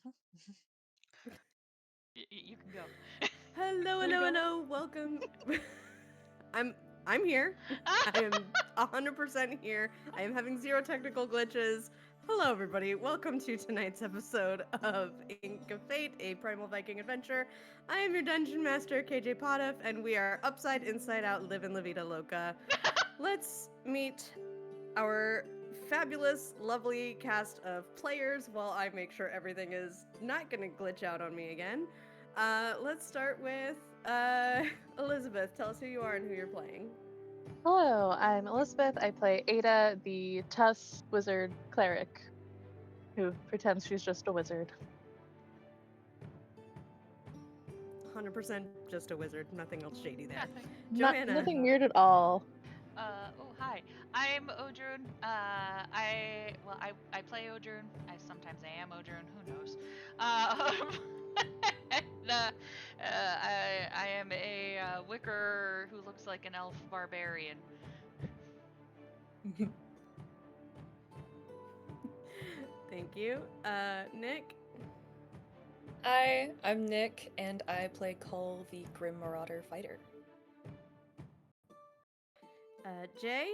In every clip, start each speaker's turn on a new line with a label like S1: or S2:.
S1: You can go.
S2: Hello,
S3: There you
S2: hello,
S3: go.
S2: hello. Welcome. I'm here. I am 100% here. I am having zero technical glitches. Hello, everybody. Welcome to tonight's episode of Ink of Fate, a Primal Viking adventure. I am your dungeon master, KJ Potoff, and we are upside, inside out, livin' La Vida Loca. Let's meet our fabulous, lovely cast of players while I make sure everything is not going to glitch out on me again. Let's start with Elizabeth. Tell us who you are and who you're playing.
S3: Hello, I'm Elizabeth. I play Ada, the Tuss wizard cleric who pretends she's just a wizard.
S2: 100% just a wizard. Nothing else shady there.
S1: Nothing.
S2: Joanna.
S3: Nothing weird at all.
S1: Hi. I'm Odrun. I play Odrun. Sometimes I am Odrun. Who knows? And, I am a wicker who looks like an elf barbarian.
S2: Thank you. Nick.
S4: Hi, I'm Nick, and I play Cole, the Grim Marauder Fighter.
S2: Jay.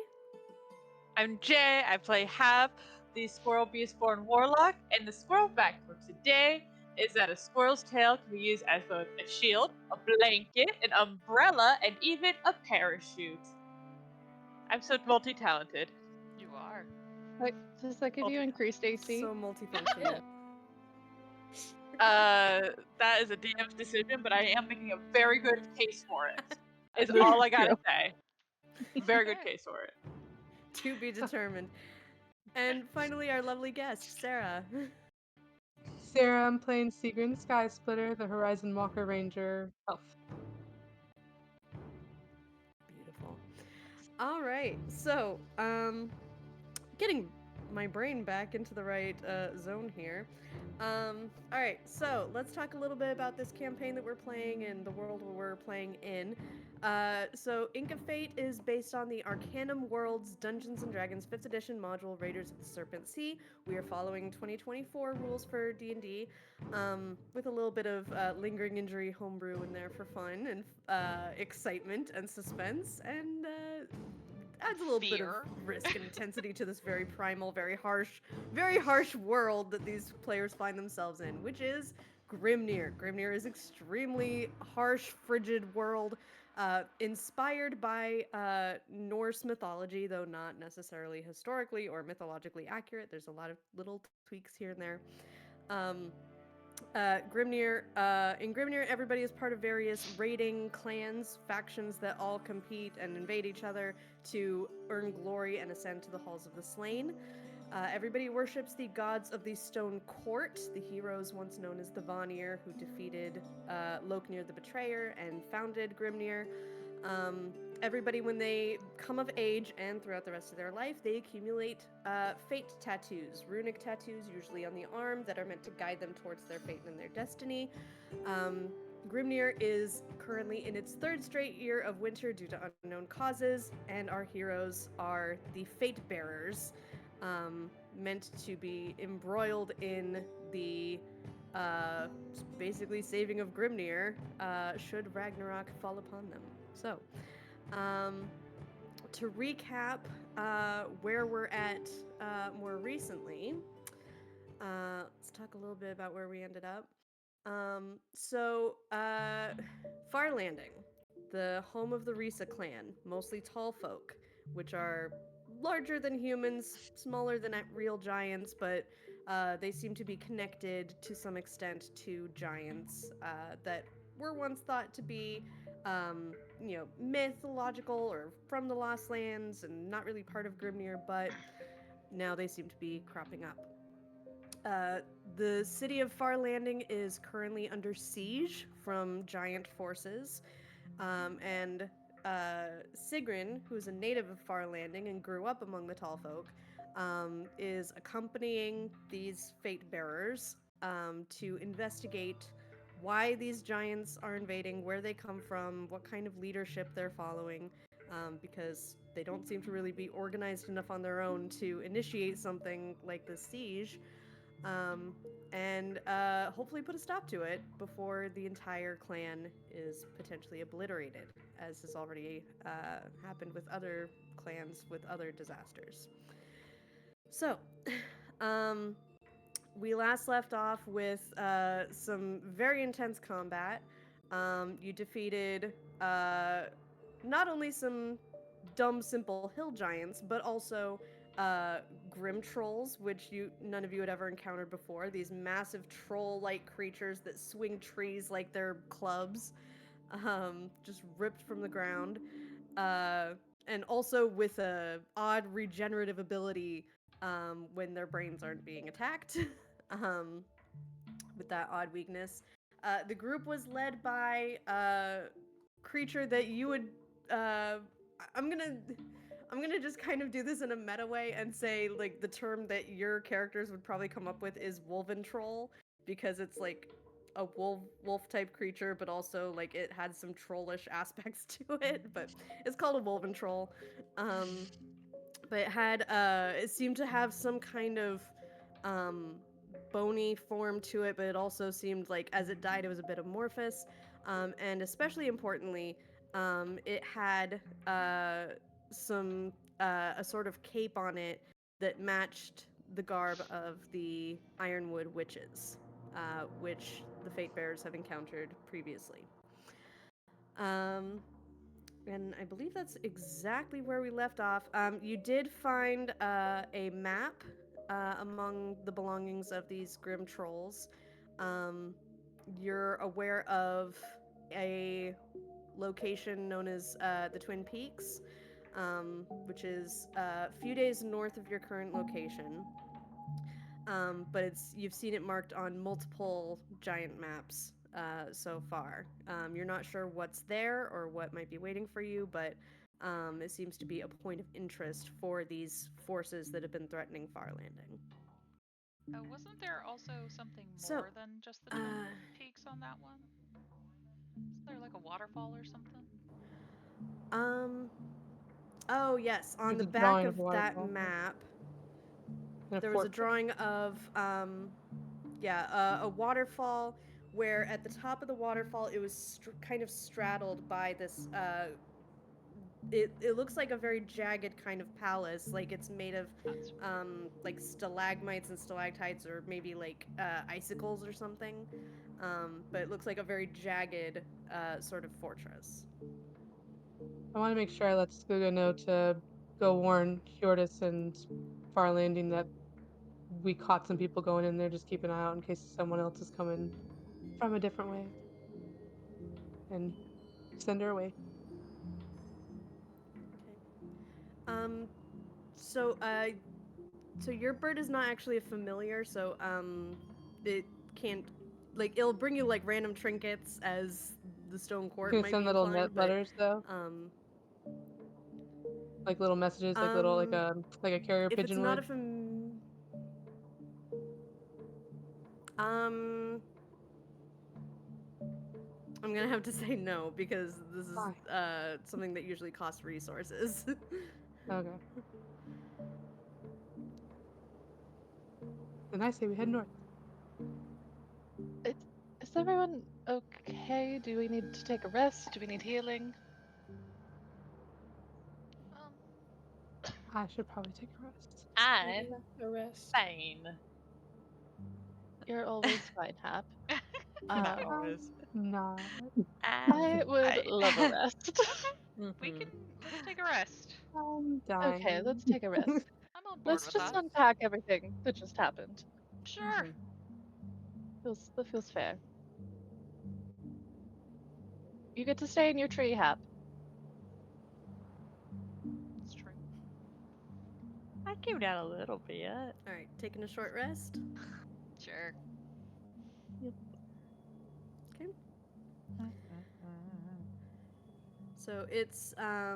S5: I'm Jay. I play Hav, the Squirrel Beastborn Warlock, and the squirrel fact for today is that a squirrel's tail can be used as both a shield, a blanket, an umbrella, and even a parachute. I'm so multi-talented.
S1: You are.
S3: Like, does that give you increased AC?
S2: So multifunctional.
S5: That is a DM's decision, but I am making a very good case for it. Is all I gotta say. Very good
S1: Okay.
S5: case for it.
S2: To be determined. And finally, our lovely guest, Sarah.
S6: Sarah, I'm playing Sigrun Sky Splitter, the Horizon Walker Ranger elf.
S2: Beautiful. All right. So, getting my brain back into the right zone here. All right, so let's talk a little bit about this campaign that we're playing and the world we're playing in. So Ink of Fate is based on the Arcanum Worlds Dungeons and Dragons 5th edition module Raiders of the Serpent Sea. We are following 2024 rules for D&D, with a little bit of lingering injury homebrew in there for fun and excitement and suspense, and adds a little bit of
S1: Fear.
S2: risk and intensity to this very primal, very harsh world that these players find themselves in, which is Grimnir. Grimnir is extremely harsh, frigid world, inspired by Norse mythology, though not necessarily historically or mythologically accurate. There's a lot of little tweaks here and there. Grimnir, in Grimnir, everybody is part of various raiding clans, factions that all compete and invade each other to earn glory and ascend to the halls of the slain. Everybody worships the gods of the Stone Court, the heroes once known as the Vanir, who defeated Loknir the Betrayer and founded Grimnir. Everybody, when they come of age and throughout the rest of their life, they accumulate fate tattoos, runic tattoos, usually on the arm, that are meant to guide them towards their fate and their destiny. Grimnir is currently in its third straight year of winter due to unknown causes, and our heroes are the Fate Bearers, meant to be embroiled in the basically saving of Grimnir should Ragnarok fall upon them. So, to recap where we're at more recently, let's talk a little bit about where we ended up. Farlanding, the home of the Risa clan, mostly tall folk, which are larger than humans, smaller than real giants, but they seem to be connected to some extent to giants that were once thought to be, mythological or from the Lost Lands and not really part of Grimnir, but now they seem to be cropping up. The city of Farlanding is currently under siege from giant forces, and Sigrun, who is a native of Farlanding and grew up among the tall folk, is accompanying these fate bearers to investigate why these giants are invading, where they come from, what kind of leadership they're following, because they don't seem to really be organized enough on their own to initiate something like the siege. and hopefully put a stop to it before the entire clan is potentially obliterated, as has already happened with other clans with other disasters. So, we last left off with some very intense combat. You defeated not only some dumb, simple hill giants, but also grim trolls, which none of you had ever encountered before. These massive troll-like creatures that swing trees like they're clubs, just ripped from the ground, and also with a odd regenerative ability when their brains aren't being attacked. um, with that odd weakness. The group was led by a creature that you would. I'm gonna just kind of do this in a meta way and say like the term that your characters would probably come up with is Wolven Troll, because it's like a wolf type creature, but also like it had some trollish aspects to it. But it's called a Wolven Troll. But it seemed to have some kind of um bony form to it, but it also seemed like as it died, it was a bit amorphous. And especially importantly, it had a sort of cape on it that matched the garb of the Ironwood witches, which the Fate Bearers have encountered previously. And I believe that's exactly where we left off. You did find a map among the belongings of these grim trolls. You're aware of a location known as the Twin Peaks, which is a few days north of your current location. But you've seen it marked on multiple giant maps so far. You're not sure what's there or what might be waiting for you, but it seems to be a point of interest for these forces that have been threatening Farlanding.
S1: Wasn't there also something
S2: So,
S1: more than just the Twin Peaks on that one? Isn't there like a waterfall or something?
S2: Oh yes, on
S6: There's
S2: the
S6: a
S2: back
S6: drawing
S2: of
S6: of a
S2: that
S6: waterfall.
S2: map,
S6: And
S2: there was a
S6: fortress.
S2: drawing of a waterfall where at the top of the waterfall it was kind of straddled by this it looks like a very jagged kind of palace, like it's made of
S1: That's
S2: like stalagmites and stalactites, or maybe like icicles or something, but it looks like a very jagged sort of fortress.
S6: I want to make sure I let Skuga know to go warn Hjordis and Farlanding that we caught some people going in there. Just keep an eye out in case someone else is coming from a different way. And send her away.
S2: Okay. So your bird is not actually a familiar, so it can't, like, it'll bring you like random trinkets as the stone court
S6: Can
S2: might
S6: send
S2: be
S6: little
S2: inclined, but
S6: letters though,
S2: um
S6: like little messages, like
S2: um
S6: a carrier
S2: if it's
S6: pigeon
S2: not
S6: would.
S2: um I'm gonna have to say no, because this is
S6: Why?
S2: something that usually costs resources.
S6: Okay. Then I say we head north.
S3: Is everyone okay? Do we need to take a rest? Do we need healing?
S6: I should probably take a rest.
S5: I'm
S4: A rest.
S5: fine.
S3: You're always fine, Hap.
S1: not
S3: Um,
S1: always.
S6: Nah.
S3: I would love a rest.
S1: Let's take a rest.
S6: I'm
S3: Okay,
S6: dying.
S3: let's take a rest.
S1: I'm on board
S3: Let's
S1: with
S3: just
S1: that.
S3: unpack everything that just happened.
S1: Sure.
S3: That feels fair. You get to stay in your tree, Hap.
S1: It's true.
S5: I came down a little bit.
S2: All right, taking a short rest.
S1: Sure.
S2: Okay. So it's I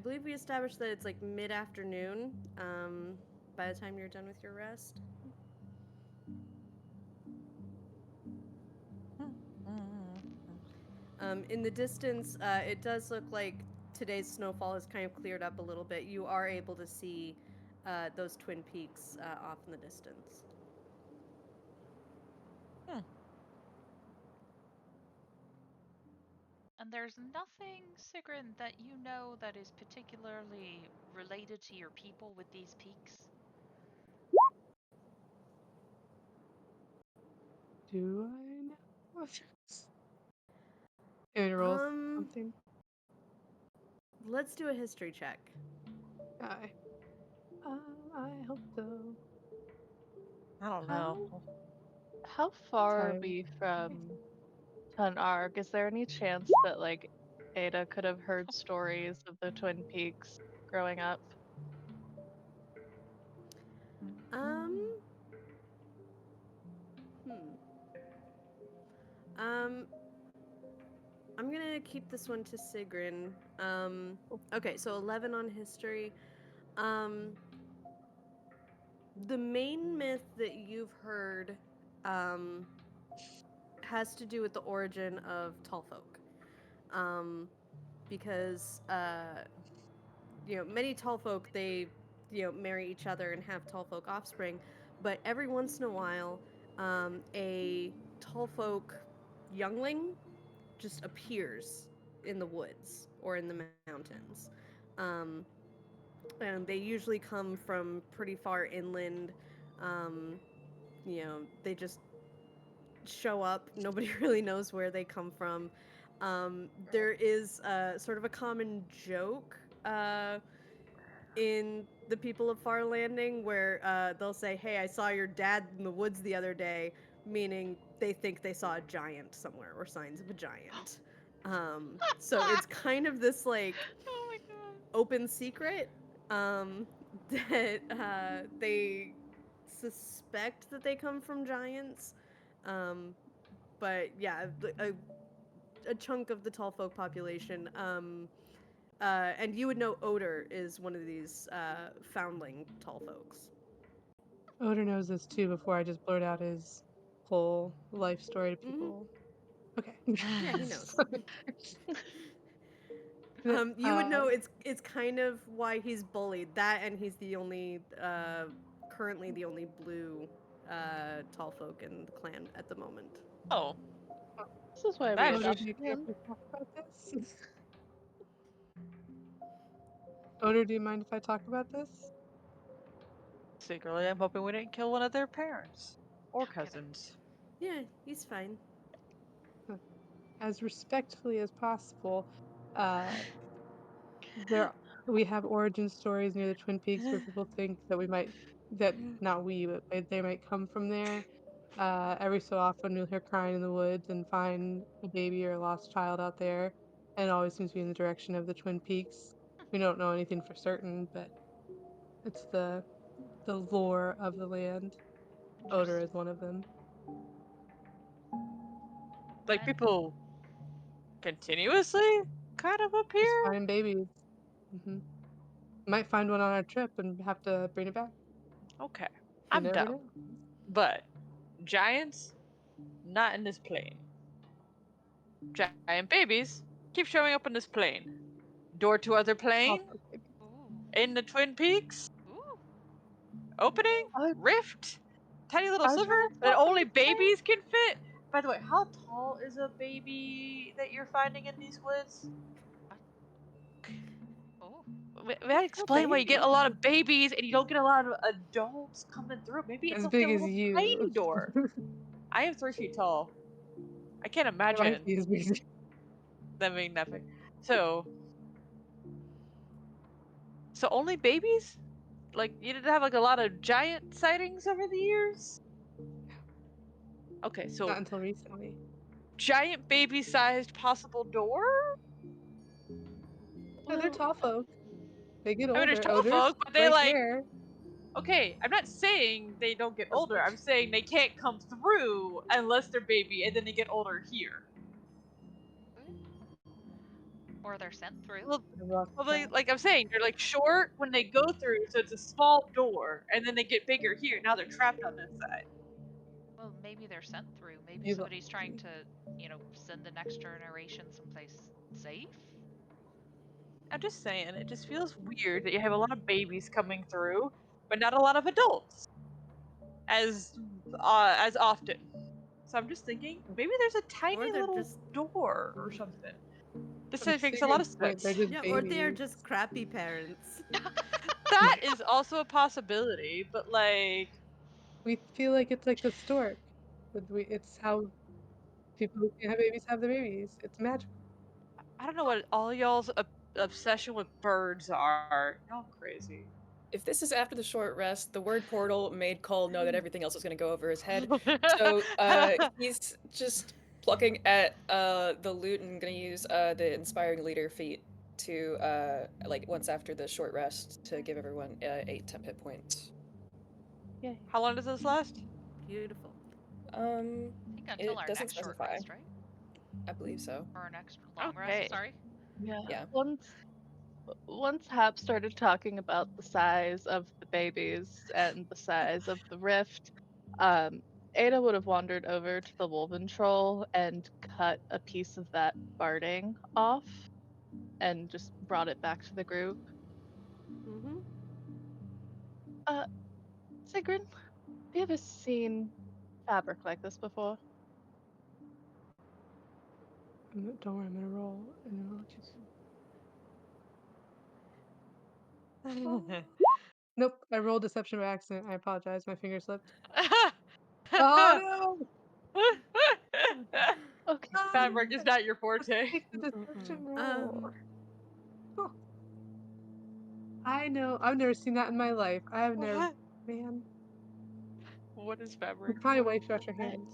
S2: believe we established that it's like mid-afternoon by the time you're done with your rest. In the distance, it does look like today's snowfall has kind of cleared up a little bit. You are able to see those Twin Peaks off in the distance.
S1: And there's nothing, Sigrun, that you know that is particularly related to your people with these peaks?
S6: Do I know? Can I roll something?
S2: Let's do a history check.
S6: I hope so.
S5: I don't know.
S3: How far are
S6: Tired.
S3: we from Tunarg? Is there any chance that like Ada could have heard stories of the Twin Peaks growing up?
S2: Um, I'm gonna keep this one to Sigrun. Okay, so 11 on history. The main myth that you've heard, has to do with the origin of tall folk. Because, many tall folk, they, marry each other and have tall folk offspring, but every once in a while, a tall folk youngling just appears in the woods or in the mountains. Um, and they usually come from pretty far inland. Um, they just show up. Nobody really knows where they come from. There is sort of a common joke in the people of Farlanding where they'll say, "Hey, I saw your dad in the woods the other day," meaning they think they saw a giant somewhere or signs of a giant. So it's kind of this like
S1: Oh my god.
S2: open secret that they suspect that they come from giants. Um, but yeah, a chunk of the tall folk population. And you would know Odor is one of these foundling tall folks.
S6: Oda knows this too before I just blurt out his whole life story to
S2: Mhm.
S6: people. Okay.
S2: Yeah, he knows.
S6: Th-
S2: You would know it's kind of why he's bullied. That and he's the only currently the only blue tall folk in the clan at the moment.
S5: Oh,
S3: This is why we
S5: That
S6: Oda, do you
S3: adopted
S6: care if
S3: him.
S6: we talk about this? Oda, do you mind if I talk about this?
S5: secretly, I'm hoping we didn't kill one of their parents or
S1: Don't get it.
S5: cousins.
S2: Yeah, he's fine.
S6: As respectfully as possible. There we have origin stories near the Twin Peaks where people think that they might come from there. Every so often we'll hear crying in the woods and find a baby or a lost child out there, and it always seems to be in the direction of the Twin Peaks. We don't know anything for certain, but it's the lore of the land. Odor is one of them.
S5: Like
S1: And
S5: people continuously kind of
S6: Just
S5: appear.
S6: finding babies. hmm Might find one on our trip and have to bring it back.
S5: Okay,
S6: You
S5: I'm
S6: never
S5: down.
S6: know.
S5: But giants, not in this plane. Giant babies keep showing up in this plane. Door to other plane
S6: Also,
S1: ooh,
S5: in the Twin Peaks.
S1: ooh.
S5: Opening,
S3: Are,
S5: rift, tiny little
S3: are
S5: sliver
S3: giants
S5: that
S3: welcome
S5: only
S3: to play?
S5: babies can fit. By the way, how tall is a baby that you're finding in these woods?
S1: Oh.
S5: May I explain why you get
S2: baby.
S5: a lot of babies and you don't get a lot of adults coming through? Maybe it's
S6: as
S5: like a
S6: big as
S5: little
S6: you.
S5: tiny door. I am 3 feet tall. I can't
S6: It might
S5: imagine
S6: be as big as you.
S5: them being nothing. So only babies? Like you didn't have like a lot of giant sightings over the years? Okay, so
S6: Not until recently.
S5: giant baby-sized possible door?
S6: No, they're
S3: Well,
S6: tall folk. They get
S5: I mean, there's
S6: older.
S5: tall
S6: Odor's
S5: folk, but they
S6: right
S5: like.
S6: there.
S5: Okay, I'm not saying they don't get older. I'm saying they can't come through unless they're baby, and then they get older here.
S1: Or they're sent through.
S5: Well,
S6: I lost that.
S5: like I'm saying, they're like short when they go through, so it's a small door, and then they get bigger here. Now they're trapped on this side.
S1: Well, maybe they're sent through. Maybe
S6: You
S1: somebody's trying to, send the next generation someplace safe.
S5: I'm just saying, it just feels weird that you have a lot of babies coming through, but not a lot of adults as often. So I'm just thinking maybe there's a tiny
S2: they're
S5: little
S2: just-
S5: door or something. This
S6: From
S5: makes a lot of
S6: Sigurd's point,
S5: sense.
S6: they're just
S2: Yeah, or they are
S6: babies.
S2: just crappy parents.
S5: That is also a possibility, but like,
S6: We feel like it's like the stork. It's how people who can't have babies have the babies. It's magical.
S5: I don't know what all y'all's obsession with birds are. Y'all crazy.
S4: If this is after the short rest, the word portal made Cole know that everything else was going to go over his head. So he's just plucking at the loot and going to use the inspiring leader feat to like once after the short rest to give everyone 8 temp hit points.
S3: Yay.
S5: How long does this last?
S2: Beautiful.
S1: I think until
S4: It
S1: our
S4: doesn't
S1: next short
S4: specify.
S1: rest, right?
S4: I believe so.
S1: Or our next long
S5: Okay.
S1: rest, sorry.
S3: Yeah.
S4: Yeah.
S3: Once Hap started talking about the size of the babies and the size of the rift, Ada would have wandered over to the Wolven Troll and cut a piece of that barding off and just brought it back to the group.
S2: Mm-hmm.
S3: Sigrun, have you ever seen fabric like this before?
S6: Don't worry, I'm gonna roll. And then I'll just... Nope, I rolled deception by accident. I apologize. My finger slipped. Oh
S3: Okay.
S6: no!
S5: Fabric is not your forte.
S6: Take the deception roll.
S2: Um,
S6: I know. I've never seen that in my life. I have never. Man,
S5: What is
S6: you
S5: fabric?
S6: probably wiped out your hands.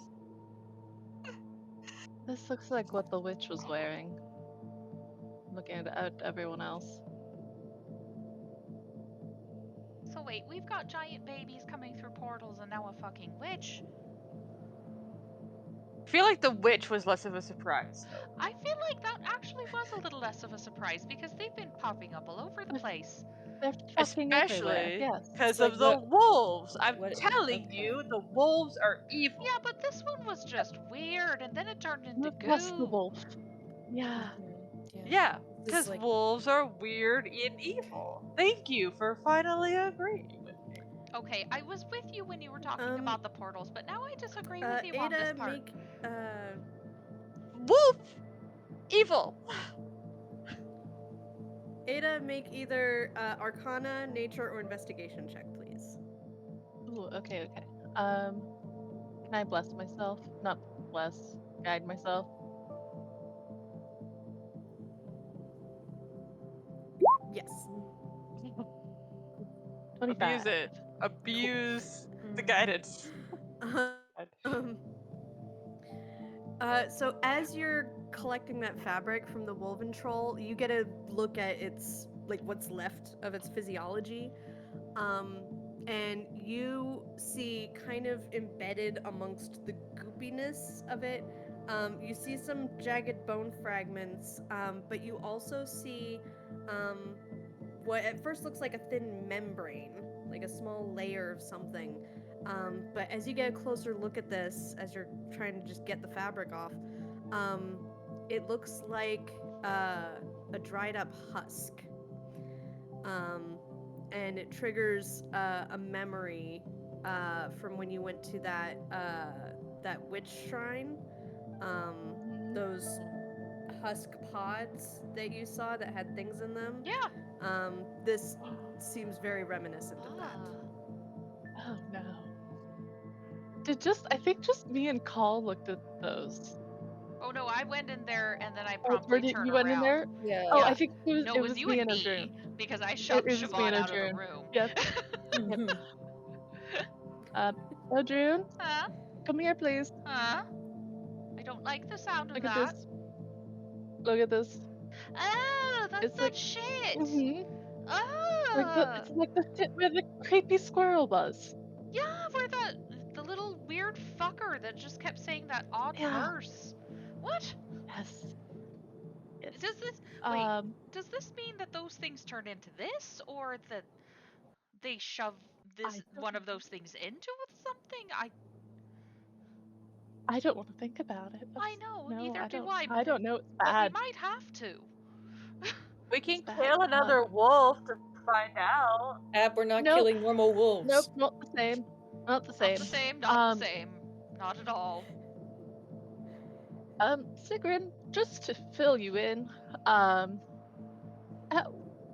S3: This looks like what the witch was wearing. Looking at everyone else.
S1: So wait, we've got giant babies coming through portals and now a fucking witch.
S5: I feel like the witch was less of a surprise, though.
S1: I feel like that actually was a little less of a surprise because they've been popping up all over the place.
S3: They're fucking everywhere.
S5: Especially
S3: Yes.
S5: because
S4: Like
S5: of the
S4: what-
S5: wolves. I'm
S4: what-
S5: telling
S4: okay.
S5: you, the wolves are evil.
S1: Yeah, but this one was just weird and then it turned into
S3: Look past the
S1: goo.
S3: wolf. Yeah.
S5: Yeah,
S4: This
S5: because
S4: is like
S5: wolves are weird and evil. Thank you for finally agreeing with me.
S1: Okay, I was with you when you were talking about the portals, but now I disagree with you on
S2: Ada,
S1: this part.
S2: make
S5: Wolf! Evil!
S2: Ada, make either Arcana, Nature, or Investigation check, please.
S3: Ooh, okay. Can I bless myself? Not bless, guide myself.
S2: Yes.
S3: 25.
S5: Abuse it. Abuse the guidance.
S2: Um, so as you're collecting that fabric from the Wolven Troll, you get a look at its like what's left of its physiology, and you see kind of embedded amongst the goopiness of it. You see some jagged bone fragments, but you also see what at first looks like a thin membrane, like a small layer of something. But as you get a closer look at this, as you're trying to just get the fabric off, it looks like a dried up husk. And it triggers a memory from when you went to that witch shrine. Those husk pods that you saw that had things in them.
S1: Yeah.
S2: This seems very reminiscent of that.
S3: Oh no. I think just me and Call looked at those.
S1: Oh no, I went in there and then I
S3: Oh,
S1: promptly turned
S3: you went in
S1: around.
S3: there?
S4: yeah.
S3: Oh,
S1: Yeah.
S3: I think it was,
S1: No,
S3: it
S1: it was
S3: was
S1: you
S3: me
S1: and
S3: and
S1: me
S3: Adrian.
S1: because I shoved
S3: was me
S1: Siobhan
S3: and
S1: out of the
S3: Adrian.
S1: room.
S3: Yep. Adrian,
S1: Huh?
S3: come here, please.
S1: Huh? I don't like the sound of
S3: Look at
S1: that.
S3: this. Look at this.
S1: Oh, that's
S3: It's
S1: that
S3: like-
S1: shit.
S3: Mhm.
S1: Oh.
S3: It's like the shit where the creepy squirrel was.
S1: Yeah, where the little weird fucker that just kept saying that odd
S3: Yeah.
S1: verse. What?
S3: Yes. Yes.
S1: Does this does this mean that those things turn into this, or that they shove this
S3: I don't
S1: one of those things into something?
S3: I don't want to think about it.
S1: I know,
S3: No,
S1: neither
S3: I
S1: do
S3: don't.
S1: I.
S3: I don't know. It's
S1: But we
S3: bad.
S1: might have to.
S5: We can
S3: It's bad.
S5: kill another wolf to find out.
S4: App, we're not
S3: Nope.
S4: killing normal wolves.
S3: Nope, not the same. Not the same.
S1: Not the same. Not the same. Not at all.
S3: Sigrun, just to fill you in, at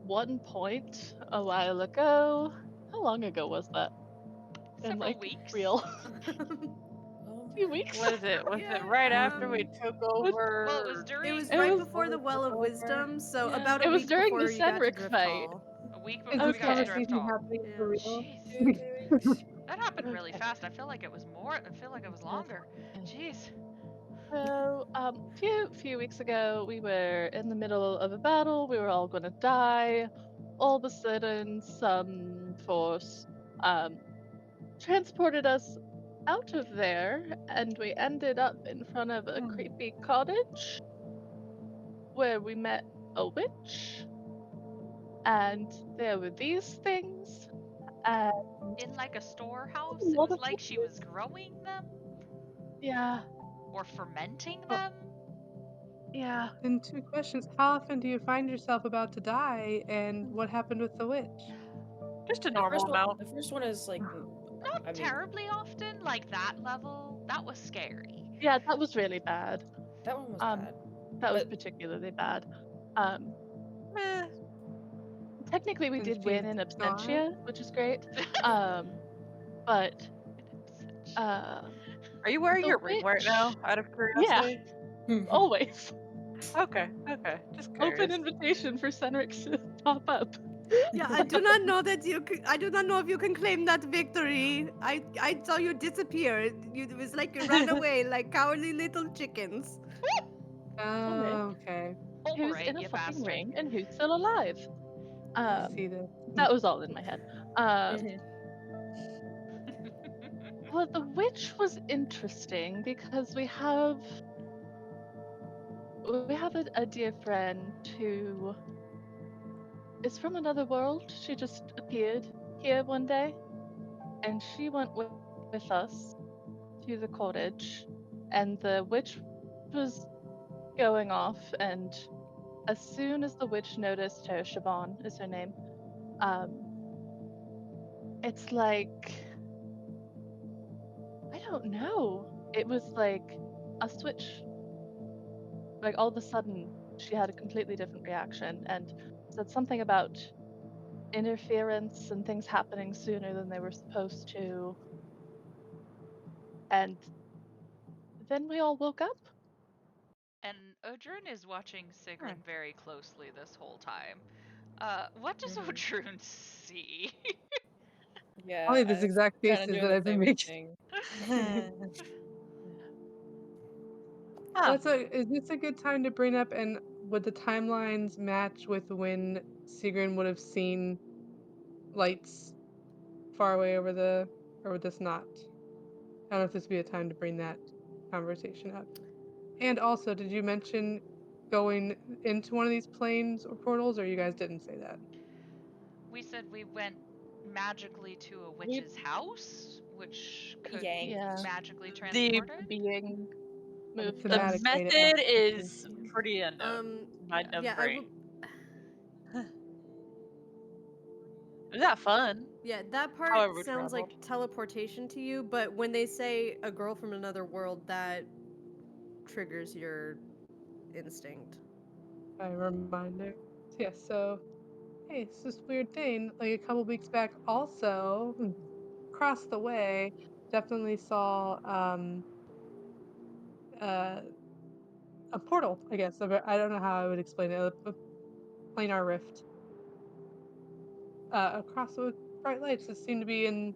S3: one point a while ago, how long ago was that? In
S1: Several
S3: like
S1: weeks.
S3: real
S4: Oh
S3: few
S4: my
S3: weeks?
S5: Was it
S2: Yeah,
S5: right after we
S6: Um,
S5: took over?
S1: Well, it was during.
S2: It was
S3: It
S2: right
S3: was
S2: before the Well of
S5: over.
S2: Wisdom, so
S1: Yeah.
S2: about a
S3: it was
S2: week
S3: during the
S2: before you got to
S3: Senric
S2: Drift
S3: fight.
S2: Hall.
S1: A week
S6: is
S1: before
S6: this
S1: we got to
S3: Okay.
S1: Drift
S6: conversation
S1: Hall.
S6: happening
S2: Yeah.
S6: for real?
S1: Jeez.
S3: Okay.
S1: That happened really
S3: Okay.
S1: fast. I feel like it was more. I feel like it was longer. Jeez.
S3: So, few weeks ago, we were in the middle of a battle. We were all gonna die. All of a sudden, some force um, transported us out of there, and we ended up in front of a creepy cottage where we met a witch, and there were these things, and
S1: In like a
S3: a
S1: storehouse. It
S3: lot
S1: was
S3: of
S1: like she was
S3: witches.
S1: growing them
S3: Yeah,
S1: or fermenting
S6: Oh,
S1: them.
S3: yeah.
S6: then two questions. How often do you find yourself about to die, and what happened with the witch?
S5: Just a normal amount.
S4: The first one is like,
S1: Not
S4: I mean,
S1: terribly often, like that level. That was scary.
S3: Yeah, that was really bad.
S4: that one was
S3: Um,
S4: bad.
S3: that was
S4: But
S3: particularly bad. Um,
S5: Eh,
S3: technically we
S6: And
S3: did
S6: she's
S3: win in
S6: gone.
S3: absentia, which is great. Um, but uh,
S5: are you wearing
S3: the
S5: your ring right
S3: witch,
S5: now? Out of
S3: yeah,
S5: curiosity.
S3: always
S5: Okay. Just
S3: open
S5: curious.
S3: invitation for Senric to pop up.
S2: Yeah, I do not know that you. I do not know if you can claim that victory. I saw you disappear. It was like you ran away like cowardly little chickens.
S3: Senric,
S6: Okay,
S3: who's
S1: Alright,
S3: in a
S1: you
S3: fucking
S1: bastard.
S3: ring and who's still alive.
S6: I
S3: Um,
S6: see this.
S3: that was all in my head.
S4: Mhm.
S3: Well, the witch was interesting because we have a dear friend who is from another world. She just appeared here one day, and she went with us to the cottage, and the witch was going off, and as soon as the witch noticed her, Siobhan is her name, um, it's like, I don't know. It was like a switch. Like all of a sudden, she had a completely different reaction and said something about interference and things happening sooner than they were supposed to. And then we all woke up.
S1: And Odrun is watching
S5: Hmm.
S1: Sigrun very closely this whole time. What does
S4: Mhm.
S1: Odrun see?
S6: Probably
S4: Yeah,
S6: these
S4: I was
S6: exact
S4: kind of
S6: faces
S4: doing
S6: that
S4: the
S6: I've been
S4: same
S6: making.
S4: thing.
S5: Huh.
S6: Is this a good time to bring up, and would the timelines match with when Sigrun would have seen lights far away over or would this not? I don't know if this would be a time to bring that conversation up. And also, did you mention going into one of these planes or portals, or you guys didn't say that?
S1: We said we went magically to a
S3: We,
S1: witch's house, which could
S4: Yank.
S3: yeah,
S1: magically
S5: The
S1: transport it.
S3: being
S6: On a
S3: moved
S5: the
S3: us.
S6: thematic way to ask
S5: method
S6: the question.
S5: is pretty unknown in my
S3: Yeah.
S5: dumb
S2: Yeah, I will.
S5: brain. Is that fun?
S2: Yeah, that part
S5: However, we
S2: sounds like
S5: traveled.
S2: teleportation to you, but when they say a girl from another world, that triggers your instinct.
S6: A reminder. Yeah, so hey, it's this weird thing. Like a couple weeks back, also across the way, definitely saw uh a portal. I guess I don't know how I would explain it. A planar rift across with bright lights that seem to be in.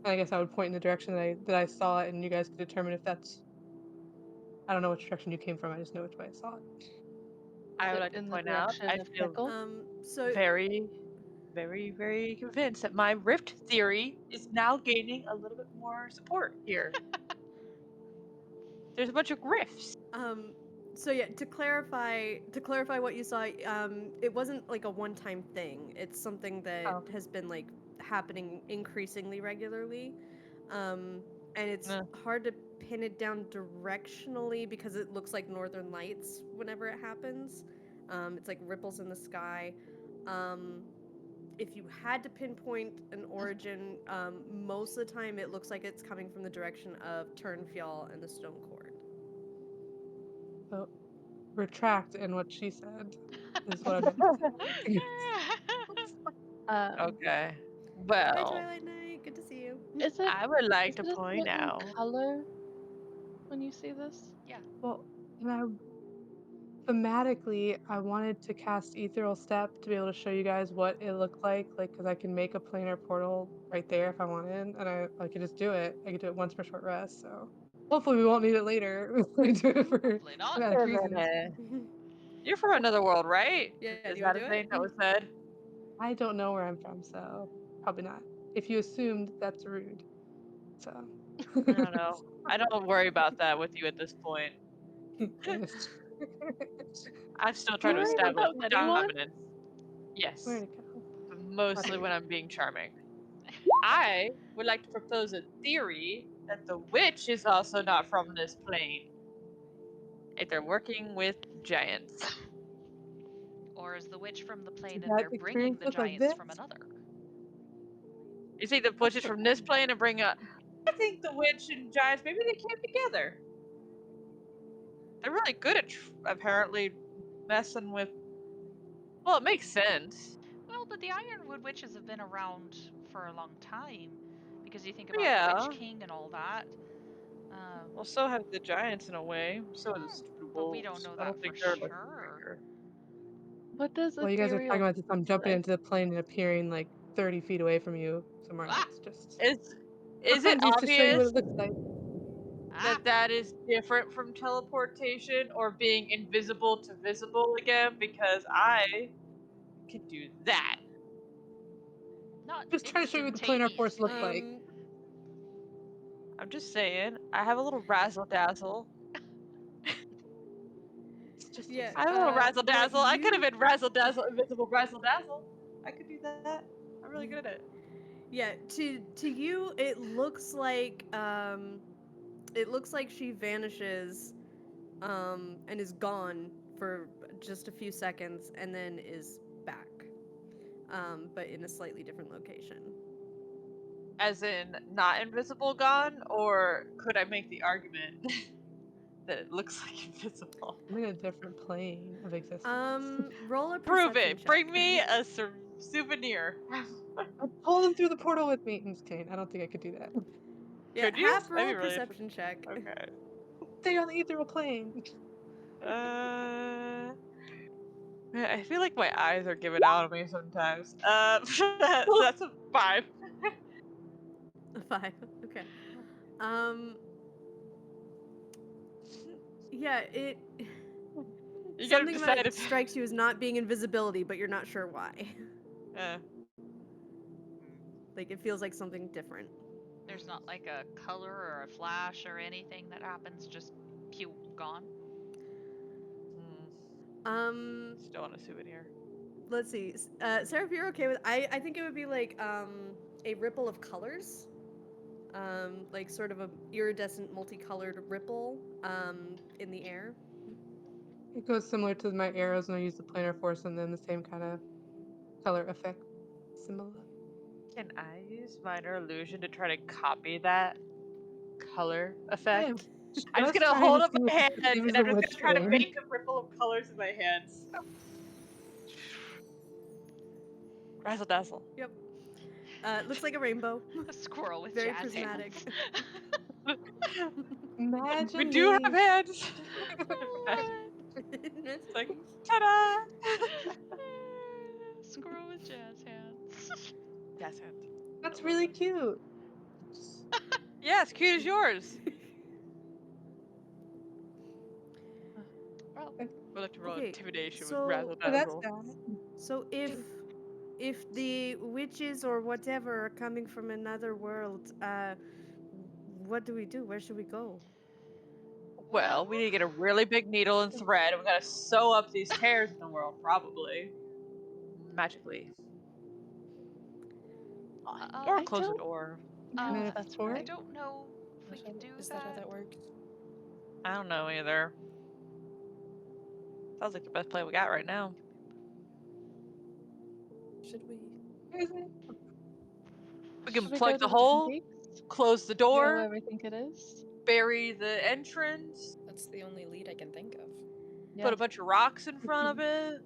S6: I guess I would point in the direction that I saw it, and you guys could determine if that's. I don't know which direction you came from. I just know which way I saw it.
S3: Was
S5: I would
S3: it
S5: like to
S3: in the
S5: point out,
S3: direction
S5: I
S3: of
S5: feel
S3: Pickle?
S2: So
S5: very, very convinced that my rift theory is now gaining a little bit more support here. There's a bunch of rifts.
S2: Um, so yeah, to clarify what you saw, it wasn't like a one-time thing. It's something that
S5: Oh.
S2: has been like happening increasingly regularly, and it's
S5: Eh.
S2: hard to pin it down directionally because it looks like northern lights whenever it happens. It's like ripples in the sky. Um, if you had to pinpoint an origin, most of the time it looks like it's coming from the direction of Turnfjall and the Stone Court.
S6: retract in what she said is what I meant to say.
S5: Okay.
S2: Hi,
S5: Well,
S2: Twilight Knight. Good to see you.
S3: Is it
S5: I would like
S3: is
S5: to
S3: it a
S5: point
S3: certain
S5: out.
S3: color when you see this?
S1: Yeah.
S6: Well, and thematically, I wanted to cast Ethereal Step to be able to show you guys what it looked like, because I can make a planar portal right there if I wanted, and I could just do it. I could do it once per short rest, so hopefully we won't need it later. We do it for
S1: Hopefully not.
S6: thematic
S5: Wait a
S6: reasons.
S5: minute. You're from another world, right?
S2: Yeah, do
S5: Is
S2: you want
S5: that
S2: to
S5: a
S2: do
S5: thing
S2: it?
S5: that was said?
S6: I don't know where I'm from, so probably not. If you assumed, that's rude. So.
S5: I don't know. I don't worry about that with you at this point.
S6: Yes.
S5: I'm still
S3: Do you
S5: trying to
S3: worry about
S5: establish
S3: that with anyone?
S5: dominance. Yes.
S6: Where'd it go?
S5: But mostly
S6: Okay.
S5: when I'm being charming. I would like to propose a theory that the witch is also not from this plane. If they're working with giants.
S1: Or is the witch from the plane
S6: Did
S1: and
S6: that
S1: they're bringing
S6: experience
S1: the
S6: look like
S1: giants
S6: this?
S1: from another?
S5: You see the witch is from this plane and bring up. I think the witch and giants, maybe they came together. They're really good at apparently messing with. Well, it makes sense.
S1: Well, but the Ironwood witches have been around for a long time. Because you think about the
S5: Yeah.
S1: Witch King and all that.
S5: Well, so have the giants in a way. So have the
S1: Oh,
S5: stupid
S1: but we
S5: wolves.
S1: don't know
S5: I
S1: that
S5: don't
S1: for
S5: think they're like
S1: sure.
S5: bigger.
S3: What does
S6: Well, you guys are talking
S3: ethereal
S6: about this. I'm jumping
S3: like?
S6: into the plane and appearing like 30 feet away from you somewhere
S1: Ah!
S6: else. Just
S5: Is it
S6: just to show you what
S5: obvious
S6: it looks like.
S1: Ah!
S5: that that is different from teleportation or being invisible to visible again? Because I can do that.
S1: Not
S6: Just trying to show you what the planar force looks
S1: instantaneously.
S6: like.
S5: I'm just saying. I have a little razzle dazzle.
S6: It's just
S2: Yeah.
S5: I have a little razzle
S2: What
S5: dazzle. I could have
S2: you?
S5: been razzle dazzle, invisible razzle dazzle. I could do that. I'm really good at it.
S2: Yeah. To you, it looks like she vanishes, and is gone for just a few seconds, and then is back, but in a slightly different location.
S5: As in, not invisible gone, or could I make the argument that it looks like invisible?
S6: I'm in a different plane of existence.
S2: Roll a
S5: Prove
S2: perception
S5: it.
S2: check.
S5: Bring me a souvenir.
S6: Pull them through the portal with me. I'm just kidding. I don't think I could do that.
S2: Yeah,
S5: Could you?
S2: half
S5: That'd
S2: roll
S5: be
S2: a
S5: really
S2: perception check.
S5: okay.
S6: Stay on the ethereal plane.
S5: I feel like my eyes are giving out on me sometimes. That's a 5.
S2: A 5. Okay. Yeah,
S5: You gotta
S2: something about
S5: decide
S2: it
S5: if.
S2: strikes you as not being invisibility, but you're not sure why. Like it feels like something different.
S1: There's not like a color or a flash or anything that happens, just pew, gone.
S5: Still want a souvenir.
S2: Let's see. Sarah, if you're okay with, I think it would be like a ripple of colors, like sort of a iridescent, multicolored ripple in the air.
S6: It goes similar to my arrows when I use the planar force, and then the same kind of color effect. Similar.
S5: Can I use minor illusion to try to copy that color effect? I'm just
S6: Just
S5: gonna
S6: trying to
S5: hold up
S6: see
S5: my
S6: what
S5: hands
S6: the
S5: and
S6: is
S5: I'm
S6: a
S5: just
S6: witch
S5: gonna try to
S6: thing.
S5: make a ripple of colors in my hands. Razzle dazzle.
S2: Yep. Looks like a rainbow.
S1: A squirrel with
S2: Very
S1: jazz
S2: prismatic.
S1: hands.
S5: We
S6: Imagine
S5: do have
S6: me.
S5: hands. It's like, ta-da!
S1: Squirrel with jazz hands.
S5: Jazz hands.
S6: That's really cute.
S5: Yeah, as cute as yours.
S1: Well,
S5: We'll have to roll
S2: Okay,
S5: intimidation with
S2: so-
S5: razzle
S6: Oh, that's
S5: dazzle.
S6: that.
S2: So if the witches or whatever are coming from another world, what do we do? Where should we go?
S5: Well, we need to get a really big needle and thread, and we gotta sew up these tears in the world, probably. Magically. Or
S3: I
S5: close the
S3: don't
S5: door.
S3: know
S6: And then
S3: if
S6: it's
S3: that's
S6: four?
S1: I
S3: right.
S1: don't know if we can do
S4: Is that how that works?
S5: I don't know either. Sounds like the best play we got right now.
S4: Should we?
S5: We can
S3: Should we go
S5: plug
S3: to
S5: the
S3: the Twin
S5: hole,
S3: Peaks?
S5: close the
S3: Go
S5: door,
S3: where we think it is.
S5: bury the entrance.
S4: That's the only lead I can think of.
S5: Put a bunch of rocks in front of it.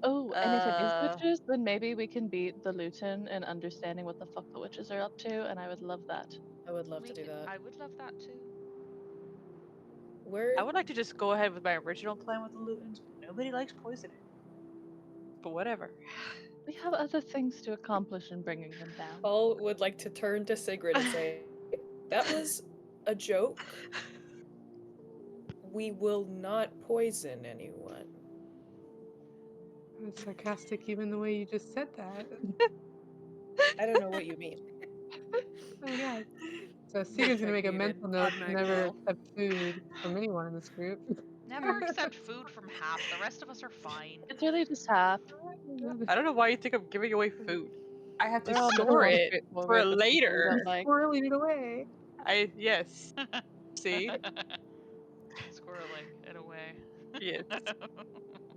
S3: Oh, and if it is
S5: Uh,
S3: witches, then maybe we can beat the Luton in understanding what the fuck the witches are up to, and I would love that.
S4: I would love to do that.
S1: I would love that too.
S4: Where
S5: I would like to just go ahead with my original plan with the Lutons, but nobody likes poisoning. But whatever.
S3: We have other things to accomplish in bringing them down.
S4: Paul would like to turn to Sigrid and say, "That was a joke. We will not poison anyone."
S6: It's sarcastic even the way you just said that.
S4: I don't know what you mean.
S6: Oh god. So Sigurd's gonna make a
S2: Muted.
S6: mental note to
S2: Automatic
S6: never
S2: roll.
S6: accept food from anyone in this group.
S1: Never accept food from Hap. The rest of us are fine.
S3: It's really just half.
S5: I don't know why you think I'm giving away food. I have to
S3: We're all
S5: store
S3: miserable,
S5: it for
S3: straightforward with people we
S5: later.
S3: don't like.
S6: Squirreling it away.
S5: Yes. See?
S1: Squirreling in a way.
S5: Yes.
S6: I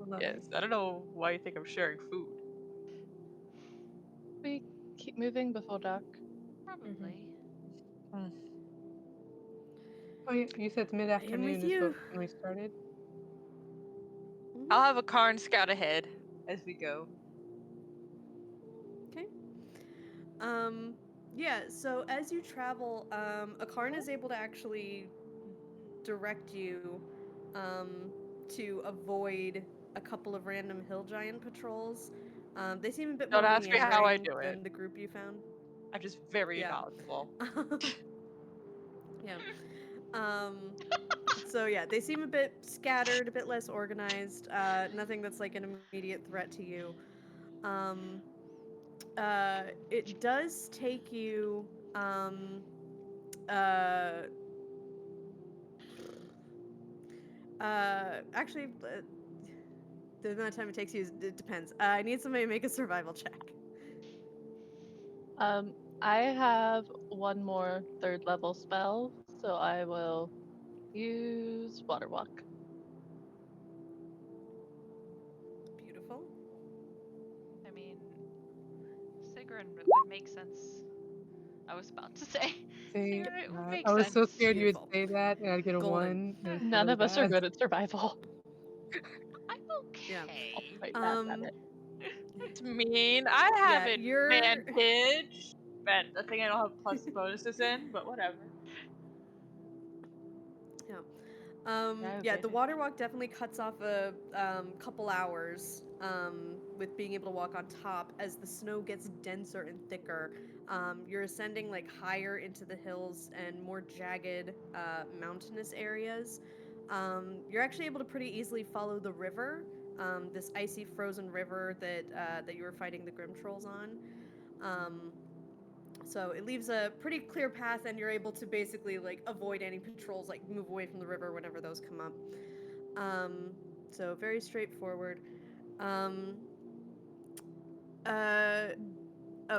S6: love
S5: Yes. I don't know why you think I'm sharing food.
S3: We keep moving before dark.
S1: Probably.
S6: it. Oh, yeah, you said mid-afternoon is
S2: you.
S6: what, when we started.
S5: I'll have a Karn scout ahead as we go.
S2: Okay. Yeah, so as you travel, Akarn is able to actually direct you to avoid a couple of random hill giant patrols. They seem a bit
S5: Don't
S2: more
S5: ask me how I
S2: meandering
S5: do it.
S2: than the group you found.
S5: I'm just very
S2: Yeah.
S5: knowledgeable.
S2: Yeah. So yeah, they seem a bit scattered, a bit less organized. Nothing that's like an immediate threat to you. It does take you uh, actually, the amount of time it takes you it depends. I need somebody to make a survival check.
S3: I have one more third level spell, so I will use Water Walk.
S2: Beautiful.
S1: I mean, Sigrun would make sense. I was about to say.
S6: Say
S1: Sigrun, it would
S6: that.
S1: make
S6: I was so
S1: sense.
S6: scared you would
S2: Beautiful.
S6: say that and I'd get a
S2: Golden.
S6: 1. It was
S3: None
S6: really
S3: of us are
S6: bad.
S3: good at survival.
S1: I'm
S2: Yeah.
S1: okay.
S3: I'll fight that
S2: Um,
S3: rabbit.
S5: It's mean. I have
S2: Yeah, you're.
S5: advantage. But the thing I don't have plus bonuses in, but whatever.
S2: Yeah.
S5: No,
S2: Yeah, the
S5: baby.
S2: water walk definitely cuts off a couple hours with being able to walk on top as the snow gets denser and thicker. You're ascending like higher into the hills and more jagged mountainous areas. You're actually able to pretty easily follow the river, this icy frozen river that you were fighting the Grim Trolls on. So it leaves a pretty clear path, and you're able to basically like avoid any patrols, like move away from the river whenever those come up. So very straightforward. Um, oh,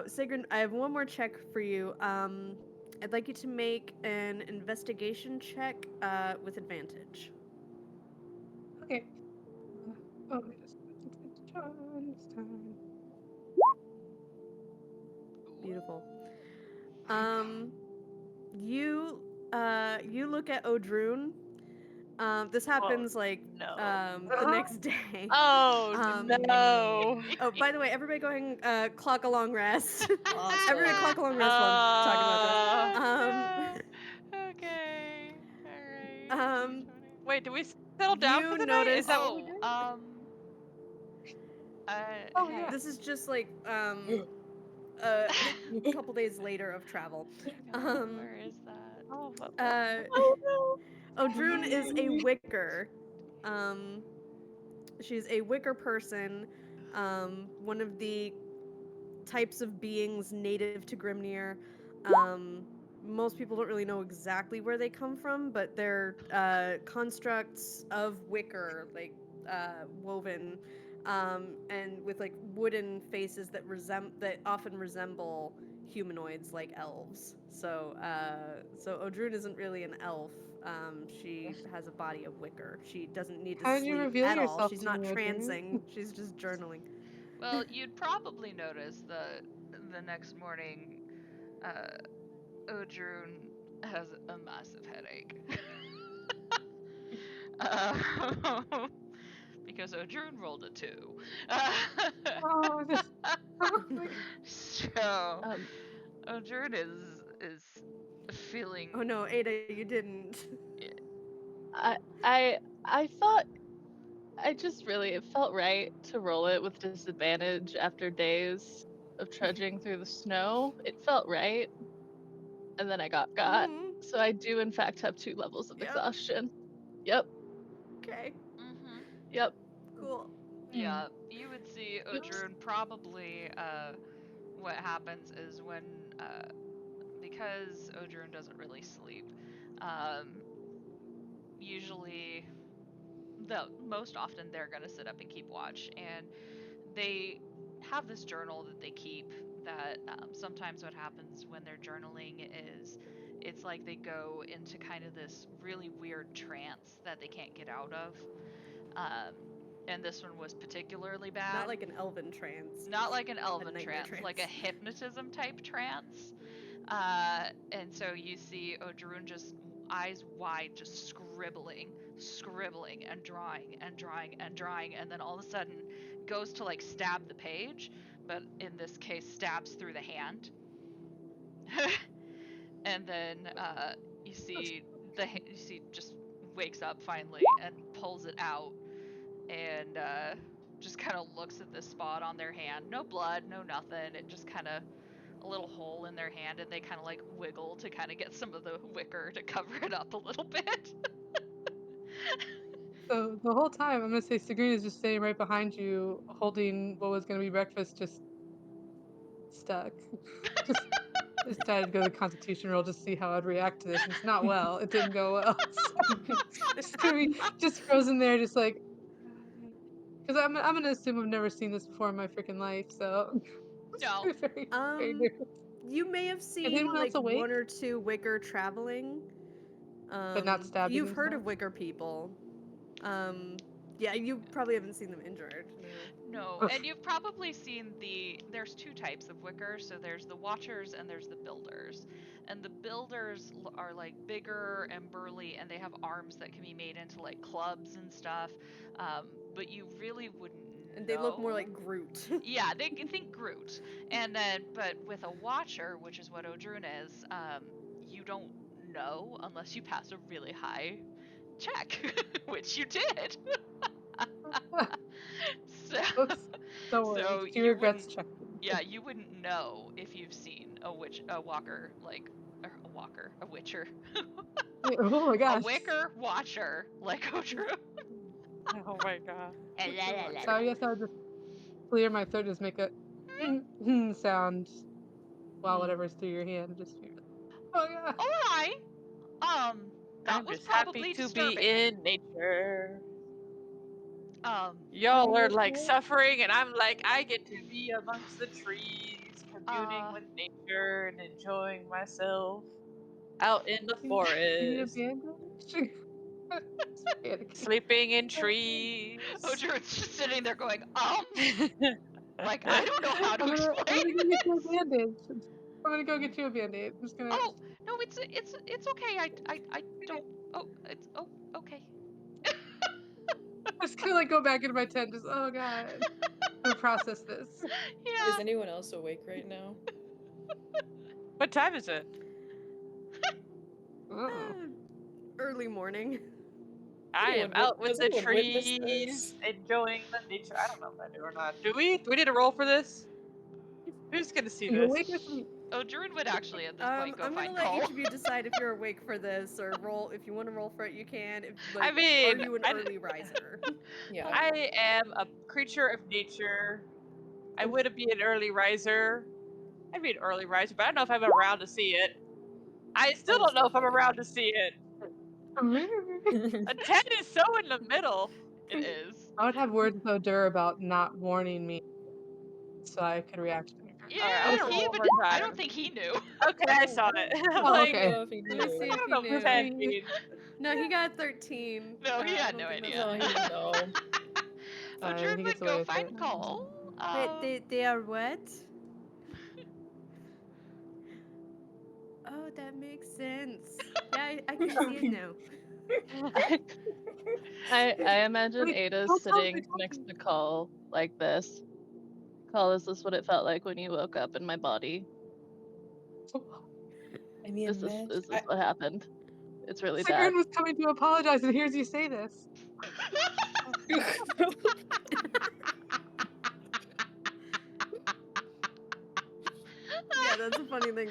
S2: Sigrun, I have one more check for you. I'd like you to make an investigation check with advantage.
S6: Okay. Oh, yes. It's John's turn.
S2: Beautiful. You you look at Odrune. This happens like
S5: No.
S2: the next day.
S5: Oh
S2: Um,
S5: no.
S2: Oh, by the way, everybody go ahead and clock a long rest.
S4: Awesome.
S2: Everybody clock a long rest while I'm talking about this.
S1: Okay. Alright.
S2: Um,
S5: Wait, do we settle down for
S2: you
S5: the night? Is
S2: notice.
S5: that what we
S1: Oh,
S5: do?
S1: uh,
S6: Oh,
S1: hey.
S6: yeah.
S2: This is just like a couple days later of travel.
S1: Where is that?
S5: Oh,
S2: Uh,
S5: no.
S2: Odrune is a wicker. Um, she's a wicker person. One of the types of beings native to Grimnir. Most people don't really know exactly where they come from, but they're constructs of wicker, like woven, and with like wooden faces that often resemble humanoids, like elves. So Odrune isn't really an elf. She has a body of wicker. She doesn't need to
S6: How did you
S2: sleep
S6: reveal
S2: at all.
S6: yourself
S2: She's
S6: to
S2: not
S6: me, Adrian?
S2: transing. She's just journaling.
S1: Well, you'd probably notice the next morning, Odrune has a massive headache. Because Odrun rolled a 2.
S6: Oh, just oh my God.
S1: So
S3: Um,
S1: Odrun is feeling.
S2: Oh no, Ada, you didn't.
S3: I thought it felt right to roll it with disadvantage after days of trudging through the snow. It felt right, and then I got.
S2: Mhm.
S3: So I do in fact have 2 levels of
S2: Yep.
S3: exhaustion. Yep.
S2: Okay.
S1: Mm-hmm.
S3: Yep.
S2: Cool.
S1: Yeah, you would see Odrun probably. What happens is when because Odrun doesn't really sleep, um, usually the most often they're gonna sit up and keep watch, and they have this journal that they keep. That sometimes what happens when they're journaling is it's like they go into kind of this really weird trance that they can't get out of. Um, and this one was particularly bad.
S2: Not like an elven trance.
S1: Not like an
S2: a
S1: elven
S2: nightmare
S1: trance, like a
S2: trance.
S1: hypnotism type trance. And so you see Odrun just eyes wide, just scribbling and drawing and drawing and drawing, and then all of a sudden goes to like stab the page, but in this case stabs through the hand. And then you see just wakes up finally and pulls it out and just kind of looks at this spot on their hand. No blood, no nothing. It just kind of a little hole in their hand, and they kind of like wiggle to kind of get some of the wicker to cover it up a little bit.
S6: So the whole time, I'm gonna say Sabrina's just standing right behind you, holding what was gonna be breakfast, just stuck. Just decided to go to the Constitution roll just to see how I'd react to this. And it's not well. It didn't go well. So just gonna be just frozen there, just like because I'm gonna assume I've never seen this before in my freaking life. So
S1: No.
S6: very, very
S2: Um,
S6: nervous.
S2: you may have
S6: Is
S2: seen
S6: anyone else
S2: like
S6: awake?
S2: one or two wicker traveling.
S6: But not stabbing
S2: You've heard of
S6: themselves?
S2: wicker people. Yeah, you probably haven't seen them injured. No.
S1: No, and you've probably seen there's 2 types of wicker, so there's the watchers and there's the builders. And the builders are like bigger and burly, and they have arms that can be made into like clubs and stuff. But you really wouldn't
S2: And they look more
S1: know.
S2: like Groot.
S1: Yeah, they can think Groot. And then, but with a watcher, which is what Odrun is, you don't know unless you pass a really high check, which you did. So,
S6: Oops. Don't worry.
S1: so
S6: She
S1: you
S6: regrets
S1: wouldn't,
S6: checking.
S1: yeah, you wouldn't know if you've seen a walker, like, or a witcher,
S6: Oh my
S1: a
S6: gosh.
S1: wicker watcher, like Odrun.
S5: Oh my god.
S6: So I guess I'll just clear my throat, just make a sound while whatever's through your hand just oh yeah.
S1: All right. That
S5: I'm
S1: was
S5: just happy
S1: probably
S5: to be
S1: disturbing.
S5: in nature.
S1: Um,
S5: Y'all are like suffering, and I'm like, I get to be amongst the trees, communing
S1: uh,
S5: with nature and enjoying myself out in the
S6: You need a
S5: forest,
S6: bandage? It's panicking.
S5: sleeping in trees.
S1: Odrun's just sitting there going, like, I don't know how to
S6: I'm gonna
S1: explain
S6: go get you a
S1: this.
S6: bandage. I'm gonna go get you a band-aid. I'm just gonna
S1: Oh, no, it's okay. I don't. Oh, it's okay.
S6: like go back into my tent. Just oh god, I'm gonna process this.
S1: Yeah.
S4: Is anyone else awake right now?
S5: What time is it?
S6: Oh.
S2: Early morning.
S5: I am out with
S4: Does
S5: the
S4: anyone witness
S5: trees,
S4: this?
S5: enjoying the nature. I don't know if I do or not. Do we? Do we need to roll for this? Who's gonna see
S6: You
S5: this?
S6: awake with me?
S1: Odrun would actually at this point go
S2: I'm gonna
S1: find
S2: let
S1: Cole.
S2: each of you decide if you're awake for this or roll. If you want to roll for it, you can. If,
S5: I
S2: like,
S5: mean,
S2: are you an early riser?
S4: Yeah.
S5: I am a creature of nature. I would be an early riser. I'd be an early riser, but I don't know if I'm around to see it. I still don't know if I'm around to see it. A 10 is so in the middle.
S1: It is.
S6: I would have words with Odur about not warning me, so I could react.
S1: Yeah,
S5: Alright, I'm gonna
S1: he
S5: roll
S1: would.
S5: one more
S1: I
S5: time.
S1: don't think he knew.
S5: Okay, I saw it. I'm
S6: Oh,
S5: like,
S6: okay.
S4: If he
S2: Let me
S4: knew.
S2: see
S5: I
S2: if
S5: don't
S2: he
S5: know
S2: knew.
S5: what 10 means.
S2: No, he got 13.
S1: No, he
S2: I
S1: had
S2: don't
S1: no
S2: think
S1: idea.
S2: that's
S4: No, he
S2: enough.
S4: didn't know.
S1: Odrun
S6: He
S1: would
S6: gets away
S1: go
S6: with
S1: find
S6: it.
S1: Cole.
S2: Wait, they are what? Oh, that makes sense. Yeah, I can see it now.
S3: I imagine
S6: Wait,
S3: Ada
S6: don't tell me,
S3: sitting
S6: don't
S3: next
S6: tell
S3: to Call like this. Call, is this what it felt like when you woke up in my body?
S6: me.
S4: I mean,
S3: Is
S4: man,
S3: this what happened? It's really bad.
S6: Sigrun was coming to apologize, and here's you say this.
S2: Yeah, that's a funny thing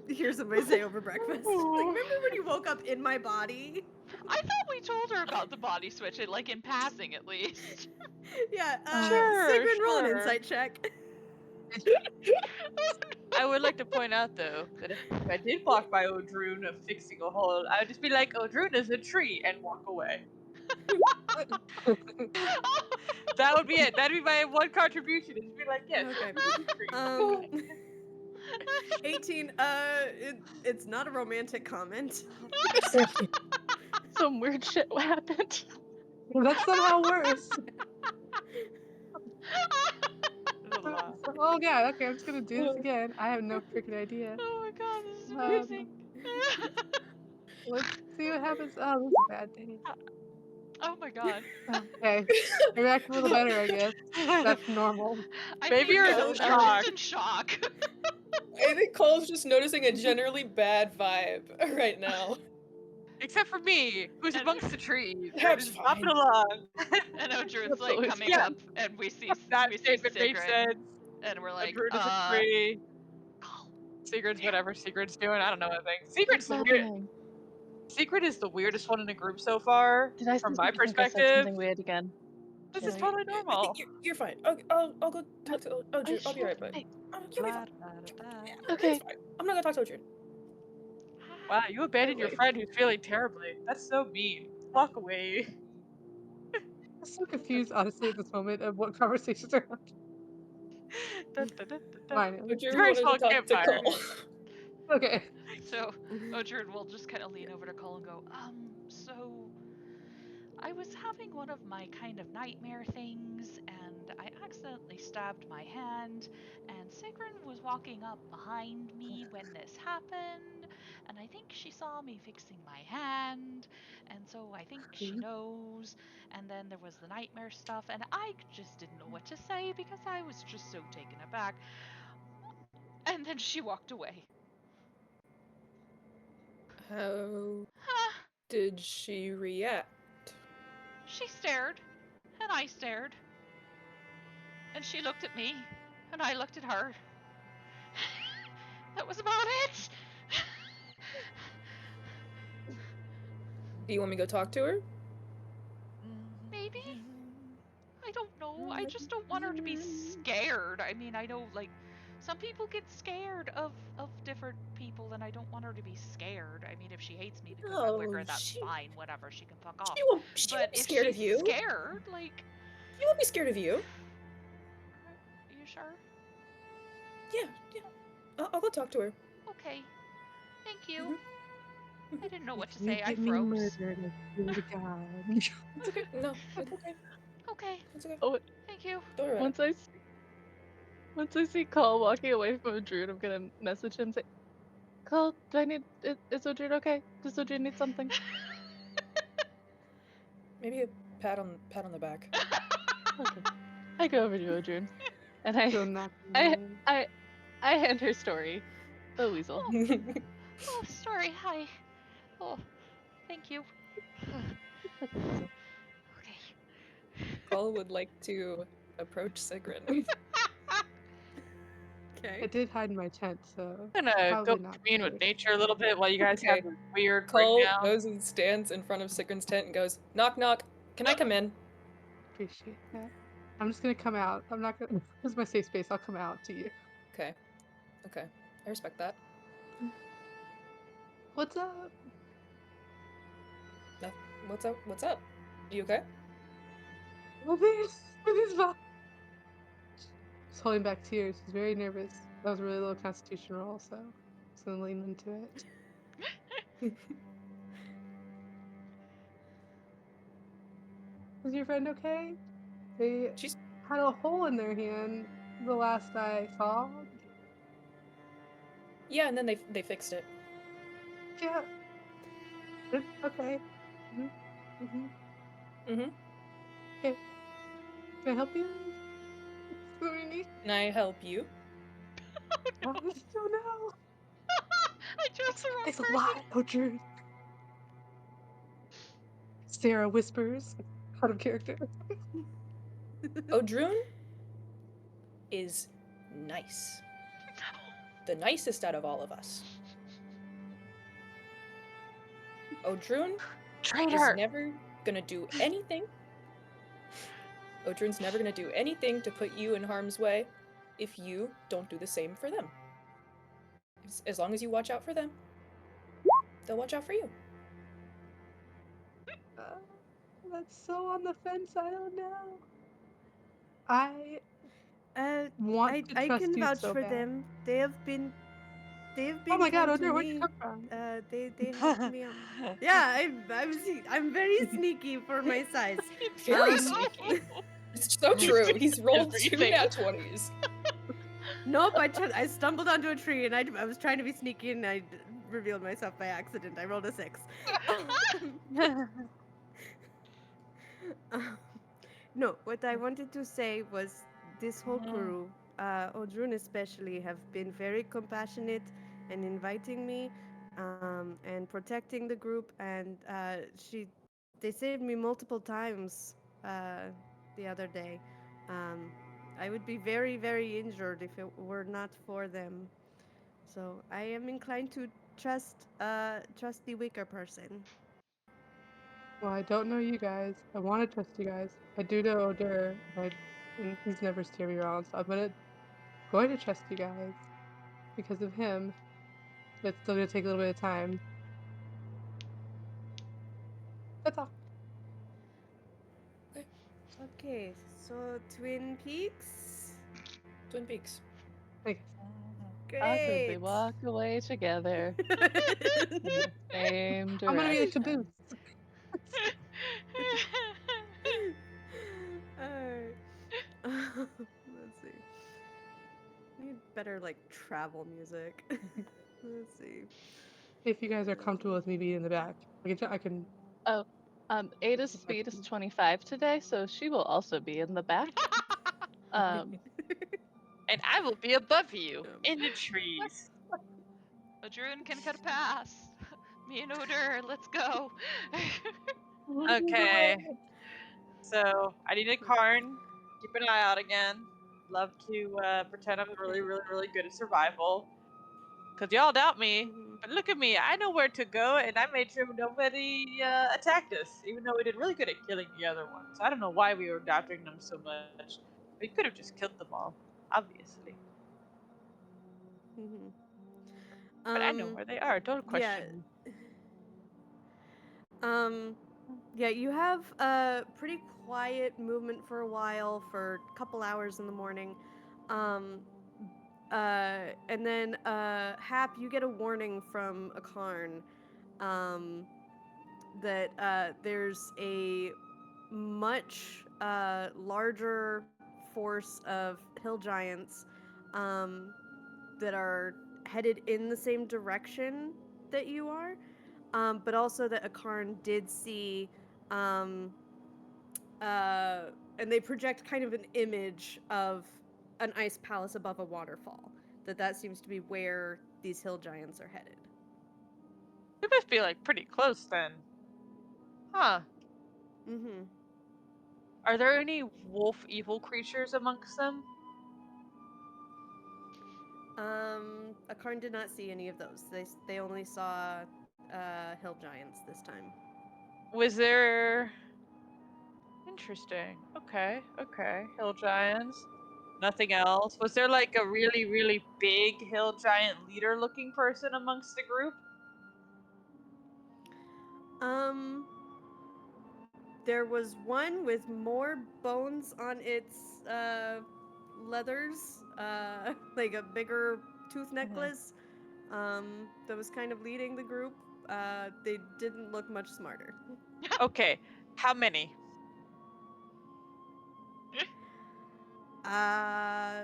S2: to hear somebody say over breakfast. Like, remember when you woke up in my body?
S1: I thought we told her about the body switch, like in passing at least.
S2: Yeah,
S5: Sure,
S2: Sigrun, roll an
S5: sure.
S2: insight check.
S5: I would like to point out though that if I did walk by Odrune fixing a hole, I would just be like, Odrune is a tree, and walk away. That would be it. That'd be my one contribution. Is be like, yes,
S2: Okay.
S5: Odrune is a tree.
S2: 18, it's not a romantic comment.
S3: Some weird shit happened.
S6: Well, that's somehow worse.
S5: There's a lot.
S6: Oh god, okay, I'm just gonna do this again. I have no freaking idea.
S1: Oh my god, this is
S6: Um,
S1: amazing.
S6: Let's see what happens. Oh, this is a bad day.
S1: Oh my god.
S6: Okay, I react a little better, I guess. That's normal.
S1: I
S5: Maybe
S1: think
S5: you're
S1: you're
S5: in
S1: just
S5: shock.
S1: in shock.
S4: I think Cole's just noticing a generally bad vibe right now.
S5: Except for me, who's
S1: And-
S5: amongst the trees. We're
S4: That's
S5: just bopping
S4: fine.
S5: along.
S1: And Odrune's
S3: That's
S1: like
S3: always-
S1: coming
S5: yeah.
S1: up, and we see
S5: That
S1: we see
S5: statement makes
S1: Sigrid,
S5: sense.
S1: and we're like,
S5: Odrune is a tree. Sigrid's whatever Sigrid's doing. I don't know anything. Sigrid's
S3: What's
S5: the weird.
S3: happening?
S5: Sigrid is the weirdest one in the group so far.
S3: Did I
S5: From
S3: think
S5: my
S3: I said
S5: perspective,
S3: something weird again?
S5: this
S4: No,
S5: is totally
S4: I
S5: normal.
S4: think you're fine. I'll go talk to Odrune. I'll be right back. You'll be fine.
S3: Okay.
S4: You're fine. I'm not gonna talk to Odrune.
S5: Wow, you abandoned your friend who's feeling terribly. That's so mean. Walk away.
S6: I'm so confused, honestly, at this moment of what conversations are happening.
S5: Dun, dun, dun, dun, dun.
S6: Fine.
S5: It's a
S4: Odrune
S5: very
S4: wanted
S5: small
S4: to talk to
S5: campfire.
S4: Cole.
S6: Okay.
S1: So Odrune will just kind of lean over to Cole and go, so I was having one of my kind of nightmare things, and I accidentally stabbed my hand, and Sigrun was walking up behind me when this happened, and I think she saw me fixing my hand, and so I think she knows, and then there was the nightmare stuff, and I just didn't know what to say because I was just so taken aback, and then she walked away.
S4: How did she react?
S1: She stared, and I stared. And she looked at me, and I looked at her. That was about it!
S4: Do you want me to go talk to her?
S1: Maybe? I don't know. I just don't want her to be scared. I mean, I know, like, some people get scared of different people, and I don't want her to be scared. I mean, if she hates me because I'm with her, that's fine. Whatever, she can fuck off.
S4: She won't
S1: But
S4: be
S1: if
S4: scared
S1: she's
S4: of you.
S1: scared, like...
S4: She won't be scared of you.
S1: Are you sure?
S4: Yeah. I'll go talk to her.
S1: Okay. Thank you. I didn't know what to
S6: You
S1: say. I
S6: get me
S1: froze.
S6: murdered, I swear to God.
S4: It's okay. No, it's okay.
S1: Okay.
S4: It's okay.
S3: Oh,
S1: Thank you.
S4: Don't worry about
S3: once I see Call walking away from Odrune, I'm gonna message him say, Call, do I need? Is Odrune okay? Does Odrune need something?
S4: it. Maybe a pat on the back.
S3: Okay. I go over to Odrune, and
S6: Still not
S3: I hand her Story, the weasel.
S1: Oh, sorry. Hi. Oh, thank you. Okay.
S4: Cole would like to approach Sigrun.
S2: Okay.
S6: I did hide in my tent, so
S5: I'm gonna
S6: probably
S5: go
S6: not
S5: commune with
S6: safe.
S5: nature a little bit while you guys
S4: Okay.
S5: have this weird
S4: Cole
S5: breakdown.
S4: goes and stands in front of Sigrun's tent and goes, knock knock. Can I come in?
S6: Appreciate that. I'm just gonna come out. I'm not gonna. This is my safe space. I'll come out to you.
S4: Okay. I respect that.
S6: What's up?
S4: What's up? You okay?
S6: With this vibe. She's holding back tears. She's very nervous. That was a really low constitution roll, so I'm just gonna lean into it. Is your friend okay? They
S4: She's
S6: had a hole in their hand the last I saw.
S4: yeah, and then they fixed it.
S6: Yeah. Okay. Mm-hmm.
S4: Mm-hmm.
S6: Okay. Can I help you? Sorry.
S4: Can I help you?
S6: I don't know.
S1: I chose the
S6: It's a
S1: wrong
S6: lot. Oh, Drew. Sarah whispers out of character.
S4: Odrun is nice. The nicest out of all of us. Odrun is
S5: Traitor!
S4: never gonna do anything. Odrun's never gonna do anything to put you in harm's way if you don't do the same for them. As long as you watch out for them, they'll watch out for you.
S6: Uh, that's so on the fence. I don't know. I want
S2: I
S6: to
S2: I
S6: trust
S2: can
S6: you
S2: vouch
S6: so
S2: for
S6: bad.
S2: them. They've been
S6: Oh my God,
S2: kind to
S6: Odor, where'd you
S2: me.
S6: come from?
S2: They helped me out. Yeah, I'm very sneaky for my size.
S4: Very sneaky. It's so true. He's rolled two
S5: Everything.
S4: nat 20s.
S2: Nope, I stumbled onto a tree and I was trying to be sneaky and I revealed myself by accident. I rolled a 6. No, what I wanted to say was this whole crew, Odrun especially, have been very compassionate and inviting me and protecting the group. And they saved me multiple times the other day. Um, I would be very, very injured if it were not for them. So I am inclined to trust the weaker person.
S6: Well, I don't know you guys. I want to trust you guys. I do know Odor, and he's never steered me wrong, so I'm going to trust you guys because of him. But it's still gonna take a little bit of time. That's all.
S2: Okay, so Twin Peaks.
S4: Twin Peaks.
S6: I guess.
S3: Awkwardly
S2: Great.
S3: walk away together in the same
S6: I'm gonna be the
S3: direction.
S6: caboose.
S2: Alright. Let's see. Need better like travel music. Let's see.
S6: If you guys are comfortable with me being in the back, I can.
S3: Oh, Ada's speed is 25 today, so she will also be in the back. Um,
S5: And I will be above you in the trees.
S1: Adrun can cut a pass. Me and Odor, let's go.
S5: Okay. So I need a Karn. Keep an eye out again. Love to pretend I'm really, really, really good at survival. Cause y'all doubt me, but look at me. I know where to go, and I made sure nobody attacked us, even though we did really good at killing the other ones. I don't know why we were doubting them so much. We could have just killed them all, obviously.
S2: Mhm.
S5: But I know where they are. Don't
S2: Yeah.
S5: question me.
S2: Um yeah, you have a pretty quiet movement for a while, for a couple hours in the morning. Um and then Hap, you get a warning from a Karn that there's a much larger force of hill giants that are headed in the same direction that you are, but also that Akarn did see, um, and they project kind of an image of an ice palace above a waterfall. That seems to be where these hill giants are headed.
S5: We must be like pretty close then. Huh.
S2: Mm-hmm.
S5: Are there any wolf evil creatures amongst them?
S2: Akarn did not see any of those. They only saw hill giants this time.
S5: Was there. Interesting. Okay, okay. Hill giants. Nothing else. Was there like a really, really big hill giant leader looking person amongst the group?
S2: Um, there was one with more bones on its leathers, like a bigger tooth necklace. That was kind of leading the group. They didn't look much smarter.
S5: Okay, how many?
S2: Uh,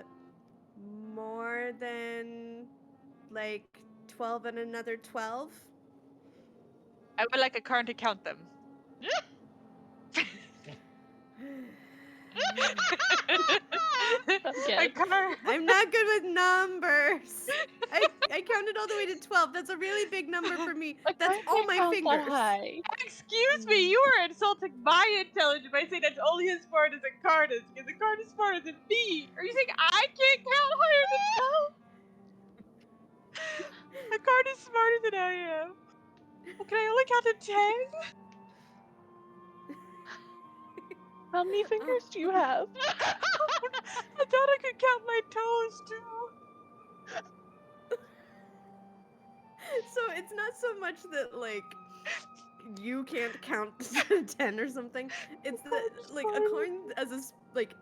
S2: more than like 12 and another 12.
S5: I would like a card to count them.
S3: Again.
S2: I'm not good with numbers. I counted all the way to 12. That's a really big number for me.
S3: I
S2: That's
S3: can't
S2: all my
S3: count that
S2: fingers.
S3: high.
S5: Excuse me, you are insulting my intelligence by saying that's only as smart as a card is, because a card is smarter than me. Are you saying I can't count higher than 12? A card is smarter than I am. Well, can I only count to 10?
S3: How many fingers do you have?
S5: I thought I could count my toes too.
S2: So it's not so much that like you can't count to 10 or something. It's that like according as a like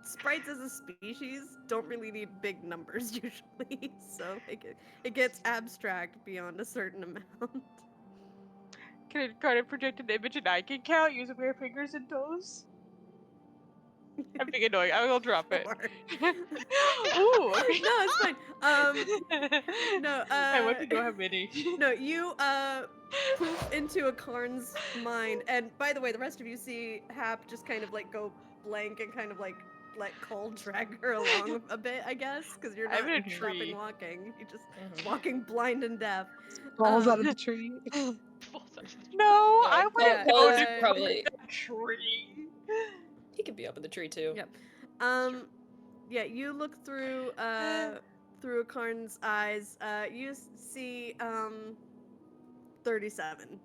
S2: sprites as a species don't really need big numbers usually. So it gets abstract beyond a certain amount.
S5: Can a card project an image and I can count using my fingers and toes? I'm being annoying. I will drop it.
S2: Sure.
S5: Ooh, okay.
S2: No, it's fine. No,
S5: I want to know how many.
S2: No, you poof into a Karn's mind, and by the way, the rest of you see Hap just kind of like go blank and kind of like let Cole drag her along a bit, I guess, because you're not
S5: I'm in a
S2: stopping
S5: tree.
S2: walking. You're just walking blind and deaf.
S6: Falls out of the tree.
S5: No, I
S4: Cole-
S5: want to
S4: Cole
S5: go
S4: is
S5: to
S4: probably
S5: the tree.
S4: he could be up in the tree too.
S2: Yep. Yeah, you look through through Karn's eyes. You see 37.
S5: Did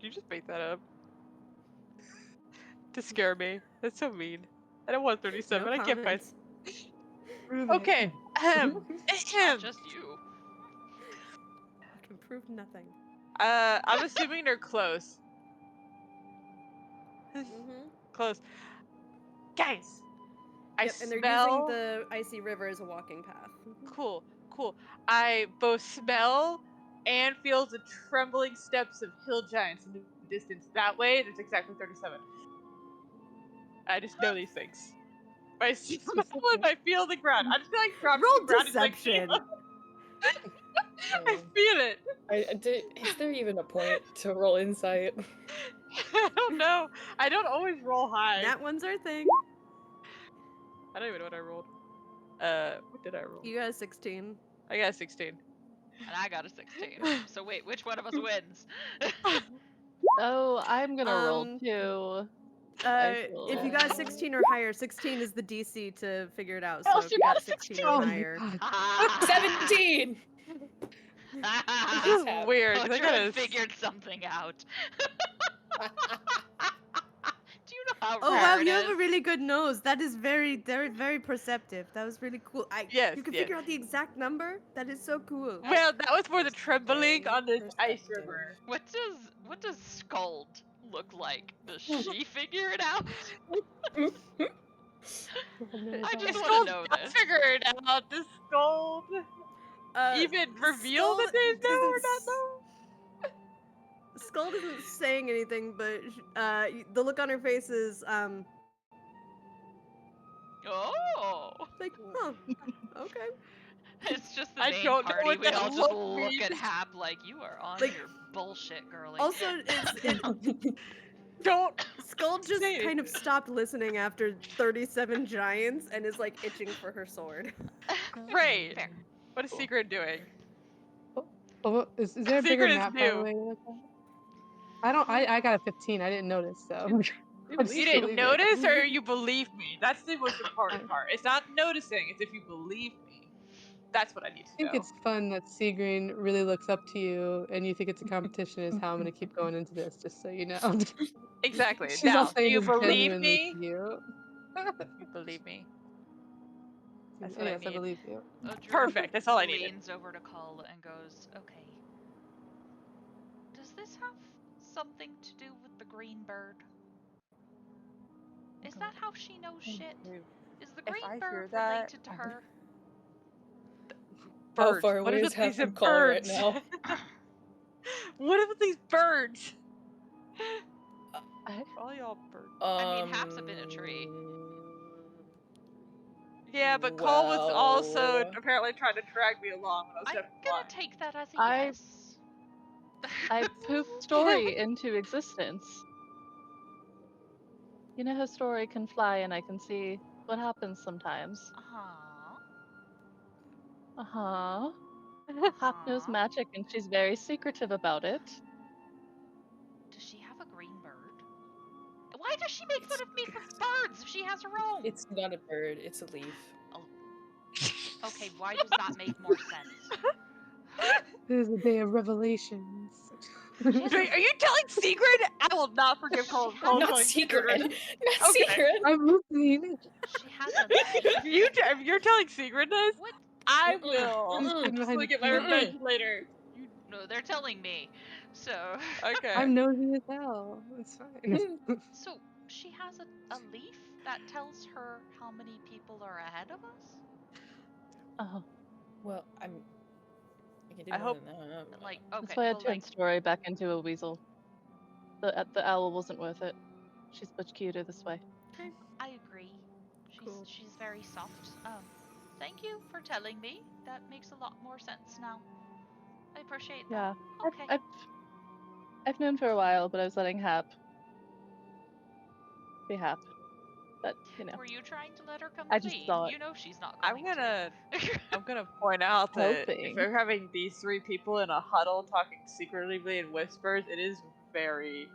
S5: you just make that up? To scare me. That's so mean. I don't want 37.
S2: No
S5: I can't find.
S2: comments.
S5: Okay.
S1: Just you.
S2: I can prove nothing.
S5: I'm assuming they're close.
S2: Mm-hmm.
S5: Close. Guys, I
S2: Yep, and they're
S5: smell.
S2: using the icy river as a walking path.
S5: Cool. I both smell and feel the trembling steps of hill giants in the distance. That way, there's exactly 37. I just know these things. I smell and I feel the ground. I'm just like dropping
S2: Roll
S5: the ground.
S2: deception.
S5: I feel it.
S4: Is there even a point to roll insight?
S5: I don't know. I don't always roll high.
S2: That one's our thing.
S5: I don't even know what I rolled. What did I roll?
S2: You got a 16.
S5: I got a 16.
S1: And I got a 16. So wait, which one of us wins?
S3: Oh, I'm gonna roll
S2: Um,
S3: too.
S2: If you got a 16 or higher, 16 is the DC to figure it out. So
S3: Elf,
S2: if
S3: you
S2: you
S3: got
S2: got
S3: a
S2: 16
S6: Oh
S2: or
S6: my
S2: higher,
S6: god.
S4: 17!
S5: This is
S4: happened?
S5: weird. 'cause I got
S1: Children
S5: a
S1: figured something out. Do you know how
S2: oh
S1: rare
S2: wow,
S1: it
S2: you have
S1: is?
S2: a really good nose. That is very, very perceptive. That was really cool.
S5: Yes,
S2: You can
S5: yes.
S2: figure out the exact number. That is so cool.
S5: Well, that was for the trembling on this ice
S4: Perceptive.
S5: river.
S1: What does Skuld look like? Does she figure it out? I just want to know this.
S5: Figure it out. This gold even reveal that they know or not know.
S2: Skull isn't saying anything, but the look on her face is
S1: Oh,
S2: like, huh, okay.
S1: it's just the
S5: I
S1: main
S5: don't know
S1: party.
S5: what
S1: We
S5: that
S1: all just
S5: look
S1: look at
S5: means.
S1: Hap like you are on
S2: Like-
S1: your bullshit, girly.
S2: Also,
S5: Don't.
S2: Skull just
S5: Say
S2: kind of
S5: anything.
S2: stopped listening after 37 giants and is like itching for her sword.
S5: Great.
S1: Fair.
S5: What is
S1: Cool.
S5: Secret doing?
S6: Oh, is there a bigger
S5: Secret is
S6: map by the
S5: new.
S6: way? With that? I got a 15. I didn't notice, so.
S2: We
S6: I just
S5: You
S2: believe
S5: didn't
S6: believe it.
S5: notice or you believe me? That's the most important part. It's not noticing, it's if you believe me. That's what I need
S6: I
S5: to
S6: think
S5: know.
S6: it's fun that Seagreen really looks up to you and you think it's a competition is how I'm gonna keep going into this, just so you know.
S5: Exactly.
S6: She's
S5: Now,
S6: all
S5: do
S6: saying
S5: you
S6: this
S5: believe
S6: genuinely
S5: me?
S6: to you.
S5: You believe me. That's what
S6: Yes,
S5: I
S6: I
S5: need.
S6: believe you.
S1: Odric
S5: Perfect, that's all I needed.
S1: leans over to Cull and goes, "Okay. Does this have something to do with the green bird? Is that how she knows shit? Is the
S5: If
S1: green
S5: I
S1: bird
S5: hear that-
S1: related to her?"
S4: How
S5: Birds.
S4: far
S5: What
S4: away
S5: is
S4: is
S5: with
S4: Hap
S5: these
S4: from Cole right
S5: birds?
S4: now?
S5: What is with these birds? All y'all birds.
S1: I mean, Hap's up in a tree.
S5: Yeah, but Cole was also
S4: Well,
S5: apparently trying to drag me along when I was
S1: I'm
S5: definitely
S1: gonna
S5: flying.
S1: take that as a
S3: I-
S1: yes.
S3: I poofed story into existence. You know how story can fly, and I can see what happens sometimes.
S1: Uh-huh.
S3: Uh-huh. Hap knows
S1: Uh-huh.
S3: magic, and she's very secretive about it.
S1: Does she have a green bird? Why does she make fun of me for birds if she has her own?
S4: It's not a bird, it's a leaf.
S1: Oh, okay, why does that make more sense?
S6: It is a day of revelations.
S1: She has
S5: Wait, are you telling secret? I will not forgive Cole.
S1: She
S5: Cole
S1: has-
S4: Not
S5: telling
S4: secret!
S5: secret.
S4: Not
S5: Okay.
S4: secret!
S6: I'm listening.
S1: She has a leaf.
S5: If you're telling secretness,
S1: What?
S5: I
S4: Mm-mm,
S5: will
S4: mm-mm,
S5: absolutely get my
S6: Mm-mm.
S5: revenge later.
S1: You no, they're telling me. So
S5: Okay.
S6: I'm nosy as hell. It's fine.
S1: so she has a leaf that tells her how many people are ahead of us?
S3: Oh,
S4: Well, I can do
S5: I
S4: more
S5: hope-
S4: than that.
S1: Like
S3: that's
S1: okay,
S3: why I
S1: well
S3: turned
S1: like
S3: story back into a weasel. The owl wasn't worth it. She's much cuter this way.
S1: I agree.
S2: Cool.
S1: She's very soft. Thank you for telling me. That makes a lot more sense now. I appreciate that.
S3: Yeah.
S1: Okay.
S3: I've known for a while, but I was letting Hap be Hap. But, you know.
S1: Were you trying to let her come
S3: I just
S1: clean?
S3: thought-
S1: You know she's not
S5: I'm
S1: going
S5: gonna
S1: to.
S5: I'm gonna point out that
S3: Hoping.
S5: if we're having these three people in a huddle talking secretively in whispers, it is very,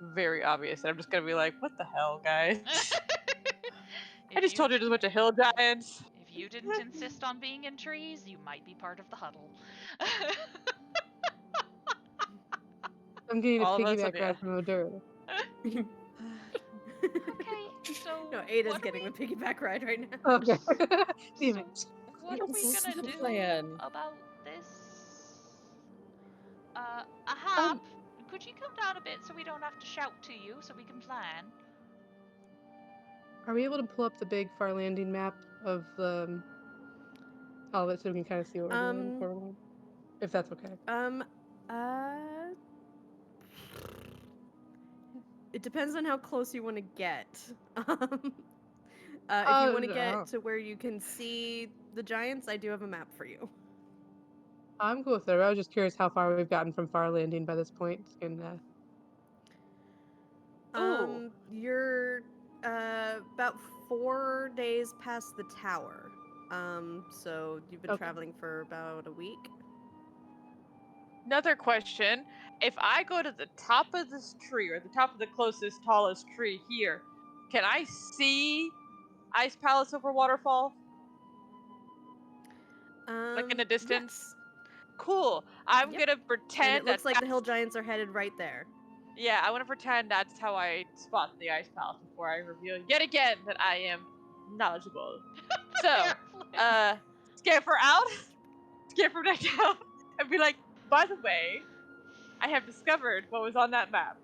S5: very obvious. And I'm just gonna be like, "What the hell, guys? I just told you there's a bunch of hill giants."
S1: If you didn't insist on being in trees, you might be part of the huddle.
S6: I'm getting a
S5: All of us
S6: piggyback
S5: on
S6: ride from Odura.
S1: Okay, so
S2: No, Ada's
S1: what
S2: getting
S1: are
S2: the piggyback ride right now.
S6: Okay. Damn
S1: so
S6: it.
S1: what are we
S4: What's
S1: gonna
S4: the
S1: do
S4: plan?
S1: about this? Ahab, could you come down a bit so we don't have to shout to you, so we can plan?
S6: Are we able to pull up the big Farlanding map of all of it so we can kind of see what we're doing before we're going? If that's okay.
S2: It depends on how close you want to get. If you
S6: Oh,
S2: want to
S6: no.
S2: get to where you can see the giants, I do have a map for you.
S6: I'm cool with it. I was just curious how far we've gotten from Farlanding by this point. And
S5: Ooh.
S2: You're about 4 days past the tower. So you've been
S6: Okay.
S2: traveling for about a week.
S5: Another question: if I go to the top of this tree, or the top of the closest, tallest tree here, can I see Ice Palace over waterfall? Like in the distance?
S2: Yes.
S5: Cool. I'm
S2: Yep.
S5: gonna pretend
S2: And it looks
S5: that
S2: like the hill
S5: that's-
S2: giants are headed right there.
S5: Yeah, I want to pretend that's how I spot the Ice Palace before I reveal yet again that I am knowledgeable. So, scamper out, scamper back down, and be like, by the way, I have discovered what was on that map.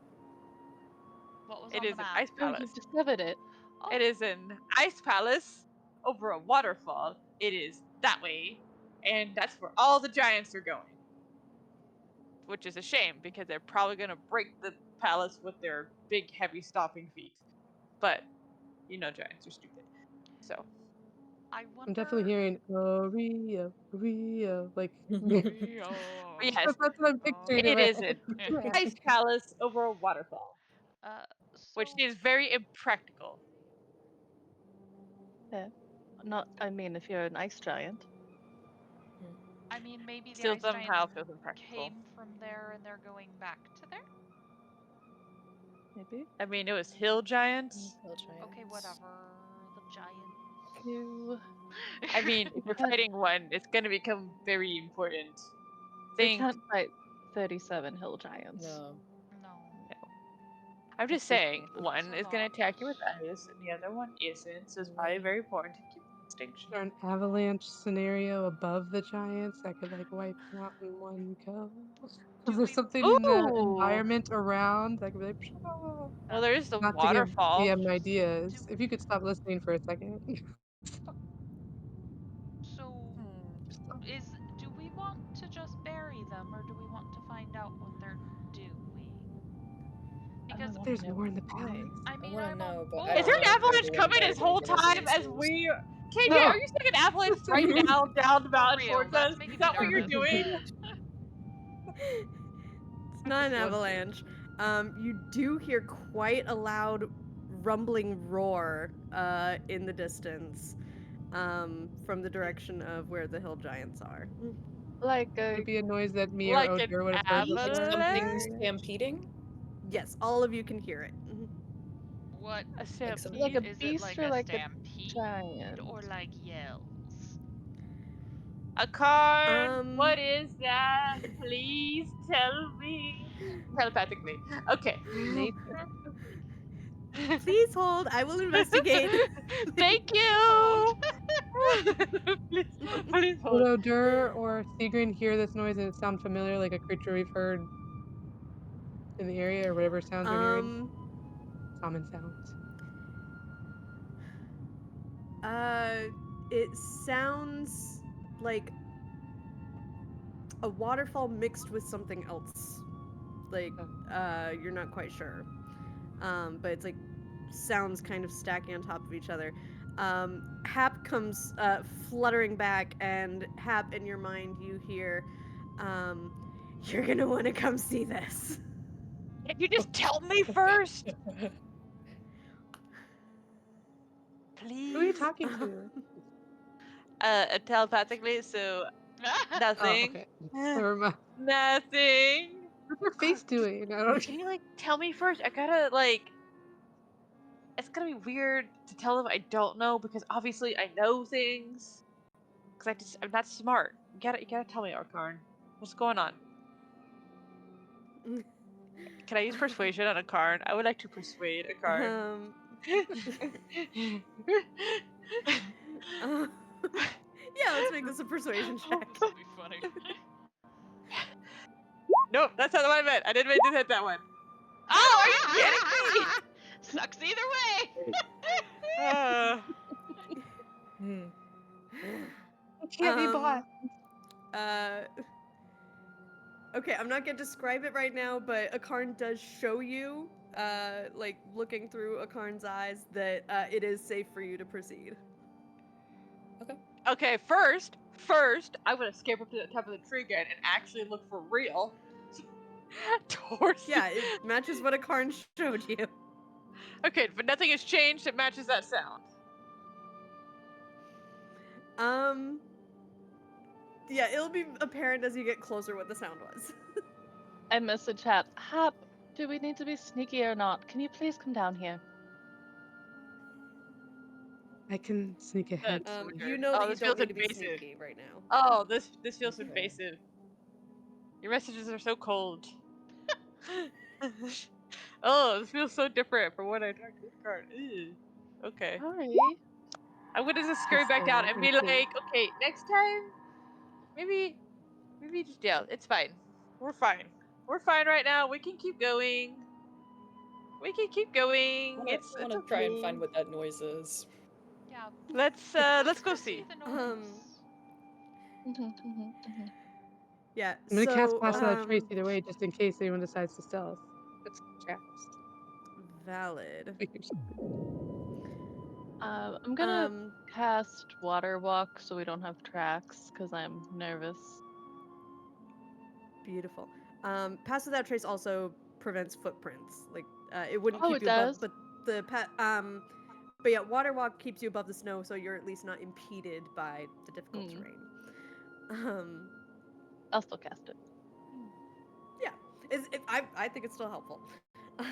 S1: What was
S5: It
S1: on
S5: is
S1: the
S5: an
S1: map?
S5: ice
S3: Oh,
S5: palace.
S3: you've discovered it.
S1: Oh,
S5: It is an ice palace over a waterfall. It is that way, and that's where all the giants are going. Which is a shame because they're probably gonna break the palace with their big, heavy, stomping feet. But you know, giants are stupid. So
S1: I wonder.
S6: I'm definitely hearing Rio, Rio. Like,
S5: yes,
S6: that's what I'm picturing in
S5: it
S6: my
S5: is
S6: head.
S5: an ice palace over a waterfall, which
S1: So
S5: is very impractical.
S3: Yeah. Not, I mean, if you're an ice giant.
S1: I mean, maybe the
S5: Still
S1: ice
S5: somehow
S1: giants
S5: feels impractical.
S1: came from there and they're going back to there.
S3: Maybe.
S5: I mean, it was hill giants.
S4: Hill giants.
S1: Okay, whatever. The giants.
S3: You.
S5: I mean, if you're fighting one, it's gonna become very important.
S3: We
S5: Think.
S3: can't fight 37 hill giants.
S4: No.
S1: No.
S5: I'm just
S3: That's
S5: saying,
S3: ridiculous.
S5: one
S1: That's a
S5: is gonna
S1: lot.
S5: attack you with ice, and the other one isn't. So it's probably very important to keep distinction.
S6: Or an avalanche scenario above the giants that could like wipe them out in one go.
S1: Do
S6: Is there
S1: we-
S6: something in the
S5: Ooh!
S6: environment around that could be like, "Pshaw."
S5: Well, there's the
S6: Not to give
S5: waterfall.
S6: DM ideas.
S1: do-
S6: If you could stop listening for a second.
S1: So,
S5: Hmm.
S1: do we want to just bury them, or do we want to find out what they're doing? Because
S3: wanna
S6: There's
S3: know
S6: more in the
S3: what they're
S6: palace.
S3: doing.
S1: I mean,
S4: wanna
S1: I'm
S4: know,
S1: on
S4: but
S1: board.
S4: I
S5: Is there an
S4: don't know if
S5: avalanche
S4: everyone
S5: coming
S4: knows
S5: this whole
S4: any of those
S5: time as
S4: answers.
S5: we? KJ,
S6: No.
S5: are you seeing an avalanche right now down the mountain
S1: real,
S5: towards
S1: that's
S5: us?
S1: making
S5: Is
S1: me
S5: that what you're
S1: nervous.
S5: doing?
S2: It's not an
S6: just wondering.
S2: avalanche. You do hear quite a loud rumbling roar in the distance from the direction of where the hill giants are.
S3: Like
S6: Would
S3: a
S6: it be a noise that me or
S5: Like an
S6: Odur would have heard
S4: Like
S6: before?
S4: something
S5: avalanche?
S4: stampeding?
S2: Yes, all of you can hear it.
S1: What
S5: A
S4: Like some-
S3: like a
S5: stampede?
S1: is it?
S3: beast
S1: Like
S3: or
S1: a
S3: like a
S1: stampede
S3: giant?
S1: or like yells?
S5: A Karn? What
S2: Um,
S5: is that? Please tell me. Telepathically. Okay.
S3: Nature.
S2: please hold. I will investigate.
S5: Thank
S1: Hold.
S5: you. please, please
S6: Would
S5: hold.
S6: Odur or Sigrid hear this noise and it sound familiar, like a creature we've heard in the area, or whatever sounds we're hearing?
S2: um,
S6: Common sounds.
S2: it sounds like a waterfall mixed with something else. Like, you're not quite sure. But it's like sounds kind of stacking on top of each other. Hap comes fluttering back, and Hap, in your mind, you hear, "You're gonna want to come see this."
S5: Can you just tell me first? Please.
S6: Who are you talking to?
S5: Telepathically, so
S6: Oh,
S5: nothing.
S6: okay. Never mind.
S5: Nothing.
S6: What's your face
S5: Karn,
S6: doing? I don't.
S5: Can you like tell me first? I gotta like. It's gonna be weird to tell them I don't know because obviously I know things. Cause I'm not smart. You gotta tell me, Arkarn. What's going on? Can I use persuasion on a Karn? I would like to persuade a Karn.
S2: Um, yeah, let's make this a persuasion check.
S1: This will be funny.
S5: Nope, that's not what I meant. I didn't mean to hit that one. Oh, are you kidding me?
S1: Sucks either way.
S4: Hmm.
S6: It can't be bought.
S2: Okay, I'm not gonna describe it right now, but Akarn does show you, like looking through Akarn's eyes, that it is safe for you to proceed.
S5: Okay, first, I'm gonna skip up to the top of the tree again and actually look for real. Towards
S2: Yeah, it matches what Akarn showed you.
S5: Okay, but nothing has changed that matches that sound.
S2: Yeah, it'll be apparent as you get closer what the sound was.
S3: I message Hap. Hap, do we need to be sneaky or not? Can you please come down here?
S6: I can sneak ahead.
S2: You know that you
S5: this
S2: don't
S5: feels
S2: need to be
S5: invasive.
S2: sneaky right now.
S5: Oh, this feels
S4: Okay.
S5: invasive. Your messages are so cold. Oh, this feels so different from what I talked to the card. Ew. Okay.
S3: Sorry.
S5: I'm gonna just scurry back down and be like, okay, next time, maybe just it's fine. We're fine. We're fine right now. We can keep going. We can keep going.
S4: I
S5: It's
S4: want to
S5: okay.
S4: try and find what that noise is.
S1: Yeah.
S5: Let's go see.
S1: The noise.
S2: Yeah,
S6: I'm gonna cast Pass Without
S2: so
S6: Trace either way, just in case anyone decides to stealth. It's cast.
S2: valid.
S3: I'm gonna cast Water Walk so we don't have tracks because I'm nervous.
S2: Beautiful. Pass Without Trace also prevents footprints. Like, it wouldn't
S3: Oh,
S2: keep
S3: it
S2: you
S3: does?
S2: above, but yeah, Water Walk keeps you above the snow, so you're at least not impeded by the difficult terrain.
S3: I'll still cast it.
S2: Yeah, I think it's still helpful,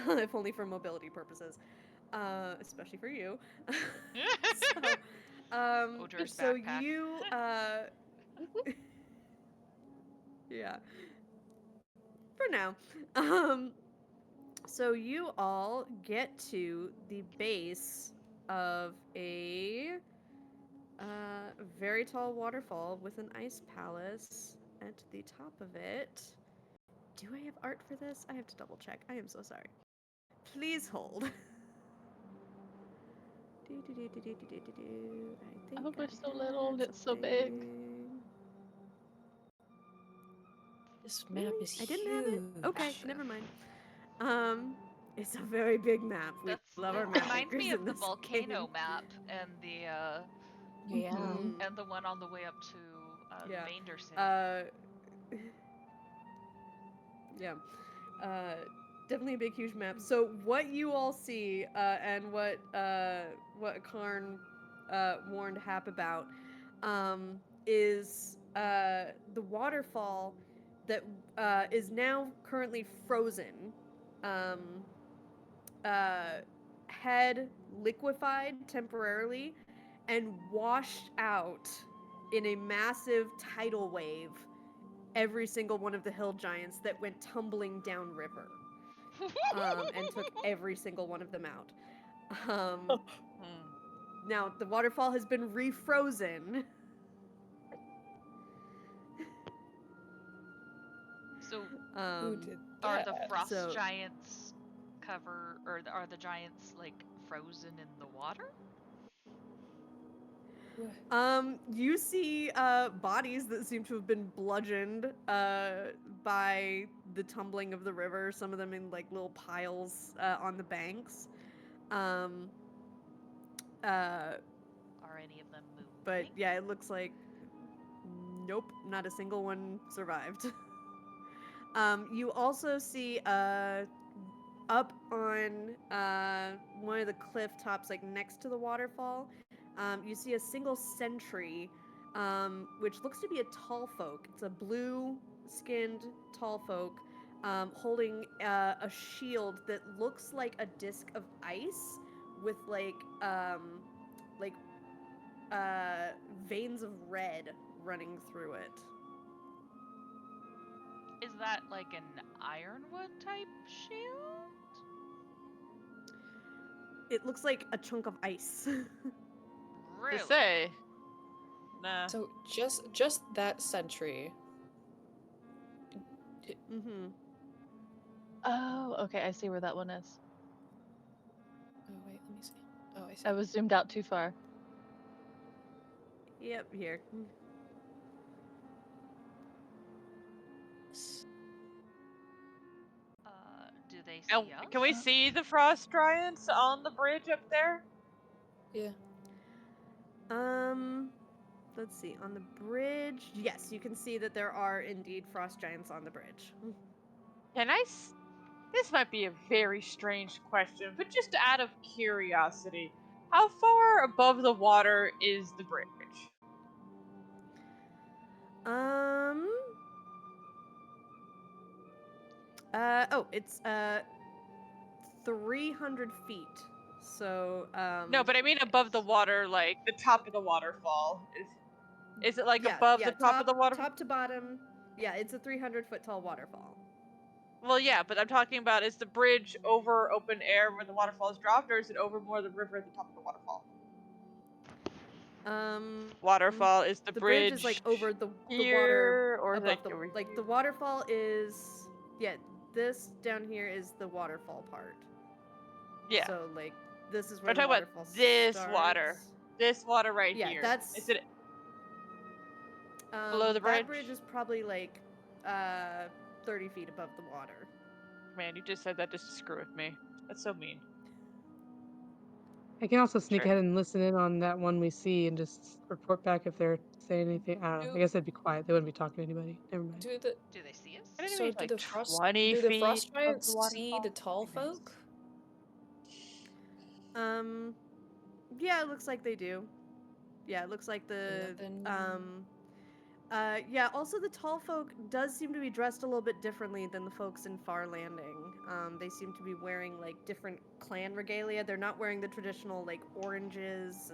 S2: if only for mobility purposes, especially for you.
S1: Odor's
S2: So
S1: backpack.
S2: you, yeah, for now. So you all get to the base of a very tall waterfall with an ice palace at the top of it. Do I have art for this? I have to double check. I am so sorry. Please hold.
S3: Oh, we're so little and it's so big.
S4: This map
S2: Really?
S4: is
S2: I didn't have it?
S4: huge.
S2: Okay, never mind. It's a very big map. We love our
S1: It
S2: map
S1: reminds me
S2: makers
S1: of
S2: in
S1: the
S2: this
S1: volcano
S2: game.
S1: map and the
S4: Yeah.
S1: and the one on the way up to
S2: Yeah.
S1: the Vander City.
S2: Yeah. definitely a big, huge map. So what you all see, and what Karn warned Hap about, is the waterfall that is now currently frozen. Um, had liquefied temporarily and washed out in a massive tidal wave every single one of the hill giants that went tumbling downriver, and took every single one of them out. Now the waterfall has been refrozen.
S1: So
S4: Who did
S1: are the
S4: that?
S1: frost
S2: So-
S1: giants are the giants like frozen in the water?
S2: You see bodies that seem to have been bludgeoned by the tumbling of the river, some of them in like little piles on the banks. Um,
S1: Are any of them moving?
S2: but yeah, it looks like nope, not a single one survived. You also see up on one of the cliff tops, like next to the waterfall, you see a single sentry, which looks to be a tall folk. It's a blue-skinned tall folk, holding a shield that looks like a disc of ice with like veins of red running through it.
S1: Is that like an ironwood type shield?
S2: It looks like a chunk of ice.
S1: Really?
S5: To say. Nah.
S4: So just that sentry.
S2: Mm-hmm.
S3: Oh, okay. I see where that one is.
S4: Oh wait, let me see. Oh, I see.
S3: I was zoomed out too far.
S2: Yep, here.
S1: Do they
S5: And
S1: see us?
S5: can we see the frost giants on the bridge up there?
S4: Yeah.
S2: Let's see. On the bridge, yes, you can see that there are indeed frost giants on the bridge.
S5: Can I? This might be a very strange question, but just out of curiosity, how far above the water is the bridge?
S2: It's 300 feet. So
S5: No, but I mean above the water, like the top of the waterfall. Is it like
S2: yeah,
S5: above
S2: yeah,
S5: the top of the waterfall?
S2: top to bottom. Yeah, it's a 300-foot tall waterfall.
S5: Well, yeah, but I'm talking about, is the bridge over open air where the waterfall is dropped, or is it over more the river at the top of the waterfall? Waterfall is the
S2: bridge is like over the
S5: here,
S2: water
S5: or
S2: above
S5: like
S2: the
S5: over
S2: like
S5: here?
S2: the waterfall is this down here is the waterfall part.
S5: Yeah.
S2: So like this is where
S5: I'm
S2: the
S5: talking about
S2: waterfall
S5: this
S2: starts.
S5: water. This water right
S2: Yeah,
S5: here.
S2: that's
S5: Is it below the bridge?
S2: That bridge is probably like 30 feet above the water.
S5: Man, you just said that just to screw with me. That's so mean.
S6: I can also sneak
S5: Sure.
S6: ahead and listen in on that one we see and just report back if they're saying anything. I don't know. I guess they'd be quiet. They wouldn't be talking to anybody. Never mind.
S4: Do the
S1: Do they see us?
S5: I didn't
S4: so
S5: mean
S4: do
S5: like
S4: the frost
S5: 20
S4: do the
S5: feet
S4: frost
S5: above
S4: giants
S5: the
S4: see the tall folk?
S2: Yeah, it looks like they do. Yeah, it looks like the
S4: Then
S2: yeah, also the tall folk does seem to be dressed a little bit differently than the folks in Farlanding. They seem to be wearing like different clan regalia. They're not wearing the traditional like oranges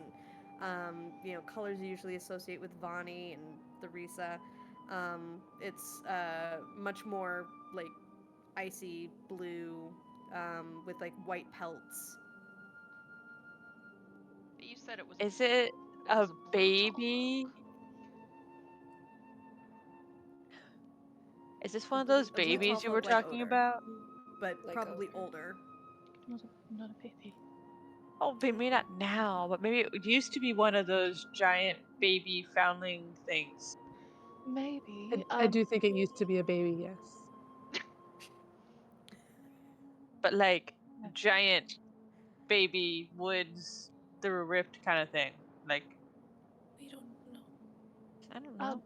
S2: and colors you usually associate with Vani and the Risa. It's much more like icy blue with like white pelts.
S1: But you said it was.
S5: Is it a
S1: was a blue
S5: baby? Is this one of those
S2: A blue tall
S5: babies you were
S2: folk like
S5: talking
S2: odor,
S5: about?
S2: but
S4: Like
S2: probably
S4: odor.
S2: older.
S5: Not a baby. Oh, maybe not now, but maybe it used to be one of those giant baby foundling things.
S3: Maybe.
S6: I do think it used to be a baby, yes.
S5: But like giant baby woods through a rift kind of thing. Like,
S4: we don't know.
S5: I don't
S3: Um,
S5: know.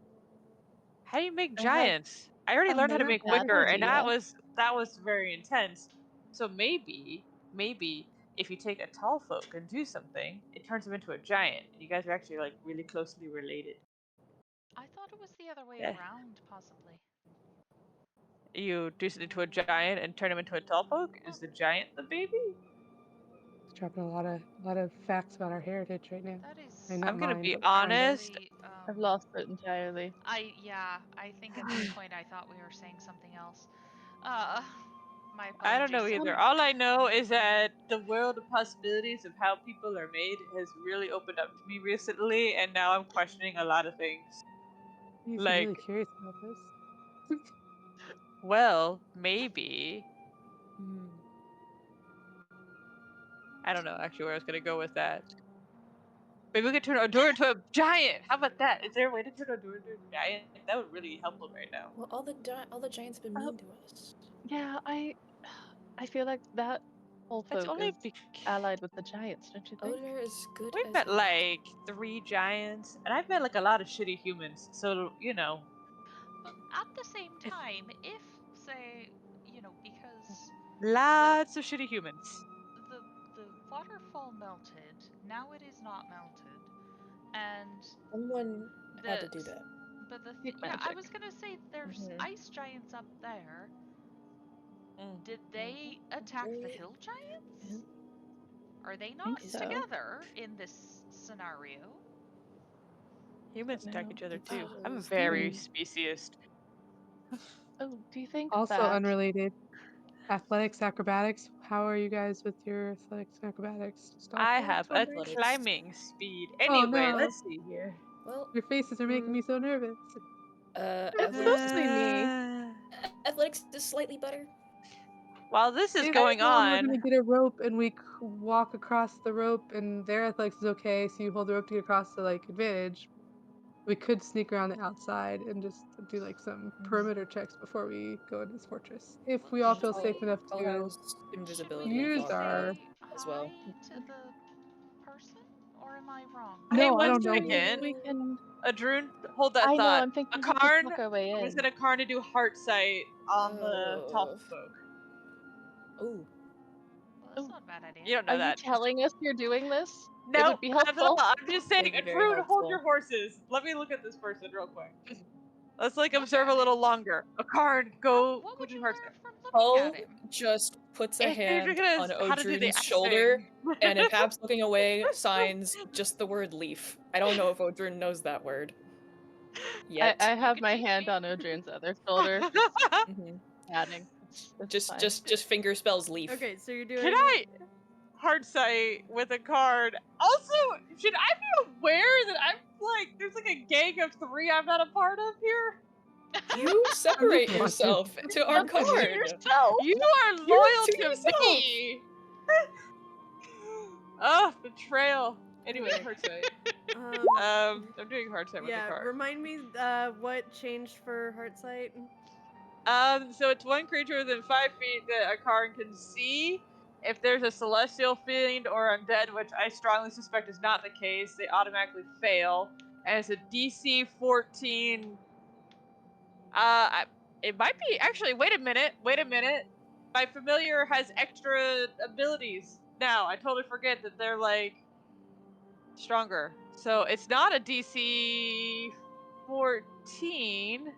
S5: How do you make
S3: I have
S5: giants? I already
S3: a
S5: learned how to
S3: maybe
S5: make
S3: bad
S5: wicker, and
S3: idea.
S5: that was very intense. So maybe if you take a tall folk and do something, it turns them into a giant, and you guys are actually like really closely related.
S1: I thought it was the other way
S5: Yeah.
S1: around, possibly.
S5: You do something to a giant and turn him into a tall folk. Is the giant the baby?
S6: It's dropping a lot of facts about our heritage right now.
S1: That
S6: I
S1: is.
S6: mean, not
S5: I'm gonna
S6: mine,
S5: be
S6: but
S5: honest.
S1: Really,
S3: I've lost it entirely.
S1: I think at this point I thought we were saying something else. Uh, my
S5: I don't know
S1: apologies.
S5: either. All I know is that the world of possibilities of how people are made has really opened up to me recently, and now I'm questioning a lot of things.
S6: you seem
S5: Like,
S6: really curious about this.
S5: well, maybe.
S6: Hmm.
S5: I don't know actually where I was gonna go with that. Maybe we could turn Odor into a giant. How about that? Is there a way to turn Odor into a giant? That would really help him right now.
S4: Well, all the giants have been
S3: Oh.
S4: mean to us.
S3: Yeah, I feel like that whole
S5: It's
S3: folk
S5: only
S3: is allied with the giants, don't you think?
S4: Odor is good
S5: we've
S4: as
S5: met
S4: gold.
S5: like 3 giants, and I've met like a lot of shitty humans. So you know,
S1: But at the same
S5: if
S1: time, if say, because
S5: lots of shitty humans.
S1: the the waterfall melted, now it is not melted, and
S4: Someone had
S1: the
S4: to do that.
S1: but
S3: Big
S1: yeah, I
S3: magic.
S1: was gonna say there's
S3: Mhm.
S1: ice giants up there.
S5: Mm.
S1: Did they attack the hill giants?
S4: Mhm.
S1: Are they
S3: Think
S1: not
S3: so.
S1: together in this scenario?
S5: Humans attack
S3: No.
S5: each other
S4: It
S5: too. I'm
S4: was
S5: very
S6: Hmm.
S5: speciesist.
S3: Oh, do you think
S6: Also
S3: that
S6: unrelated. Athletics, acrobatics. How are you guys with your athletics and acrobatics? Stealth
S5: I
S6: rolls,
S5: have a
S6: wondering?
S4: athletics.
S5: climbing speed.
S6: Oh
S5: Anyway,
S6: no,
S5: let's see here.
S4: Well,
S6: your faces are making me so nervous.
S3: it's
S4: athletics is
S3: mostly me?
S4: athletics is slightly better.
S5: While this is
S6: If
S5: going
S6: we're
S5: on,
S6: gonna get a rope and we walk across the rope and their athletics is okay, so you hold the rope to get across to like advantage. We could sneak around the outside and just do like some perimeter checks before we go into this fortress. If
S1: Well,
S6: we all
S1: should
S6: feel safe
S1: we
S6: enough
S4: Carl
S6: to
S4: has
S1: should we
S4: invisibility and
S6: use
S4: fog
S6: our.
S1: say
S4: as
S1: hi
S4: well.
S1: to the person, or am I wrong?
S5: hey,
S6: No, I
S5: one
S6: don't know.
S3: I think
S5: second.
S3: we can.
S5: Adrun, hold that
S3: I know.
S5: thought.
S3: I'm
S5: A
S3: thinking we could
S5: Karn,
S3: talk our way
S5: I'm gonna
S3: in.
S5: send a Karn to do heart sight on the tall
S4: Oh.
S5: folk.
S4: Oh.
S1: Well, that's
S3: Oh,
S1: not a bad idea.
S5: You don't
S3: are
S5: know
S3: you
S5: that.
S3: telling us you're doing this? It
S5: No,
S3: would be
S5: not at all.
S3: helpful.
S5: I'm just saying,
S4: It'd be very
S5: Adrun, hold
S4: helpful.
S5: your horses. Let me look at this person real quick. Let's like
S1: Look
S5: observe
S1: at
S5: a little
S1: him.
S5: longer. A Karn, go
S1: What
S5: go
S1: would
S5: do
S1: you
S5: heart sight.
S1: learn from looking at
S4: Hull
S1: him?
S4: just puts a
S5: If you're
S4: hand
S5: gonna
S4: on
S5: how to do the
S4: Odrun's
S5: axe
S4: shoulder,
S5: thing.
S4: and if Hab's looking away, signs just the word leaf. I don't know if Odrun knows that word yet.
S3: I
S1: You
S3: have
S1: could
S3: my
S1: teach
S3: hand
S1: me.
S3: on Odrin's other shoulder, just
S4: Mhm.
S3: adding. It's
S4: Just,
S3: fine.
S4: just, just finger spells leaf.
S2: Okay, so you're
S5: Can
S2: doing.
S5: I hard sight with a card? Also, should I be aware that I'm like there's like a gang of 3 I'm not a part of here?
S4: You
S6: I'm
S4: separate
S6: just watching.
S4: yourself to our
S3: Look to
S4: card.
S3: yourself.
S5: You are
S4: You're
S5: loyal
S4: to
S5: to
S4: yourself.
S5: me. Oh, betrayal. Anyway,
S2: Okay.
S5: hard sight. I'm doing hard sight with the
S2: Yeah,
S5: card.
S2: remind me what changed for Heartsight?
S5: So it's one creature within 5 feet that a card can see. If there's a celestial fiend or undead, which I strongly suspect is not the case, they automatically fail. And it's a DC 14. It might be actually. Wait a minute. Wait a minute. My familiar has extra abilities now. I totally forget that they're like stronger. So it's not a DC 14.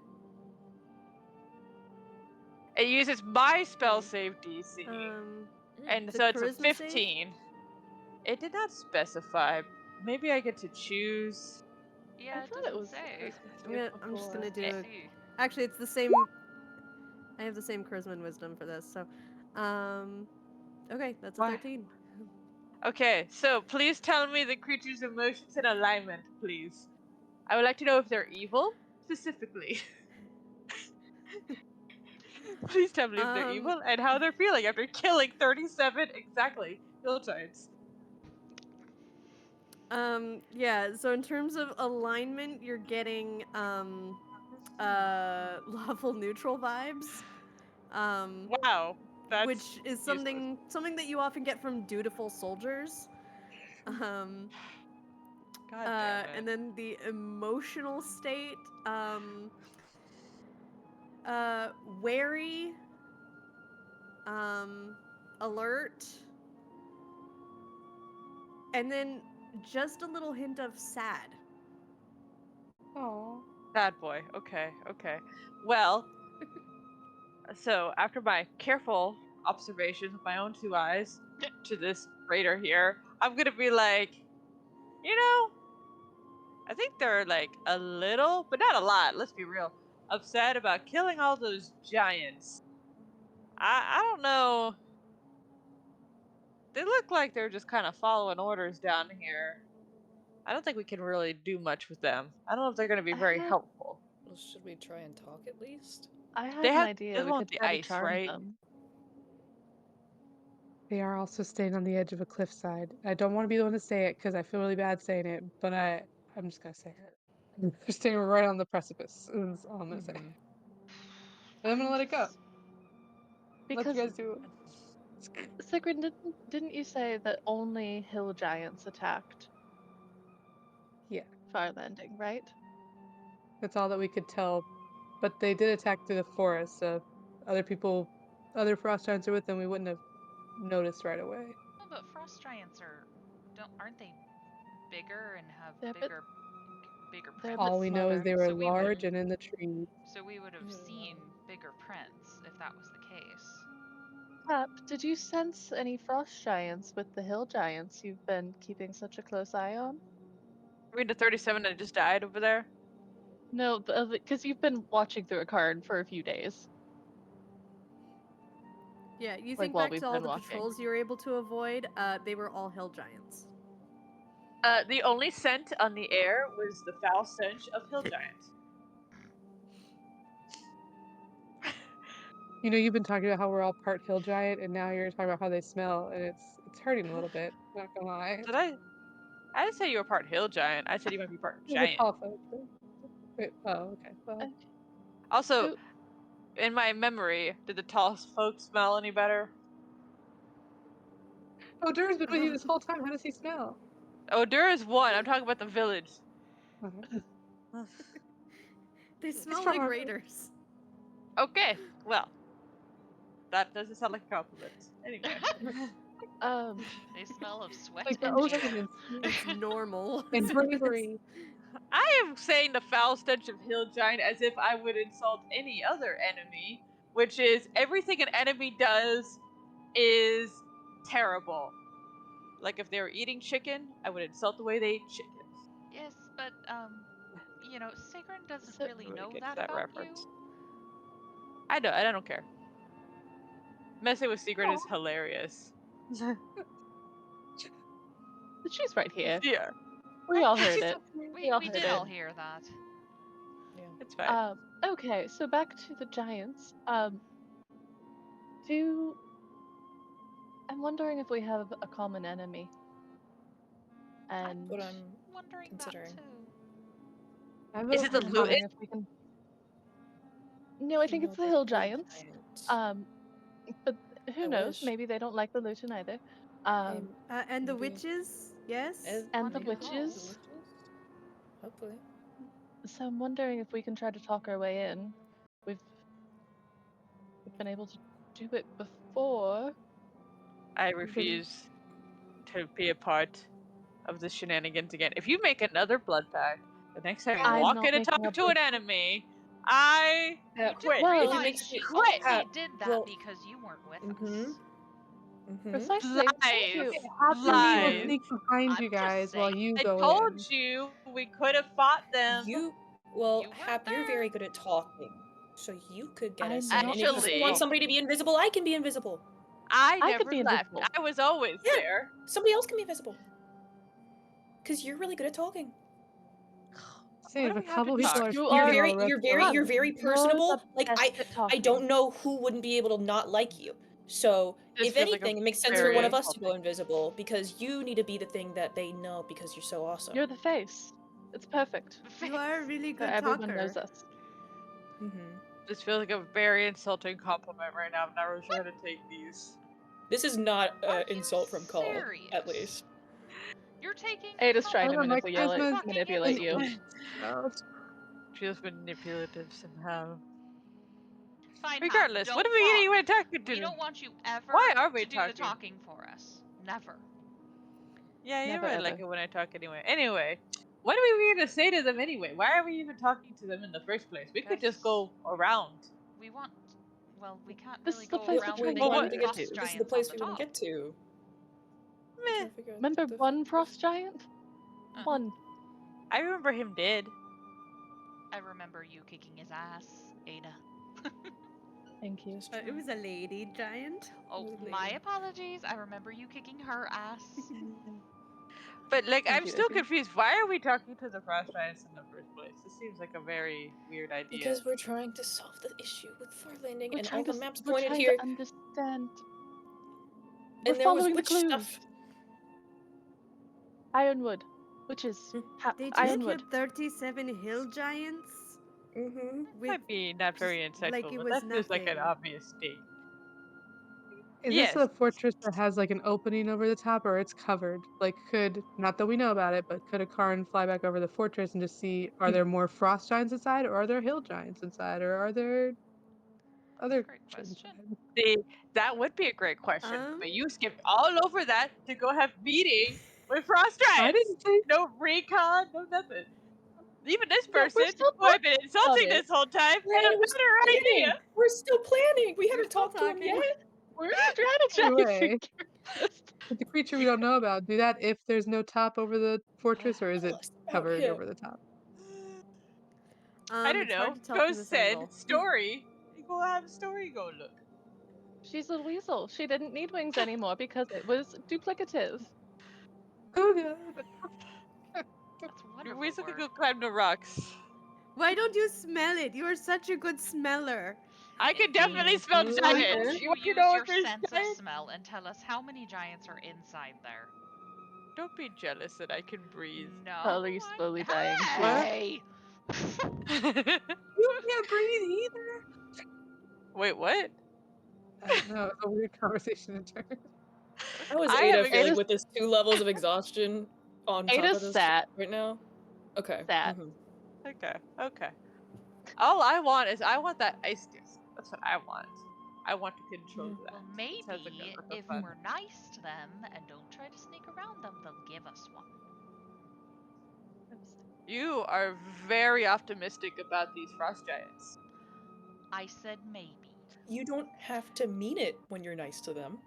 S5: It uses my spell
S2: Okay.
S5: save DC. And
S2: It's a
S5: so it's a
S2: charisma save?
S5: 15. It did not specify. Maybe I get to choose.
S3: I
S1: Yeah, it
S3: thought it
S1: doesn't
S3: was
S1: say.
S2: I'm just
S3: before.
S2: gonna do
S5: Eh,
S2: a.
S1: DC.
S2: Actually, it's the same. I have the same charisma and wisdom for this, so. Okay, that's a
S5: Why?
S2: 13.
S5: Okay, so please tell me the creature's emotions in alignment, please. I would like to know if they're evil, specifically. Please tell me if they're
S2: Um,
S5: evil and how they're feeling after killing 37 exactly hill giants.
S2: yeah, so in terms of alignment, you're getting, lawful neutral vibes.
S5: Wow,
S2: Which
S5: that's
S2: is
S5: useless.
S2: something that you often get from dutiful soldiers. Um,
S5: God damn it.
S2: and then the emotional state, wary, um, alert, and then just a little hint of sad.
S6: Oh.
S5: Bad boy. Okay, okay. Well, so after my careful observations with my own 2 eyes to this raider here, I'm gonna be like, you know, I think they're like a little, but not a lot, let's be real, upset about killing all those giants. I don't know. They look like they're just kind of following orders down here. I don't think we can really do much with them. I don't know if they're going to be very helpful.
S4: Well, should we try and talk at least?
S3: I had
S5: They
S3: an
S5: have
S3: idea.
S5: they
S3: We
S5: want
S3: could
S5: the
S3: try to
S5: ice,
S3: charm
S5: right?
S3: them.
S6: They are also staying on the edge of a cliffside. I don't want to be the one to say it because I feel really bad saying it, but I'm just gonna say it. They're staying right on the precipice. Is all I'm gonna say.
S5: Mhm.
S6: And I'm gonna let it go. Let
S3: Because
S6: you guys do it.
S3: Sigrid, didn't you say that only hill giants attacked
S6: Yeah,
S3: Farlanding, right?
S6: that's all that we could tell. But they did attack through the forest, so other frost giants are with them, we wouldn't have noticed right away.
S1: Oh, but frost giants aren't they bigger and have
S3: They're a bit,
S1: bigger
S3: they're a
S1: prints?
S3: bit
S6: All we know is
S3: smarter.
S6: they were
S1: So we would
S6: large and in the trees.
S1: so we would have
S4: Yeah.
S1: seen bigger prints if that was the case.
S3: Hap, did you sense any frost giants with the hill giants you've been keeping such a close eye on?
S5: Read the 37 that just died over there.
S3: No, because you've been watching through a card for a few days.
S2: Yeah, you
S3: Like,
S2: think
S3: while
S2: back
S3: we've
S2: to all
S3: been
S2: the
S3: walking.
S2: patrols you were able to avoid, they were all hill giants.
S5: The only scent on the air was the foul stench of hill giants.
S6: You know, you've been talking about how we're all part hill giant, and now you're talking about how they smell, and it's hurting a little bit. Not gonna lie.
S5: Did I? I didn't say you were part hill giant. I said you might be part
S6: The
S5: giant.
S6: tall folks. Wait, oh, okay. Well,
S3: Okay.
S5: Also,
S3: So,
S5: in my memory, did the tall folks smell any better?
S6: oh, Dur's been with you this whole time. How does he smell?
S5: Oh, there is one. I'm talking about the village.
S2: They
S6: He's
S2: smell
S6: from
S2: like
S6: our-
S2: raiders.
S5: Okay, well, that doesn't sound like a compliment. Anyway.
S1: They smell of sweat
S6: like the
S1: and
S6: ocean
S1: ale.
S6: and,
S2: It's normal.
S6: and bravery.
S5: I am saying the foul stench of hill giant as if I would insult any other enemy, which is everything an enemy does is terrible. Like if they were eating chicken, I would insult the way they eat chicken.
S1: Yes, but Sigrun doesn't
S3: So-
S1: really
S5: Really
S1: know
S5: get
S1: that
S5: that
S1: about
S5: reference. I don't care. Messing with Secret is hilarious.
S3: she's right here.
S5: Yeah,
S3: We all heard
S5: She's
S3: it.
S1: you.
S3: We all
S1: We
S3: heard
S1: did
S3: it.
S1: all hear that.
S4: Yeah.
S5: it's fine.
S3: Okay, so back to the giants. I'm wondering if we have a common enemy. And
S4: What I'm
S1: Wondering
S4: considering.
S1: that too.
S6: I
S5: Is
S6: vote
S5: it the
S6: for
S5: Luton?
S3: wondering if we can. No, I think
S4: No,
S3: it's the
S4: they're
S3: hill giants.
S4: giant.
S3: But who
S4: I
S3: knows?
S4: wish.
S3: Maybe they don't like the Luton either.
S4: I'm
S2: And the
S4: maybe-
S2: witches, yes?
S3: And the
S2: Wanna go?
S3: witches.
S4: The witches? Hopefully.
S3: So I'm wondering if we can try to talk our way in. We've been able to do it before.
S5: I refuse to be a part of the shenanigans again. If you make another blood pact, the next time you
S3: I'm
S5: walk
S3: not
S5: in and
S3: making
S5: talk
S3: a
S5: to
S3: blood-
S5: an enemy, I
S4: Yeah,
S5: quit.
S3: Well,
S4: if it
S1: Realize
S4: makes
S1: she
S4: you
S5: Quit.
S1: only did that
S4: well-
S1: because you weren't with
S4: Mhm.
S1: us.
S3: Precisely.
S5: Lies.
S3: You-
S6: We will
S5: Lies.
S6: sneak behind
S1: I'm
S6: you
S1: just
S6: guys while
S1: saying.
S6: you
S5: I
S6: go
S5: told
S6: in.
S5: you we could have fought them.
S1: You weren't
S7: Hap, you're
S1: there.
S7: very good at talking, so you could get
S3: I'm
S7: us in. And if you
S5: Actually-
S7: want somebody to be invisible, I can be invisible.
S5: I
S3: I could
S5: never
S3: be
S5: left.
S3: invisible.
S5: I was always
S7: Yeah.
S5: there.
S7: Somebody else can be invisible. Because you're really good at talking.
S6: Say,
S5: What do
S6: if a
S5: we have
S6: couple
S5: to
S6: people
S5: talk?
S6: are
S3: You
S6: speaking
S3: are-
S6: while
S7: You're
S6: the rest
S7: very
S3: You're
S7: personable.
S3: the
S7: Like
S3: best at
S7: I
S3: talking.
S7: don't know who wouldn't be able to not like you. So
S5: This
S7: if
S5: feels like a
S7: anything, it makes sense for
S5: very
S7: one of us to go
S5: insulting-
S7: invisible because you need to be the thing that they know because you're so awesome.
S3: You're the face. It's perfect.
S2: You are a really
S3: So
S2: good
S3: everyone
S2: talker.
S3: knows us.
S7: Mhm.
S5: This feels like a very insulting compliment right now. I'm not really sure how to take these.
S7: This is not
S1: Are
S7: an
S1: you
S7: insult from Call, at
S1: serious?
S7: least.
S1: You're taking.
S3: Ada's
S1: how
S3: trying to
S6: Oh, my
S3: manipulate
S6: charisma
S3: manipulate you.
S6: out.
S5: Feels manipulative somehow.
S1: Fine, Hap,
S5: Regardless, what
S1: don't
S5: are we
S1: talk.
S5: even talking to?
S1: We don't want you ever
S5: Why are we
S1: to do the
S5: talking?
S1: talking for us. Never.
S5: Yeah, you
S3: Never,
S5: really like
S3: ever.
S5: it when I talk anyway. Anyway, what are we even say to them anyway? Why are we even talking to them in the first place? We could just go around.
S1: We want. Well, we can't
S3: This
S1: really
S3: is the
S1: go
S3: place
S1: around
S3: we
S1: when they
S5: Well,
S3: wanted
S5: what-
S3: to
S1: put
S3: get
S1: frost
S3: to. This is the
S1: giants on
S3: place
S1: the
S3: we want to
S1: top.
S3: get to.
S5: Meh.
S3: Remember one frost giant?
S1: Uh-huh.
S3: One.
S5: I remember him dead.
S1: I remember you kicking his ass, Ada.
S3: Thank you.
S2: It was a lady giant.
S1: Oh,
S3: Lovely.
S1: my apologies. I remember you kicking her ass.
S5: But like,
S3: Thank
S5: I'm
S3: you,
S5: still
S3: Adrian.
S5: confused. Why are we talking to the frost giants in the first place? This seems like a very weird idea.
S7: Because we're trying to solve the issue with Farlanding,
S3: We're
S7: and all
S3: trying
S7: the
S3: to
S7: maps
S3: we're
S7: pointed
S3: trying
S7: here.
S3: to understand.
S7: And
S3: We're
S7: there was
S3: following the
S7: witch
S3: clues.
S7: stuff.
S3: Ironwood, witches,
S2: They just
S3: Ironwood.
S2: killed 37 hill giants.
S7: Mm-hmm.
S2: With
S5: Might be not very
S2: just
S5: insightful,
S2: like it
S5: but
S2: was
S5: that feels like an
S2: nothing.
S5: obvious statement.
S6: Is
S5: Yes.
S6: this a fortress that has like an opening over the top, or it's covered? Like, not that we know about it, but could a Karn fly back over the fortress and just see, are there more frost giants inside, or are there hill giants inside, or are there other
S1: Great
S6: giants
S1: question.
S6: inside?
S5: That would be a great question,
S2: Um,
S5: but you skipped all over that to go have meeting with frost
S6: I
S5: giants.
S6: didn't say
S5: No recon, no nothing. Even this
S3: Yeah, we're
S5: person
S3: still
S5: who I've been insulting
S3: it.
S5: this whole time had a
S7: We're
S5: better idea.
S7: planning. We're still planning. We haven't
S2: still
S7: talked to him
S2: talking.
S7: yet.
S3: We're strategizing.
S6: Anyway. With the creature we don't know about, do that if there's no top over the fortress, or is it
S7: Tell us about
S6: covered
S7: him.
S6: over the top?
S5: I don't
S2: it's
S5: know.
S2: hard to tell
S5: Go
S2: from this
S5: said
S2: angle.
S5: story. You go have a story. Go look.
S3: She's a weasel. She didn't need wings anymore because it was duplicative.
S6: Oh god.
S1: That's a wonderful
S5: We could
S1: word.
S5: go climb the rocks.
S2: Why don't you smell it? You are such a good smeller.
S5: I can definitely smell
S3: Mhm.
S1: Why
S5: giants.
S1: don't you
S5: Want to
S1: use
S5: know
S1: your
S5: if there's
S1: sense of
S5: giants?
S1: smell and tell us how many giants are inside there?
S5: Don't be jealous that I can breathe.
S1: No.
S3: Slowly,
S1: I'm-
S3: slowly dying.
S1: Hey!
S6: You can't breathe either.
S5: Wait, what?
S6: I don't know. It's a weird conversation in turn.
S7: How is
S5: I
S7: Ada
S5: haven't
S7: feeling
S3: Ada's-
S7: with this 2 levels of exhaustion on top
S3: Ada's
S7: of this
S3: sat.
S7: right now? Okay.
S3: Sat.
S7: mhm.
S5: Okay. All I want is I want that ice disc. That's what I want. I want to control
S7: Mhm.
S5: that.
S1: Well,
S5: It
S1: maybe
S5: sounds like a
S1: if
S5: fun.
S1: we're nice to them and don't try to sneak around them, they'll give us one.
S5: You are very optimistic about these frost giants.
S1: I said maybe.
S7: You don't have to mean it when you're nice to them.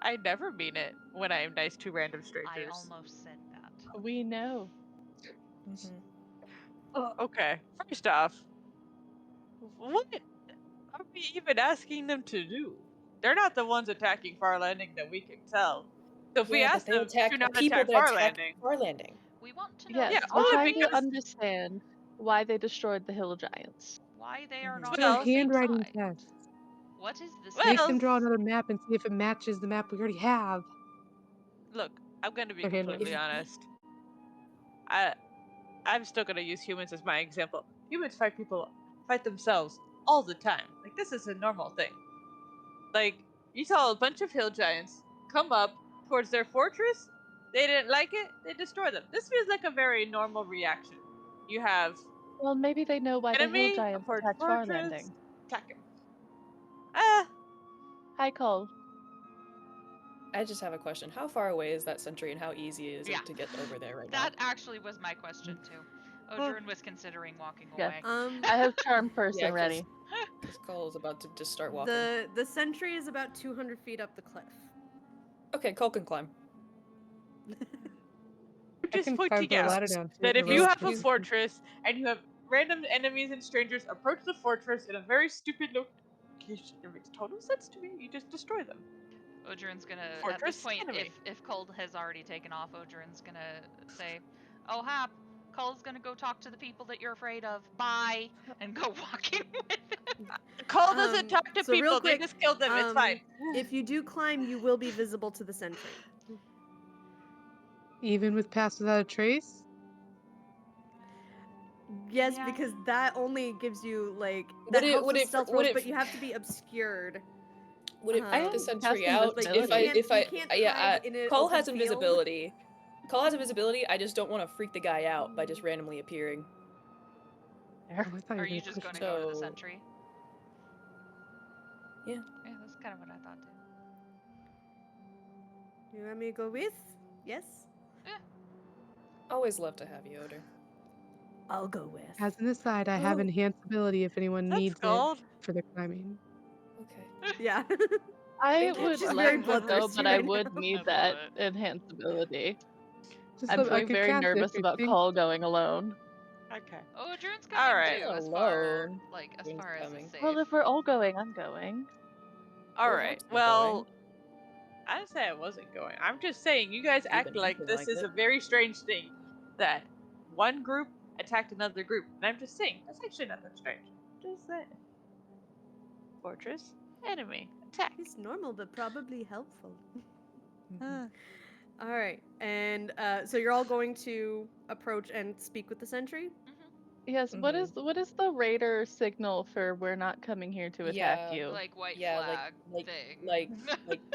S5: I never mean it when I am nice to random
S1: I
S5: strangers.
S1: almost said that.
S3: We know.
S5: Okay, first off, what are we even asking them to do? They're not the ones attacking Farlanding that we can tell. So if we
S7: Yeah,
S5: ask
S7: but they
S5: them
S7: attack
S5: to not
S7: people
S5: attack
S7: that attack
S5: Farlanding,
S7: Farlanding.
S1: We want to know
S3: Yes,
S5: Yeah,
S3: we're
S5: only
S3: trying to
S5: because-
S3: understand why they destroyed the hill giants.
S1: why they are
S7: Mhm.
S1: not
S5: Well,
S1: on the same
S6: handwriting
S1: side.
S6: test.
S1: What is this?
S5: Well-
S6: Make them draw another map and see if it matches the map we already have.
S5: look, I'm gonna be
S6: Their
S5: completely
S6: handwriting.
S5: honest. I'm still gonna use humans as my example. Humans fight themselves all the time. Like, this is a normal thing. Like, you saw a bunch of hill giants come up towards their fortress. They didn't like it. They destroy them. This feels like a very normal reaction. You have
S3: Well, maybe they know why the hill
S5: enemy
S3: giants
S5: approach
S3: attacked
S5: fortress,
S3: Farlanding.
S5: attack him.
S3: Hi, Cole.
S7: I just have a question. How far away is that sentry and how easy is
S1: Yeah.
S7: it to get over there right
S1: That actually was my question too. Odurin was considering walking
S3: Yeah.
S1: away.
S3: I have charm person
S7: Yeah, 'cause-
S3: ready.
S7: now? Because Cole is about to just start walking.
S2: The sentry is about 200 feet up the cliff.
S7: Okay, Cole can climb.
S5: I'm
S6: I
S5: just
S6: can climb
S5: pointing
S6: the
S5: out
S6: ladder down too.
S5: that
S6: the
S5: if you
S6: rope
S5: have a
S6: is-
S5: fortress and you have random enemies and strangers approach the fortress in a very stupid location, it makes total sense to me. You just destroy them.
S1: Odurin's gonna, at
S5: Fortress
S1: this point,
S5: enemy.
S1: if Cold has already taken off, Odurin's gonna say, "Oh, Hap, Cole's gonna go talk to the people that you're afraid of. Bye," and go walking with him.
S5: Cole doesn't talk to
S2: so real
S5: people.
S2: quick,
S5: They just kill them. It's fine.
S2: If you do climb, you will be visible to the sentry.
S6: Even with Pass Without a Trace?
S2: Yes,
S1: Yeah.
S2: because that only gives you like
S7: Would
S2: that
S7: it-
S2: helps
S7: would
S2: with
S7: it-
S2: stealth
S7: would
S2: rolls,
S7: it-
S2: but you have to be obscured.
S7: Would it
S2: I
S7: freak
S2: am
S7: the sentry
S3: casting
S7: out
S3: visibility.
S7: if I
S2: You
S7: if I
S2: can't
S7: yeah
S2: hide in an
S7: Cole
S2: open
S7: has
S2: field.
S7: invisibility. Cole has invisibility. I just don't want to freak the guy out by just randomly appearing.
S6: Oh, I thought
S1: Are
S6: were
S1: you
S6: gonna
S1: just
S6: push
S1: gonna
S6: me.
S1: go to the
S7: So-
S1: sentry? Yeah, that's kind of what I thought too.
S2: You want me to go with? Yes?
S7: Always love to have you, Oder.
S2: I'll go with.
S6: As an aside, I have
S7: Oh.
S6: enhanced ability if anyone
S5: That's
S6: needs
S5: gold.
S6: it for their climbing.
S7: Okay.
S2: Yeah.
S3: I
S2: Thank you.
S3: would
S2: She's
S3: like
S2: very
S3: to go,
S2: bloodthirsty
S3: but I
S2: right
S3: would
S2: now.
S3: need
S1: I
S3: that
S1: love it.
S3: enhanced ability.
S6: Just
S3: I'm
S6: so I
S3: feeling
S6: could
S3: very
S6: cast it if
S3: nervous
S6: you
S3: about
S6: think.
S3: Cole going alone.
S5: Okay.
S1: Oh, Drune's
S5: All
S1: coming
S5: right.
S1: too, as
S7: Alone.
S1: as
S7: Drune's
S1: far as
S7: coming.
S1: it's safe.
S3: Well, if we're all going, I'm going.
S5: All
S7: We're
S5: right.
S7: all
S5: Well,
S7: going.
S5: I didn't say I wasn't going. I'm just saying you guys
S7: You've
S5: act
S7: been
S5: like
S7: acting
S5: this
S7: like
S5: is
S7: it.
S5: a very strange thing that one group attacked another group. And I'm just saying, that's actually not that strange. Just saying. Fortress, enemy, attack.
S2: It's normal, but probably helpful.
S5: Huh.
S2: All right, and so you're all going to approach and speak with the sentry.
S3: Yes, what is the raider signal for we're not coming here to attack
S7: Yeah.
S3: you?
S1: Like white
S7: Yeah,
S1: flag
S7: like,
S1: thing.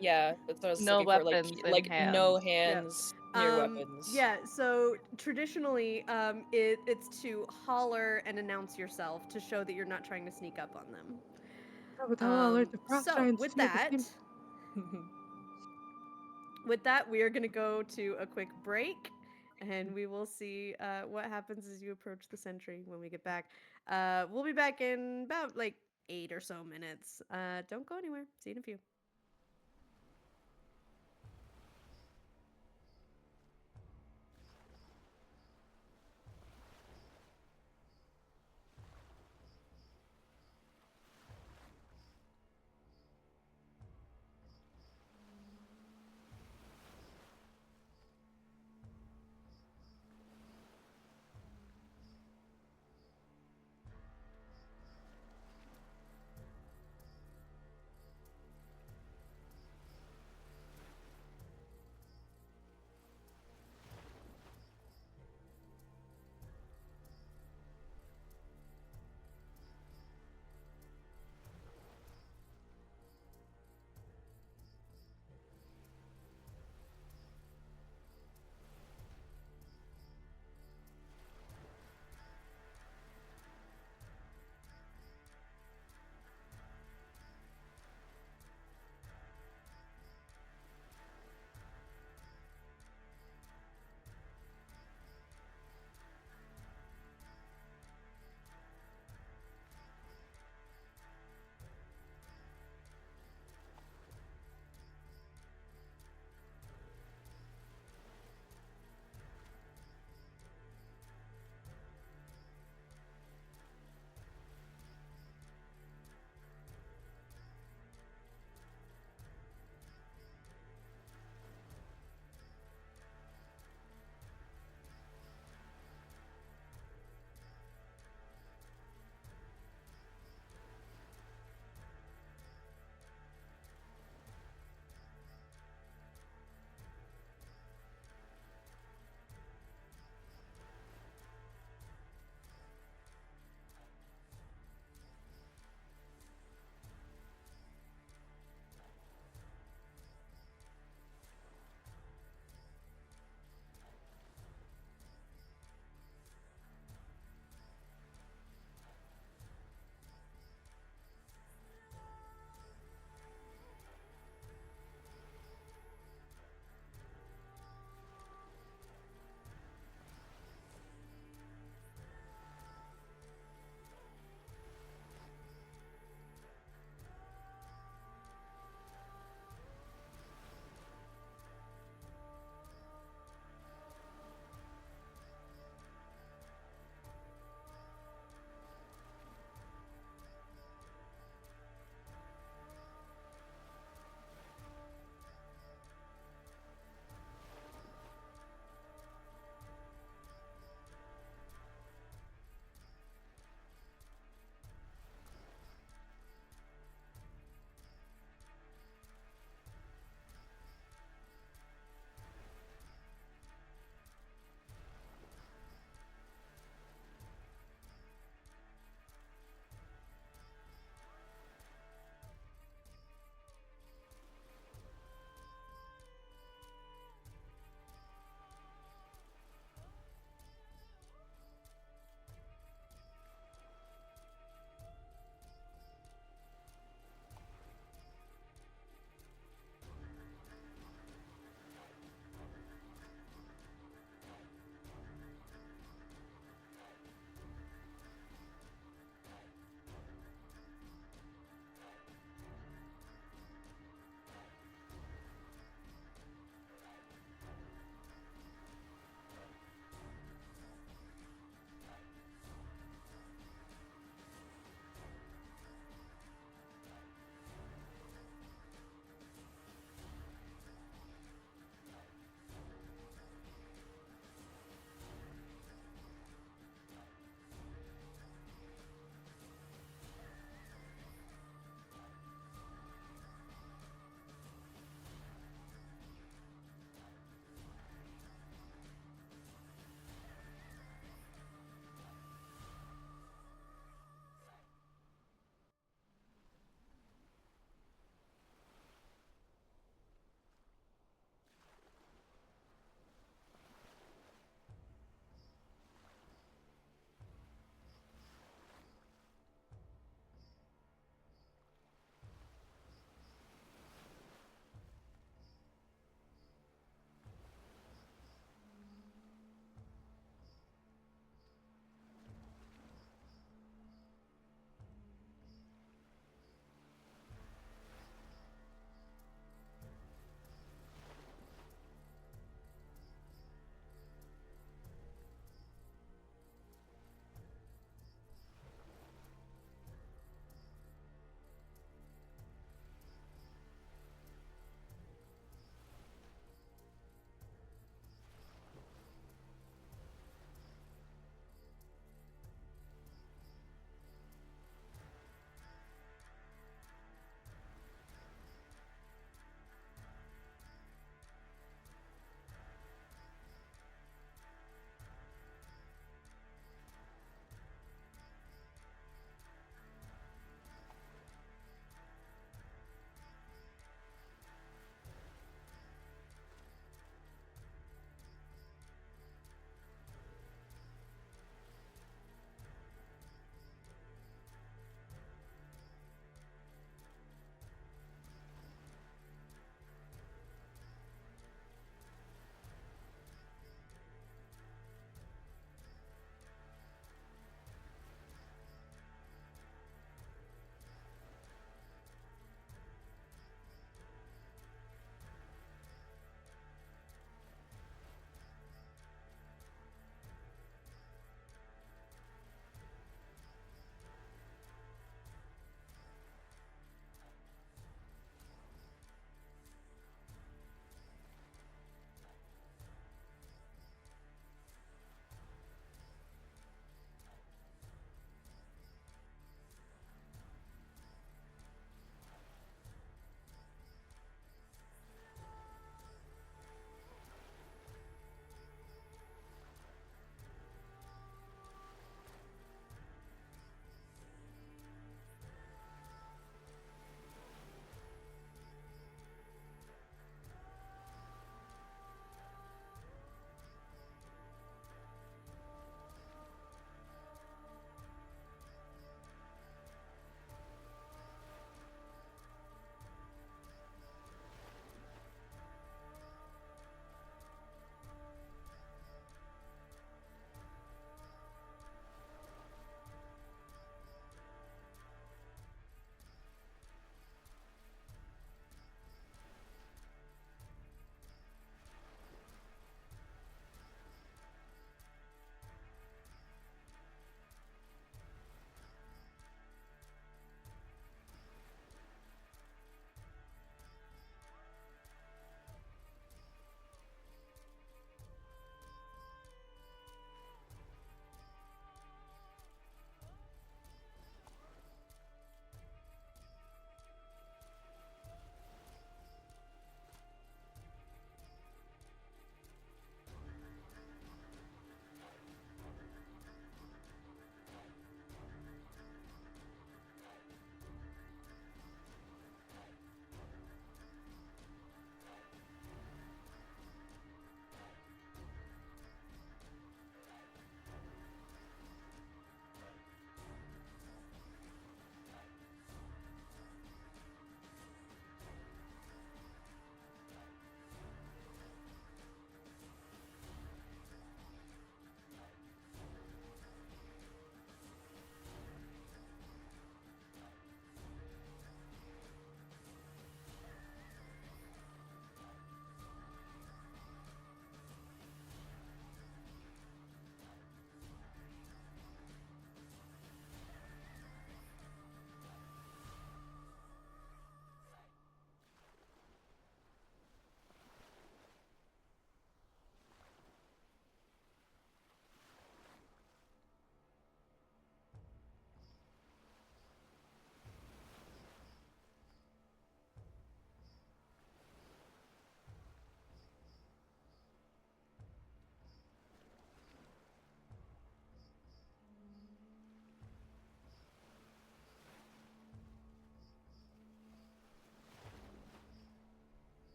S7: yeah, that's what I was
S3: No
S7: looking for.
S3: weapons in
S7: Like no
S3: hands.
S7: hands near weapons.
S2: Yeah, so traditionally, it's to holler and announce yourself to show that you're not trying to sneak up on them.
S6: Oh, but that will alert the frost
S2: So
S6: giants
S2: with
S6: too at the
S2: that,
S6: same
S2: we are gonna go to a quick break, and we will see what happens as you approach the sentry when we get back. We'll be back in about like 8 or so minutes. Don't go anywhere. See you in a few.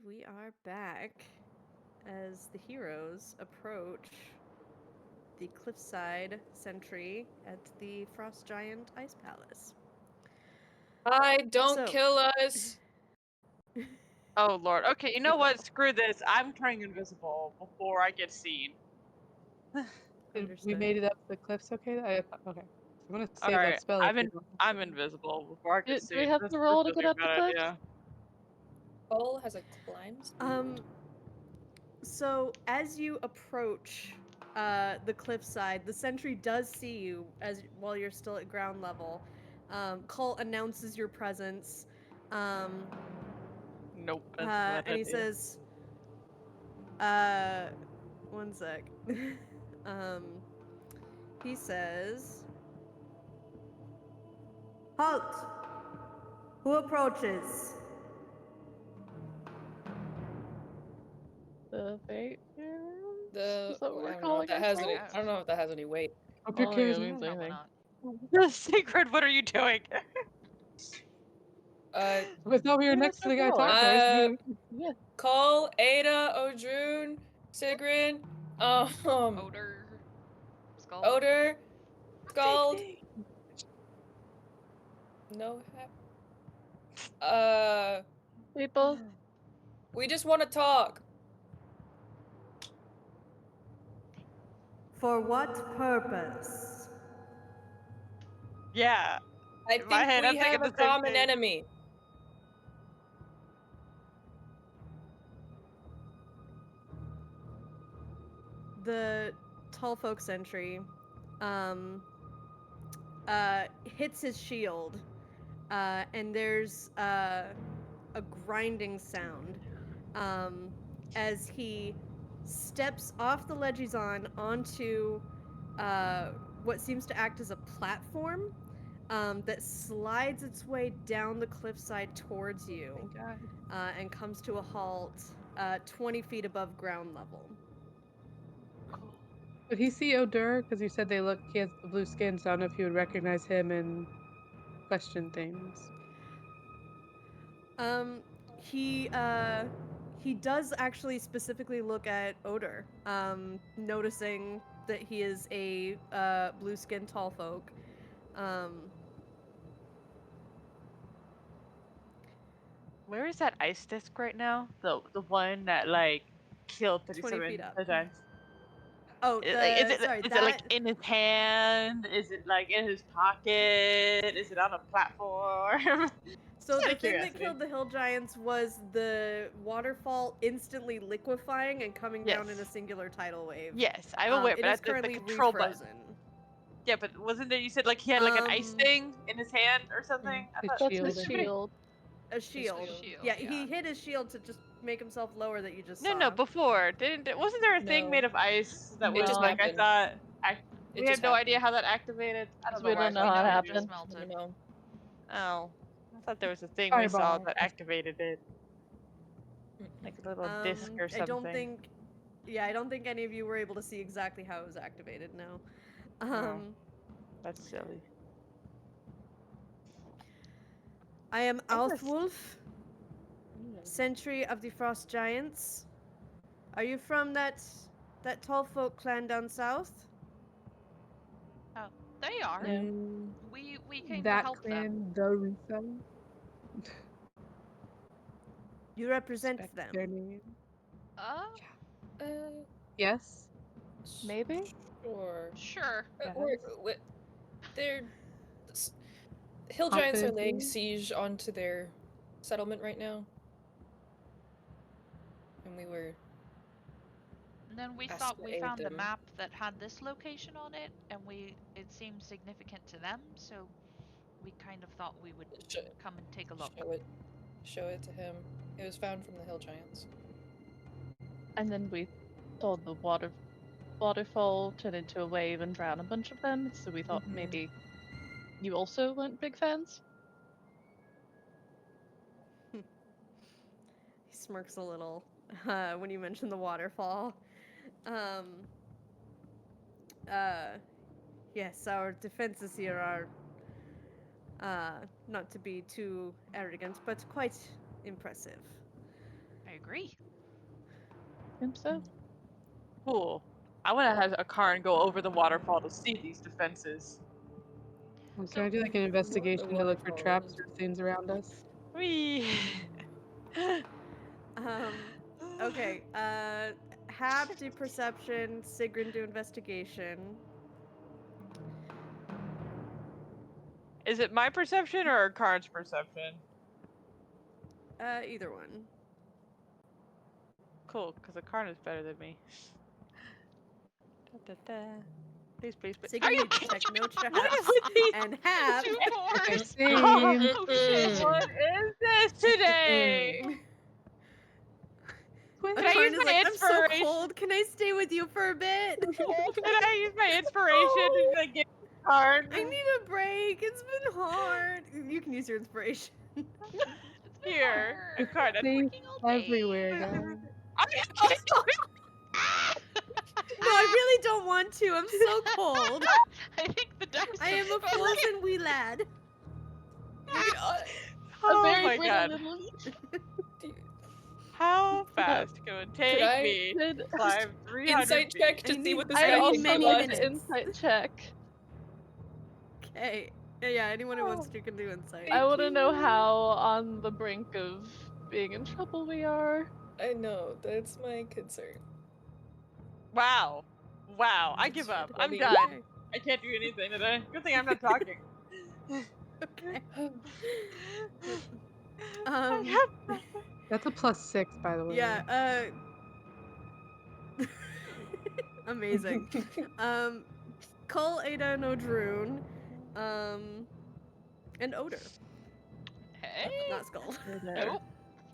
S2: we are back as the heroes approach the cliffside sentry at the Frost Giant Ice Palace.
S4: I don't
S2: So-
S4: kill us.
S5: Oh lord. Okay, you know what? Screw this. I'm turning invisible before I get seen.
S6: We
S2: Understood.
S6: made it up the cliffs, okay? Okay. I'm gonna save
S5: Alright,
S6: that spell.
S5: I'm invisible before I get
S3: Do
S5: seen.
S3: we have
S5: This
S3: to roll to
S5: feels
S3: get
S5: like
S3: up
S5: a
S3: the
S5: bad
S3: cliffs?
S5: idea.
S4: Cole has a climb speed.
S2: So as you approach the cliffside, the sentry does see you while you're still at ground level. Cull announces your presence.
S5: Nope, that's a bad
S2: And he
S5: idea.
S2: says, one sec. He says, "Halt! Who approaches?"
S3: The fate.
S4: The
S3: Is that what
S4: I
S3: we're
S4: don't know if
S3: calling
S4: that has any.
S3: ourselves?
S4: I don't know if that has any weight.
S6: Hope your
S3: Oh,
S6: cares
S3: yeah, means
S6: now.
S1: Probably
S3: anything.
S1: not.
S5: Secret, what are you doing?
S6: We thought we were
S3: Yeah,
S6: next to the guy
S3: that's all.
S6: talking.
S3: Yeah.
S4: Cole, Ada, Odrun, Sigrun,
S1: Odor. Skull.
S4: Odor, Scald. No
S3: People.
S4: we just want to talk.
S2: For what purpose?
S5: Yeah.
S4: I
S5: In my
S4: think
S5: head, I'm
S4: we
S5: thinking
S4: have a
S5: the same
S4: common
S5: thing.
S4: enemy.
S2: The tall folk sentry hits his shield, and there's a grinding sound as he steps off the ledge he's on onto what seems to act as a platform that slides its way down the cliffside towards you and comes to a halt 20 feet above ground level.
S6: Would he see Odur? Because you said he has the blue skin, so I don't know if you would recognize him and question things.
S2: He does actually specifically look at Odor, noticing that he is a blue-skinned tall folk.
S5: Where is that ice disc right now? The one that like killed
S2: 20 feet
S5: 37
S2: up.
S5: times.
S2: Oh,
S5: Is it
S2: sorry,
S5: is
S2: that
S5: it like in his hand? Is it like in his pocket? Is it on a platform?
S2: So
S5: Just out
S2: the
S5: of
S2: thing that
S5: curiosity.
S2: killed the hill giants was the waterfall instantly liquefying and coming down in a
S5: Yes.
S2: singular tidal wave.
S5: Yes, I'm aware,
S2: It
S5: but
S2: is
S5: that's the
S2: currently
S5: control button.
S2: refrozen.
S5: Yeah, but wasn't there? You said like he had like an ice
S2: Um,
S5: thing in his hand or something. I
S6: His
S5: thought
S3: That's
S6: shield,
S3: his
S6: I think.
S3: shield.
S2: A shield.
S1: shield,
S2: Yeah,
S1: yeah.
S2: he hit his shield to just make himself lower that you just
S5: No,
S2: saw.
S5: no, before wasn't there a thing
S4: No.
S5: made of ice that
S4: It
S5: was
S4: just
S5: like I
S4: happened.
S5: thought?
S4: It
S5: We
S4: just
S5: had no idea
S4: happened.
S5: how that activated. I don't know
S3: We
S5: why I
S3: don't know
S5: thought
S3: how it
S5: that
S1: it
S5: was
S1: just
S3: happened.
S1: melted.
S4: No.
S5: Oh, I thought there was a thing we saw
S6: Fireball.
S5: that activated it, like a little disc or
S2: I don't
S5: something.
S2: I don't think any of you were able to see exactly how it was activated, no.
S5: Oh, that's silly.
S2: I am
S5: I guess-
S2: Althwolf, sentry of the Frost Giants. Are you from that tall folk clan down south?
S1: Oh, they are.
S4: Yeah.
S1: We came to
S6: That
S1: help them.
S6: clan, the Russo.
S2: You represent
S6: Respect
S2: them.
S6: their name. Yes.
S3: Maybe?
S4: Sure.
S1: Sure.
S4: They're hill giants are laying
S6: Confidently?
S4: siege onto their settlement right now, and we were.
S1: And then we
S4: Asked
S1: thought
S4: to
S1: we
S4: aid
S1: found the
S4: them.
S1: map that had this location on it, and it seemed significant to them, so we kind of thought we would
S4: Sh-
S1: come and take a look.
S4: Show it to him. It was found from the hill giants.
S3: And then we told the waterfall turned into a wave and drowned a bunch of them, so we thought maybe you also weren't big fans?
S2: He smirks a little when you mention the waterfall. Yes, our defenses here are, not to be too arrogant, but quite impressive.
S1: I agree.
S3: Think so?
S5: Cool. I want to have a car and go over the waterfall to see these defenses.
S6: Well,
S1: So-
S6: can I do like an investigation to look for traps
S4: waterfalls.
S6: or things around us?
S5: Whee!
S2: Okay. Hap do perception, Sigrun do investigation.
S5: Is it my perception or Karn's perception?
S2: Either one.
S5: Cool, because Karn is better than me. Da, da, da. Please, please, please.
S2: Sigrun needs to check no
S5: What
S2: traps.
S5: is with these
S2: And Hap.
S1: Two
S6: Okay,
S1: fours.
S6: same.
S1: Oh shit.
S5: What is this today?
S6: Quit.
S5: Can I
S2: Karn
S5: use
S2: is
S5: my
S2: like, I'm so
S5: inspiration?
S2: cold. Can I stay with you for a bit?
S5: Can I use my inspiration to like, get Karn?
S2: I need a break. It's been hard. You can use your inspiration.
S1: It's been
S5: Here,
S1: hard.
S5: Karn.
S1: I'm
S6: Safe
S1: working all day.
S6: everywhere, guys.
S2: No, I really don't want to. I'm so cold.
S1: I think the dice.
S2: I am a frozen wee lad.
S5: Oh
S3: very
S5: my
S3: brittle
S5: god.
S3: little-
S5: How fast can it take
S4: I-
S5: me
S3: Could
S5: to climb 300
S4: Insight
S5: feet?
S4: check
S2: I
S4: to see
S2: need-
S4: what this
S2: I
S4: guy
S2: need
S4: can
S2: many
S4: come up.
S2: minutes.
S3: insight check.
S2: Okay. Yeah, anyone who wants to can do insight.
S3: I want to know how on the brink of being in trouble we are.
S4: I know, that's my concern.
S5: Wow. Wow, I give up. I'm
S4: Ready?
S5: done.
S2: Okay.
S5: I can't do anything today. Good thing I'm not talking.
S2: Okay. Um.
S6: That's a +6, by the way.
S2: Yeah. Amazing. Cole, Ada, Nodrune, and Odor.
S1: Hey.
S2: Not Skull.
S1: Nope.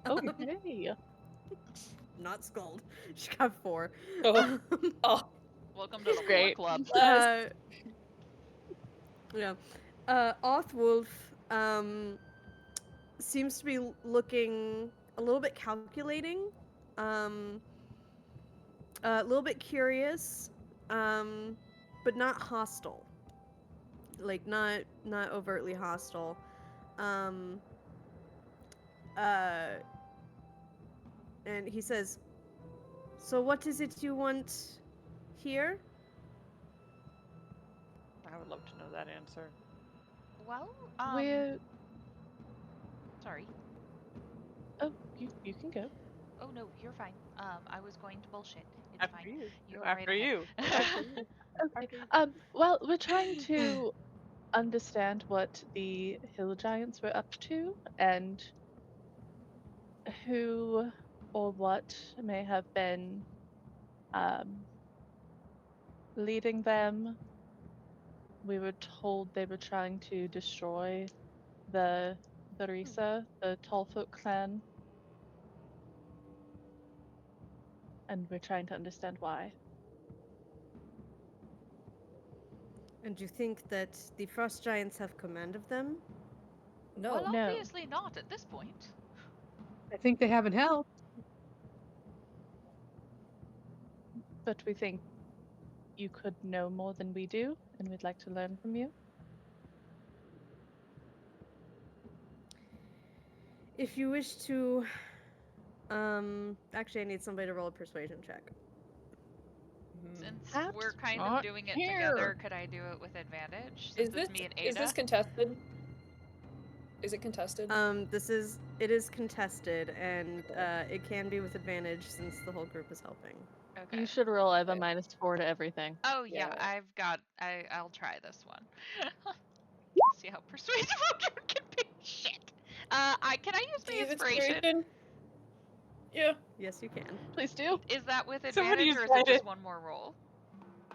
S3: Okay.
S2: Not Skull. She got 4.
S4: Oh. Oh,
S1: Welcome to the
S3: Great.
S1: club.
S2: Yeah. Othwolf seems to be looking a little bit calculating, a little bit curious, but not hostile. Like not overtly hostile. And he says, "So what is it you want here?"
S5: I would love to know that answer.
S1: Well,
S3: We're.
S1: sorry.
S3: Oh, you can go.
S1: Oh no, you're fine. I was going to bullshit. It's
S5: After
S1: fine.
S5: you.
S1: You
S5: No,
S1: go right
S5: after
S1: ahead.
S5: you.
S3: Okay. Well, we're trying to understand what the hill giants were up to and who or what may have been leading them. We were told they were trying to destroy the Risa, the Tallfoot clan, and we're trying to understand why.
S2: And you think that the frost giants have command of them?
S4: no.
S1: Well,
S3: No.
S1: obviously not at this point.
S6: I think they haven't helped.
S3: But we think you could know more than we do, and we'd like to learn from you.
S2: If you wish to, actually, I need somebody to roll a persuasion check.
S1: Since
S3: Perhaps
S1: we're kind of
S3: not
S1: doing it
S3: here.
S1: together, could I do it with advantage?
S4: Is
S1: Since
S4: this
S1: it's me and Ada?
S4: is this contested? Is it contested?
S2: It is contested, and it can be with advantage since the whole group is helping.
S1: Okay.
S3: You should roll. I have a
S4: Okay.
S3: -4 to everything.
S1: Oh yeah,
S4: Yeah.
S1: I'll try this one. See how persuasive Odin can be. Shit. Can I use
S4: Do
S1: my
S4: you have
S1: inspiration?
S4: Yeah.
S2: Yes, you can.
S3: Please do.
S1: Is that with
S5: Somebody
S1: advantage or is
S5: use
S1: it just
S5: it.
S1: one more roll?
S3: I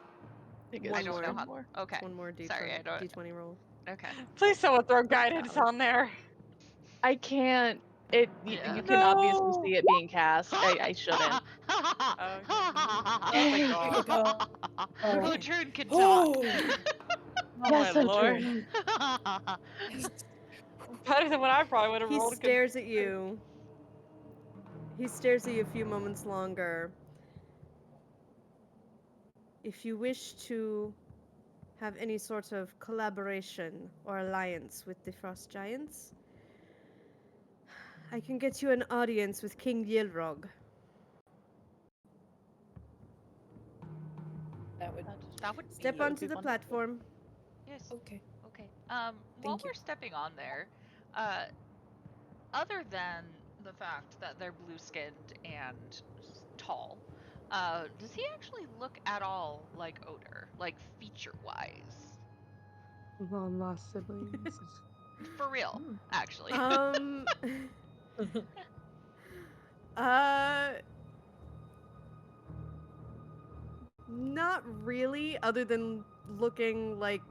S3: think
S2: One
S3: it's
S2: more.
S3: just
S1: how-
S3: more.
S1: Okay.
S2: One more D20,
S1: Sorry, I don't.
S2: D20 roll.
S1: Okay.
S5: Please someone throw guidance
S2: valid.
S5: on there.
S3: I can't. You
S1: Yeah.
S3: can obviously
S5: No.
S3: see it being cast. I shouldn't.
S5: Oh my god.
S1: Odrin can talk.
S5: Oh
S3: Yes,
S5: my
S3: I
S5: lord.
S3: do.
S5: Better than what I probably would have
S2: He
S5: rolled.
S2: stares at you. He stares at you a few moments longer. If you wish to have any sort of collaboration or alliance with the frost giants, I can get you an audience with King Yelrog.
S4: That would.
S1: That would
S2: Step
S1: be
S2: onto the platform.
S1: yes.
S4: Okay.
S1: Okay. While
S4: Thank you.
S1: we're stepping on there, other than the fact that they're blue-skinned and tall, does he actually look at all like Odor, like feature-wise?
S6: Long lost siblings.
S1: For real, actually.
S2: Uh, not really, other than looking like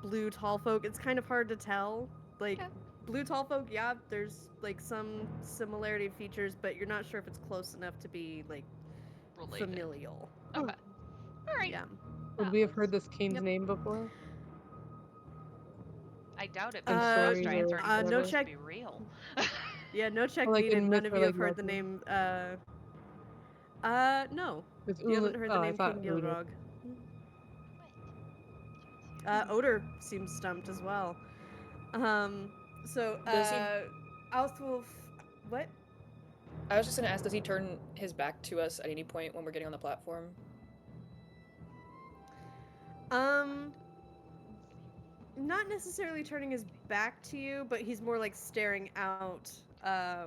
S2: blue tall folk. It's kind of hard to tell. Like,
S1: Okay.
S2: blue tall folk, yeah, there's like some similarity features, but you're not sure if it's close enough to be like
S1: Related.
S2: familial.
S1: Okay. All right.
S2: Yeah.
S6: Would
S1: That
S6: we have
S1: was-
S6: heard this king's
S2: Yep.
S6: name before?
S1: I doubt it
S6: In
S1: because frost
S6: stories
S1: giants
S6: or
S1: aren't even
S2: no
S1: supposed
S2: check.
S1: to be real.
S2: Yeah, no check
S6: Like
S2: needed.
S6: in
S2: None
S6: myth
S2: of
S6: or
S2: you
S6: like
S2: have heard the
S6: legend?
S2: name. No.
S6: It's
S2: You haven't heard the
S6: Oh, I
S2: name
S6: thought
S2: King
S6: Ulu.
S2: Gilrog. Odor seems stumped as well. So,
S4: Does he-
S2: Althwolf. What?
S4: I was just gonna ask, does he turn his back to us at any point when we're getting on the platform?
S2: Not necessarily turning his back to you, but he's more like staring out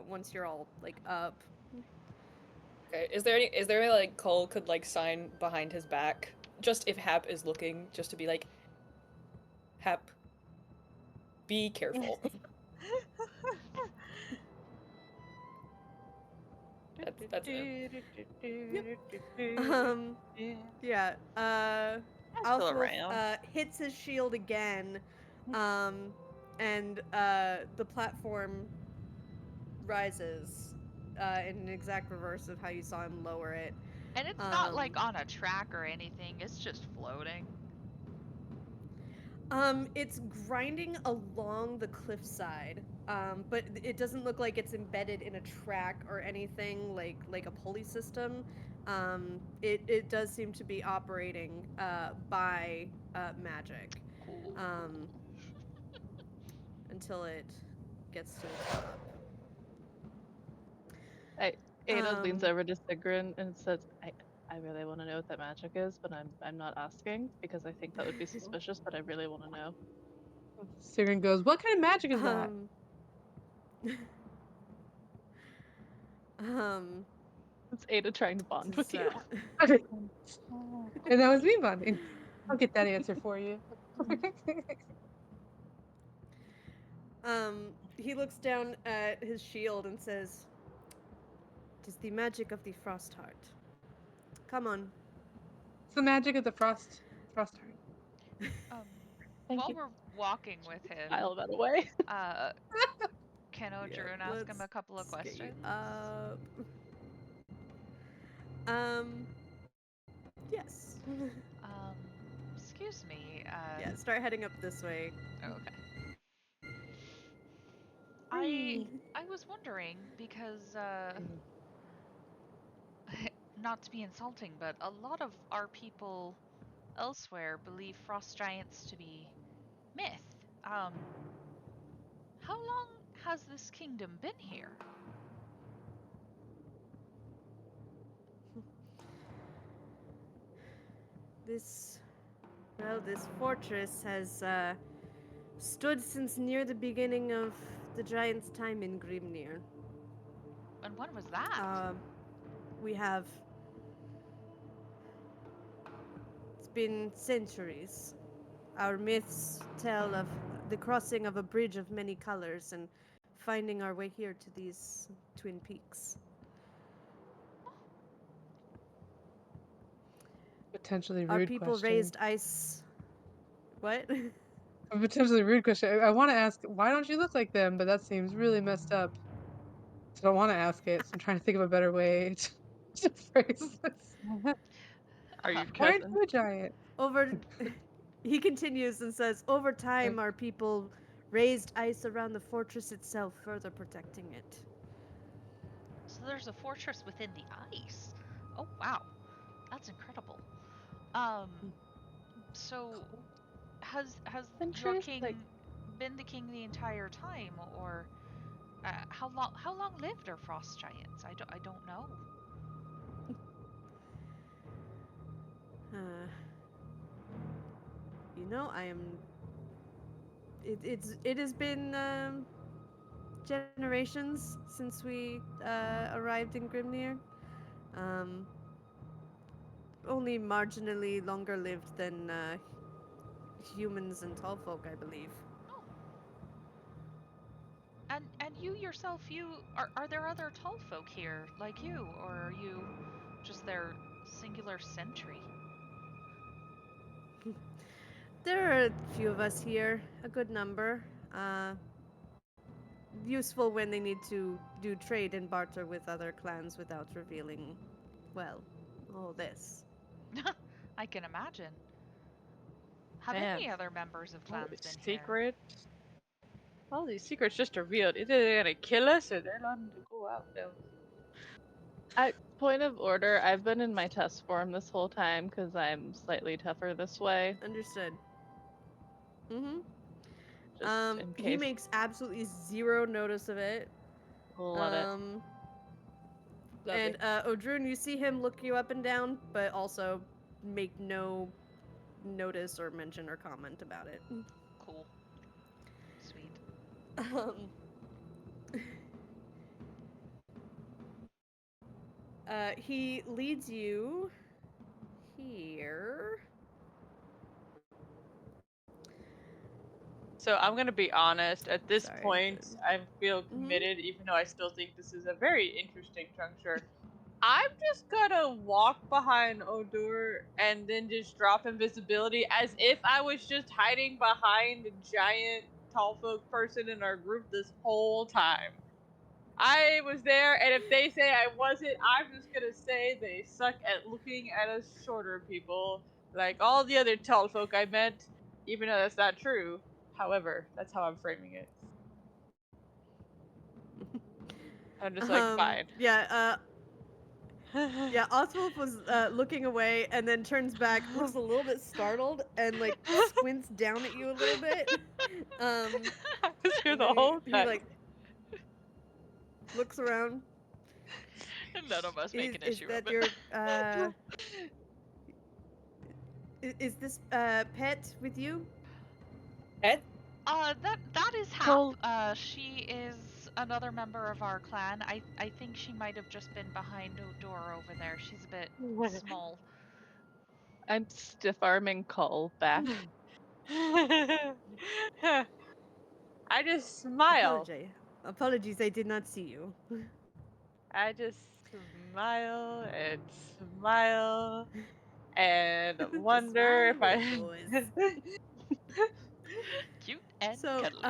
S2: once you're all like up.
S4: Okay. Is there a like Cole could like sign behind his back, just if Hap is looking, just to be like, Hap, be careful. That's it.
S2: Yeah.
S5: still
S2: Althwolf
S5: around.
S2: hits his shield again, and the platform rises in an exact reverse of how you saw him lower it.
S1: And it's not like on a track or anything, it's just floating.
S2: It's grinding along the cliffside, but it doesn't look like it's embedded in a track or anything like a pulley system. It does seem to be operating by magic,
S1: Cool.
S2: until it gets to the top.
S3: Ada leans
S2: Um,
S3: over to Sigrun and says, I really want to know what that magic is, but I'm not asking because I think that would be suspicious, but I really want to know.
S6: Sigrun goes, "What kind of magic is that?"
S3: It's Ada trying to bond with you.
S6: And that was me bonding. I'll get that answer for you.
S2: He looks down at his shield and says, "It is the magic of the frost heart. Come on."
S6: It's the magic of the frost heart.
S3: Thank
S1: While
S3: you.
S1: we're walking with him,
S3: File that away.
S1: can
S2: Yeah,
S1: Odrune ask him a couple of
S2: let's get you
S1: questions?
S2: up. Yes.
S1: Excuse me.
S2: Yeah, start heading up this way.
S1: Okay. I was wondering because not to be insulting, but a lot of our people elsewhere believe frost giants to be myth. How long has this kingdom been here?
S2: This fortress has stood since near the beginning of the giant's time in Grimnir.
S1: And when was that?
S2: We have. It's been centuries. Our myths tell of the crossing of a bridge of many colors and finding our way here to these twin peaks.
S6: Potentially
S2: Our
S6: rude
S2: people
S6: question.
S2: raised ice. What?
S6: A potentially rude question. I want to ask, why don't you look like them? But that seems really messed up. So I don't want to ask it. So I'm trying to think of a better way to phrase this.
S5: Are you
S6: Why aren't
S5: cousin?
S6: you a giant?
S2: He continues and says, over time, our people raised ice around the fortress itself, further protecting it.
S1: So there's a fortress within the ice. Oh wow, that's incredible. So has your
S3: Centuries?
S1: king
S3: Like,
S1: been the king the entire time, or How long lived are frost giants? I don't know.
S2: Uh, I am. It has been generations since we arrived in Grimnir. Um, Only marginally longer lived than humans and tall folk, I believe.
S1: Oh. And you yourself, are there other tall folk here like you, or are you just their singular sentry?
S2: There are a few of us here, a good number. Uh, Useful when they need to do trade and barter with other clans without revealing, well, all this.
S1: I can imagine. Have
S5: Man,
S1: any other members of
S5: all
S1: clans
S5: these
S1: been here?
S5: secrets. All these secrets just revealed. Either they're gonna kill us or they're letting to go out there.
S3: Point of order, I've been in my test form this whole time because I'm slightly tougher this way.
S2: Understood. Mm-hmm.
S3: Just in
S2: He
S3: case.
S2: makes absolutely zero notice of it.
S3: Love it.
S4: Lovely.
S2: And Odrun, you see him look you up and down, but also make no notice or mention or comment about it.
S1: Cool. Sweet.
S2: Um, he leads you here.
S5: So I'm gonna be honest. At this
S2: Sorry.
S5: point, I feel committed, even though I still think this is a very interesting juncture. I'm just gonna walk behind Odur and then just drop invisibility as if I was just hiding behind a giant tall folk person in our group this whole time. I was there, and if they say I wasn't, I'm just gonna say they suck at looking at us shorter people, like all the other tall folk I met, even though that's not true. However, that's how I'm framing it. I'm just like, fine.
S2: Yeah, Oswulf was looking away and then turns back, looks a little bit startled, and like squints down at you a little bit.
S5: I was here
S2: And
S5: the
S2: then
S5: whole
S2: he
S5: time.
S2: like looks around.
S1: None of us make an
S2: Is
S1: issue
S2: that
S1: of it.
S2: your is this pet with you?
S4: Ed?
S1: That is Hap.
S3: Cole,
S1: She is another member of our clan. I think she might have just been behind a door over there. She's a bit small.
S3: I'm stiff arming Cole back.
S5: I just smile.
S2: Apologies, I did not see you.
S5: I just smile and smile and
S2: The
S5: wonder if
S2: smile
S5: I.
S2: boys.
S1: Cute and
S2: So,
S1: cuddly.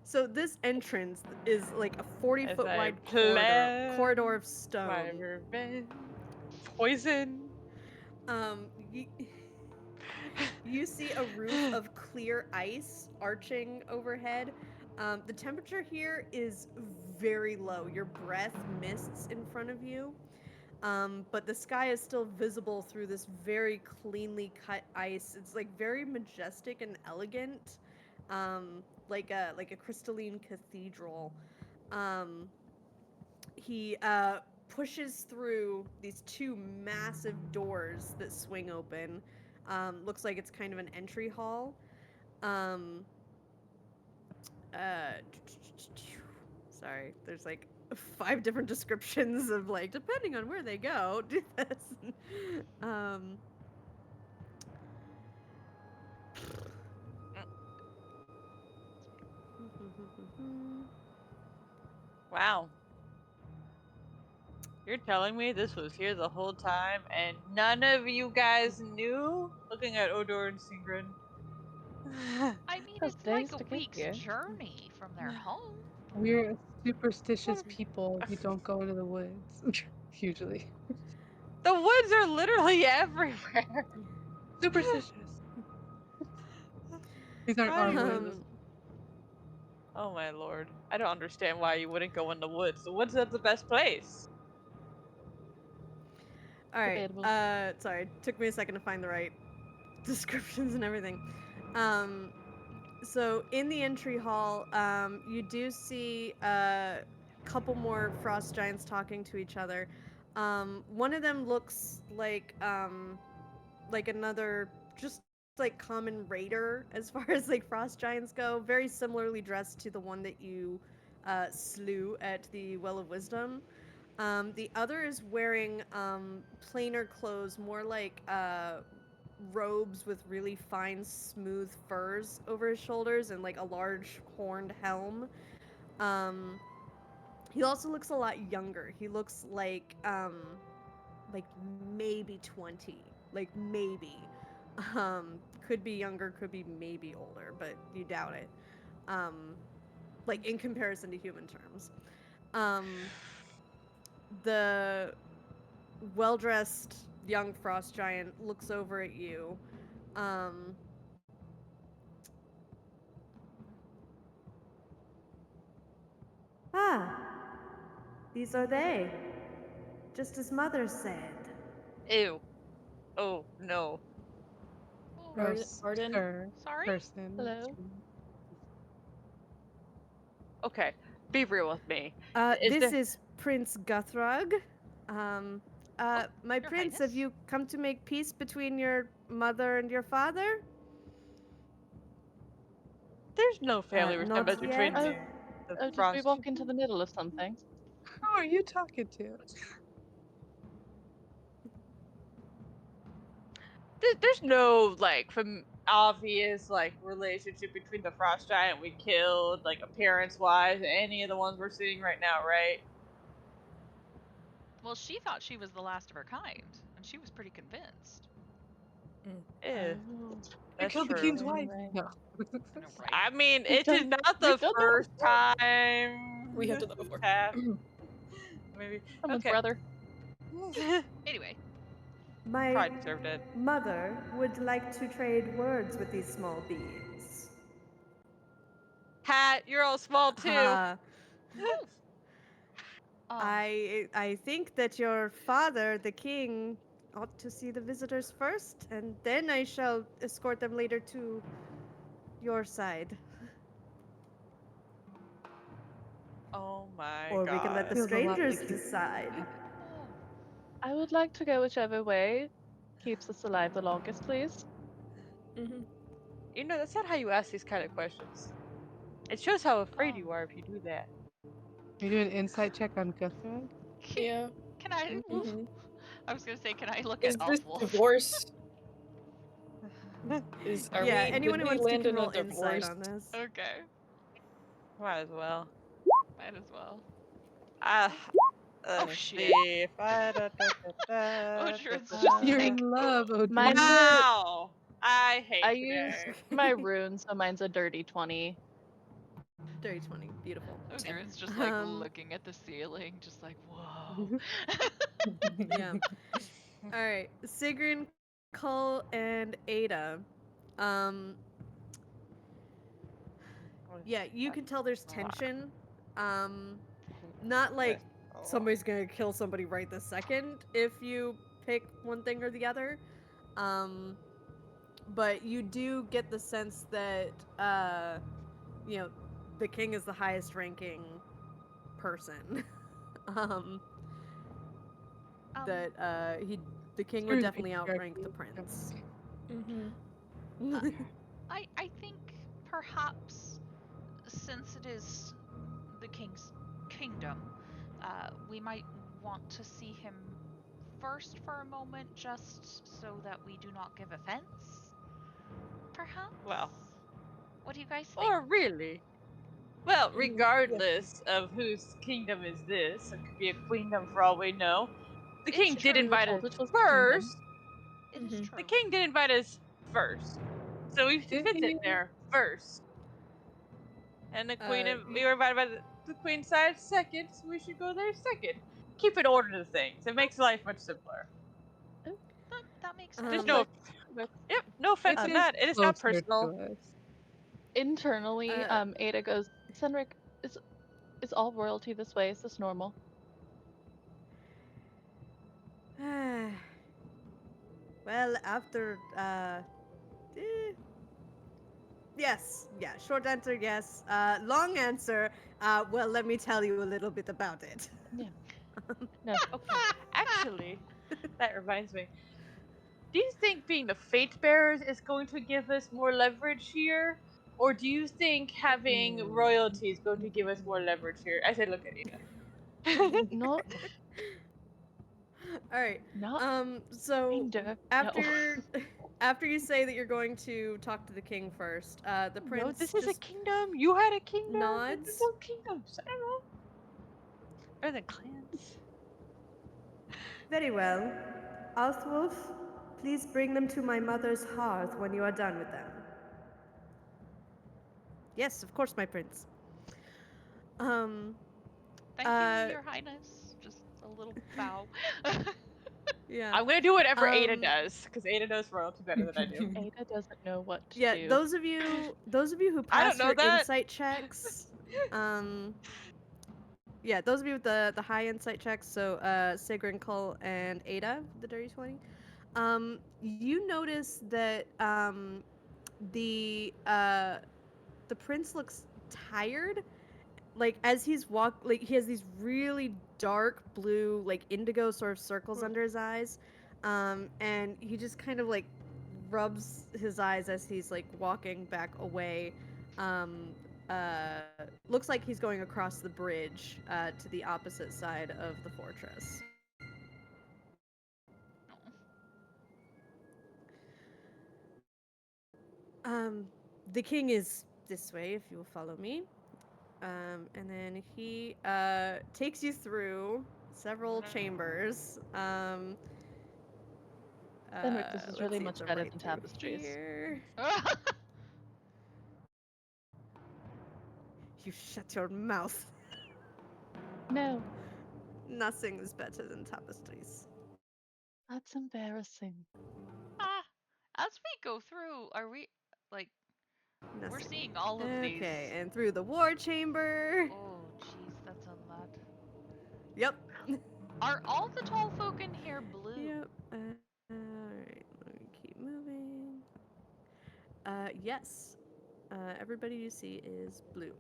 S2: so this entrance is like a
S5: As
S2: 40-foot
S5: I
S2: wide
S5: plan
S2: corridor of
S5: my
S2: stone.
S5: revenge. Poison.
S2: Y- you see a roof of clear ice arching overhead. The temperature here is very low. Your breath mists in front of you. But the sky is still visible through this very cleanly cut ice. It's like very majestic and elegant, like a crystalline cathedral. Um, he pushes through these two massive doors that swing open. Looks like it's kind of an entry hall. Um, uh, sorry, there's like 5 different descriptions of like depending on where they go do this. um
S5: Wow. You're telling me this was here the whole time and none of you guys knew? Looking at Odor and Singren.
S1: I mean,
S3: Has
S1: it's
S3: days
S1: like a
S3: to get
S1: week's
S3: here.
S1: journey from their home.
S6: We're superstitious people. We don't go into the woods, usually.
S5: The woods are literally everywhere.
S6: Superstitious. These aren't our woods.
S5: Oh my lord. I don't understand why you wouldn't go in the woods. The woods are the best place.
S2: all right,
S3: Debatable.
S2: sorry, took me a second to find the right descriptions and everything. um So in the entry hall, you do see a couple more frost giants talking to each other. One of them looks like another just like common raider as far as like frost giants go, very similarly dressed to the one that you slew at the Well of Wisdom. The other is wearing plainer clothes, more like robes with really fine, smooth furs over his shoulders and like a large horned helm. Um, he also looks a lot younger. He looks like maybe 20, like maybe. Could be younger, could be maybe older, but you doubt it. Um, like in comparison to human terms. Um, the well-dressed young frost giant looks over at you. Um, ah, these are they, just as mother said.
S5: Ew. Oh no.
S1: Oh,
S6: Gross,
S4: Pardon?
S6: sir.
S1: sorry?
S6: Person.
S3: Hello.
S5: Okay, be real with me. Is
S2: This
S5: there?
S2: is Prince Guthrug. Um,
S1: Oh,
S2: my
S1: Your
S2: prince, have
S1: Highness.
S2: you come to make peace between your mother and your father?
S5: There's no family
S2: Not
S5: resemblance between
S2: yet.
S5: the
S3: Oh, did we
S5: frost.
S3: walk into the middle of something?
S6: Who are you talking to?
S5: There's no like from obvious like relationship between the frost giant we killed, like appearance wise, and any of the ones we're seeing right now, right?
S1: Well, she thought she was the last of her kind, and she was pretty convinced.
S5: Eh,
S3: Oh,
S6: I
S5: that's
S6: killed the
S5: true.
S6: king's wife.
S3: anyway.
S6: No.
S1: I know, right?
S5: I mean,
S3: We've
S5: it is
S3: done
S5: not
S3: we've
S5: the
S3: done that
S5: first
S3: before.
S5: time.
S4: We have done that before.
S5: Have maybe
S3: Someone's
S5: okay.
S3: brother.
S1: Anyway,
S2: My
S5: Probably deserved it.
S2: mother would like to trade words with these small beings.
S5: Hat, you're all small too.
S2: Uh,
S1: um,
S2: I think that your father, the king, ought to see the visitors first, and then I shall escort them later to your side.
S5: Oh my
S2: Or we can let the
S5: god.
S6: Feels a lot
S2: strangers
S6: like you.
S2: decide.
S1: oh,
S3: I would like to go whichever way keeps us alive the longest, please.
S4: Mm-hmm.
S5: You know, that's not how you ask these kind of questions. It shows how afraid
S1: um,
S5: you are if you do that.
S6: You do an insight check on Guthrie?
S4: Yeah.
S1: can I?
S4: Mm-hmm.
S1: I was gonna say, can I look at
S4: Is this
S1: Elf?
S4: divorce? Are
S2: Yeah,
S4: we?
S2: anyone
S4: Did
S2: who
S4: we
S2: wants to
S4: land
S2: can
S4: in a
S2: roll insight
S4: divorce?
S2: on this.
S1: Okay,
S5: Might as well.
S1: might as well.
S5: Ah,
S1: Oh
S5: let's
S1: shit!
S5: see if I.
S1: Ojdrin's just
S6: You're
S1: like,
S6: in love,
S3: Mine's
S6: Odin.
S3: a
S5: Wow! I
S3: I
S5: hate
S3: used
S5: today.
S3: my rune, so mine's a dirty 20.
S2: Dirty 20. Beautiful.
S1: Ojdrin's just like
S2: Um,
S1: looking at the ceiling, just like, whoa.
S2: yeah. Alright. Sigrun, Cull, and Ada. Um, yeah, you can tell there's tension. Um, not like somebody's gonna kill somebody right this second if you pick one thing or the other. Um, but you do get the sense that you know, the king is the highest ranking person. um,
S1: Um,
S2: that the king would
S6: Screw the
S2: definitely outrank the
S6: patriarchy.
S2: prince.
S4: Mm-hmm.
S1: I think perhaps since it is the king's kingdom, we might want to see him first for a moment, just so that we do not give offense. Perhaps.
S5: Well,
S1: What do you guys think?
S5: or really? Well,
S4: Mm, yeah.
S5: regardless of whose kingdom is this, it could be a queendom for all we know. The
S1: It's
S5: king did
S1: true.
S3: We were
S5: invite us
S3: told it was the kingdom.
S5: first.
S1: It is
S4: Mm-hmm.
S5: The
S1: true.
S5: king did invite us first, so we
S6: Did
S5: fit in
S6: he?
S5: there first. And the queen,
S2: Y-
S5: we were invited by the queen side second, so we should go there second. Keep an order to things. It makes life much simpler.
S1: That makes
S5: There's
S1: sense.
S2: um,
S5: no,
S3: Like with
S5: yep, no offense
S6: It
S5: in
S6: is
S5: that. It is not
S6: closer
S5: personal.
S6: to us.
S3: internally,
S2: uh,
S3: Ada goes, Senric, is all royalty this way? Is this normal?
S2: well, after eh, Yes. Yeah. Short answer, yes. Long answer, well, let me tell you a little bit about it.
S3: Yeah. No.
S5: Okay. Actually, that reminds me. Do you think being the fate bearers is going to give us more leverage here? Or do you think having royalty is going to give us more leverage here? I said look at Ada.
S3: Not
S2: All right.
S3: not
S2: So
S3: kinda. No.
S2: after after you say that you're going to talk to the king first, the
S5: No,
S2: prince
S5: this is a
S2: just
S5: kingdom. You had a kingdom. There's
S2: nods.
S5: no kingdoms. I don't know. Better than clans.
S2: Very well. Oswulf, please bring them to my mother's hearth when you are done with them. Yes, of course, my prince. Um,
S1: Thank you, Your Highness. Just a little bow.
S2: yeah.
S5: I'm gonna do whatever Ada
S2: Um,
S5: does, because Ada knows royalty better than I do.
S3: Ada doesn't know what to
S2: Yeah,
S3: do.
S2: those of you who
S5: I don't
S2: pass
S5: know
S2: your
S5: that.
S2: insight checks, yeah, those of you with the high insight checks, so Sigrid, Cole, and Ada, the dirty 20, you notice that the uh the prince looks tired, like as he's like he has these really dark blue, like indigo sort of circles under his eyes, and he just kind of like rubs his eyes as he's like walking back away. um Looks like he's going across the bridge to the opposite side of the fortress. The king is this way, if you will follow me. And then he takes you through several chambers.
S3: Fenric, this is
S2: Let's
S3: really
S2: see,
S3: much
S2: it's a
S3: better
S2: right
S3: than
S2: through
S3: tapestries.
S2: here. You shut your mouth.
S3: No,
S2: Nothing is better than tapestries.
S3: that's embarrassing.
S1: Ah, as we go through, are we like we're
S2: Nothing.
S1: seeing all of these?
S2: Okay, and through the war chamber.
S1: Oh, jeez, that's a lot.
S2: Yep.
S1: Are all the tall folk in here blue?
S2: Yep. Alright, let me keep moving. Yes. Everybody you see is blue.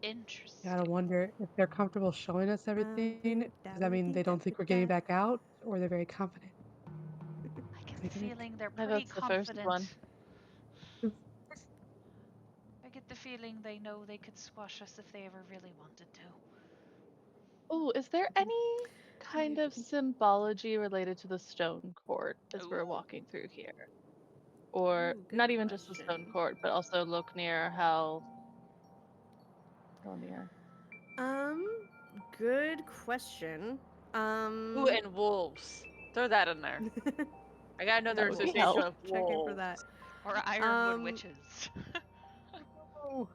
S1: Interesting.
S6: Gotta wonder if they're comfortable showing us everything. Does that mean they don't think we're getting back out, or they're very confident?
S1: I get the
S6: Wait a minute.
S1: feeling they're
S3: My
S1: pretty
S3: vote's the first
S1: confident.
S3: one.
S1: I get the feeling they know they could squash us if they ever really wanted to.
S3: Oh, is there any kind of symbology related to the stone court as we're
S1: Ooh.
S3: walking through here? Or
S2: Ooh, good
S3: not even just the stone
S2: question.
S3: court, but also look near how near.
S2: Um, good question.
S5: Ooh, and wolves. Throw that in there. I got
S3: That
S5: another
S3: would be
S5: association
S3: hell.
S5: of
S2: Checking for that.
S5: wolves.
S1: Or Ironwood
S2: Um,
S1: witches.
S5: Oh.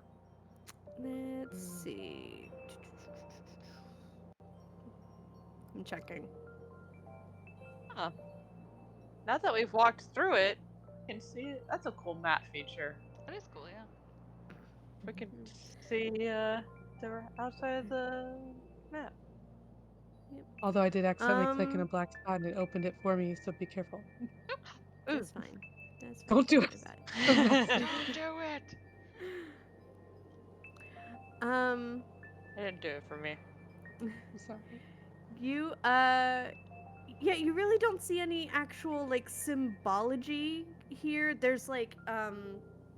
S2: Let's see. I'm checking.
S5: Huh. Now that we've walked through it, you can see it. That's a cool map feature.
S1: That is cool, yeah.
S5: We can see the outside of the map.
S6: Although I did accidentally click in a
S2: Um,
S6: black spot and it opened it for me, so be careful.
S5: Ooh.
S2: that's fine. That's fine.
S6: Don't do
S2: Don't
S6: it.
S2: worry about
S5: I
S1: Don't do it!
S2: it.
S5: didn't do it for me.
S6: I'm sorry.
S2: You yeah, you really don't see any actual like symbology here. There's like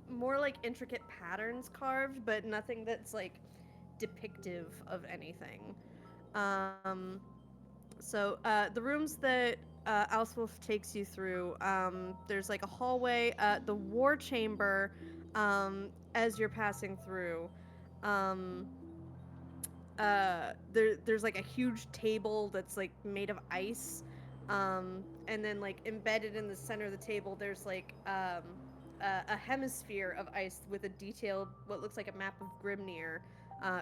S2: more like intricate patterns carved, but nothing that's like depictive of anything. Um so the rooms that Alswolf takes you through, there's like a hallway, the war chamber, as you're passing through. Um there's like a huge table that's like made of ice, and then like embedded in the center of the table there's like a hemisphere of ice with a detailed, what looks like a map of Grimnir,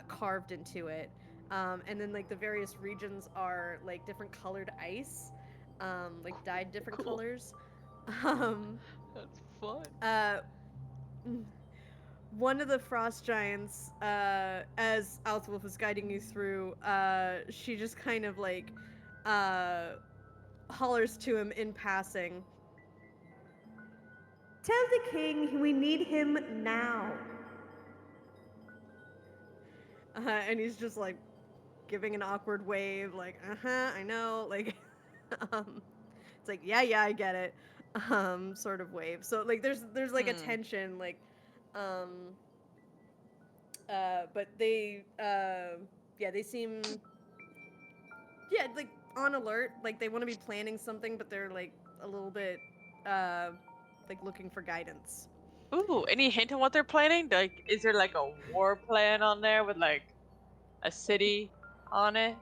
S2: carved into it, and then like the various regions are like different colored ice, like dyed different
S3: Cool.
S2: colors. um
S1: That's fun.
S2: uh One of the frost giants, as Althwolf is guiding you through, she just kind of like uh, hollers to him in passing. Tell the king we need him now. And he's just like giving an awkward wave, like, I know, like, it's like, yeah, I get it, sort of wave. So like, there's like a tension, like, but they, yeah, they seem, yeah, like on alert, like they want to be planning something, but they're like a little bit, like looking for guidance.
S5: Ooh, any hint on what they're planning? Like, is there like a war plan on there with like a city on it?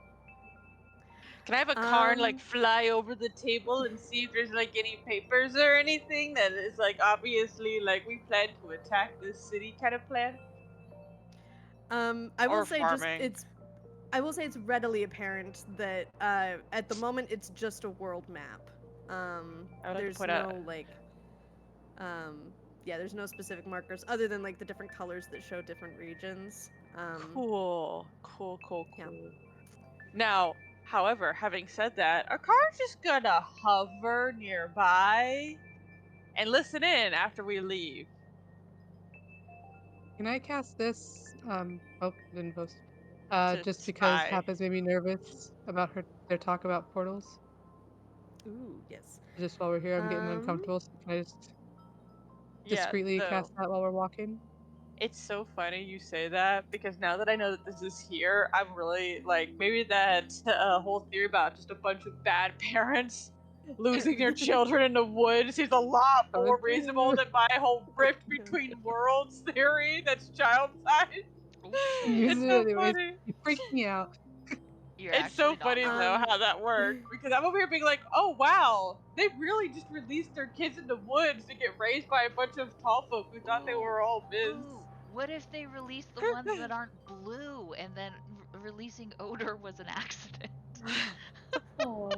S5: Can I have a Karn like fly over the table and see if there's like any papers or anything that is like obviously like we plan to attack this city kind of plan?
S2: I will
S5: Or
S2: say
S5: farming.
S2: I will say it's readily apparent that at the moment it's just a world map.
S5: I would like to
S2: There's
S5: point out.
S2: no like, yeah, there's no specific markers other than like the different colors that show different regions.
S5: Cool.
S2: Yeah.
S5: Now, however, having said that, our car's just gonna hover nearby and listen in after we leave.
S6: Can I cast this? Oh, I didn't post.
S5: To
S6: Just because
S5: spy.
S6: Hap has made me nervous about their talk about portals.
S2: Ooh, yes.
S6: Just while we're here, I'm getting uncomfortable. So can I just
S5: Yeah,
S6: discreetly
S5: no.
S6: cast that while we're walking?
S5: It's so funny you say that because now that I know that this is here, I'm really like maybe that whole theory about just a bunch of bad parents losing their children in the woods is a lot
S6: Oh,
S5: more reasonable than my whole rift between worlds theory that's child side.
S6: Use
S5: It's
S6: it
S5: so
S6: anyways.
S5: funny.
S6: You freaked me out.
S1: You're
S5: It's so
S1: actually not
S5: funny
S1: wrong.
S5: though how that worked because I'm over here being like, oh wow, they really just released their kids in the woods to get raised by a bunch of tall folk who thought they were all biz.
S1: Ooh, what if they release the ones that aren't blue and then releasing odor was an accident?
S3: Oh.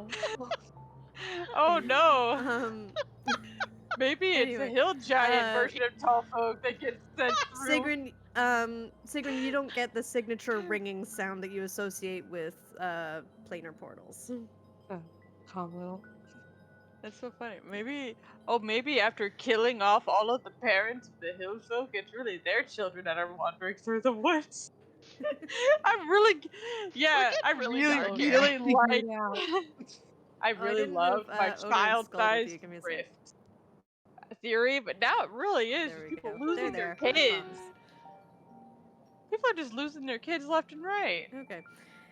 S5: Oh no.
S2: Um,
S5: Maybe it's a
S2: anyway,
S5: hill giant version of tall folk that gets sent through.
S2: Sigrun, you don't get the signature ringing sound that you associate with planar portals.
S6: Calm little.
S5: That's so funny. Maybe after killing off all of the parents of the hill folk, it's really their children that are wandering through the woods. I'm really, yeah,
S1: getting
S5: I
S1: really
S5: really,
S1: dark here.
S5: really
S6: Figure
S5: like.
S6: it out.
S5: I
S2: Oh, I
S5: really
S2: didn't know
S5: love
S2: if
S5: my
S2: Odin scrolled with you.
S5: child-sized
S2: Give me a sec.
S5: rift theory, but now it really is
S2: There
S5: just
S2: we
S5: people
S2: go.
S5: losing
S2: They're
S5: their
S2: there. I
S5: kids.
S2: promise.
S5: People are just losing their kids left and right.
S2: Okay.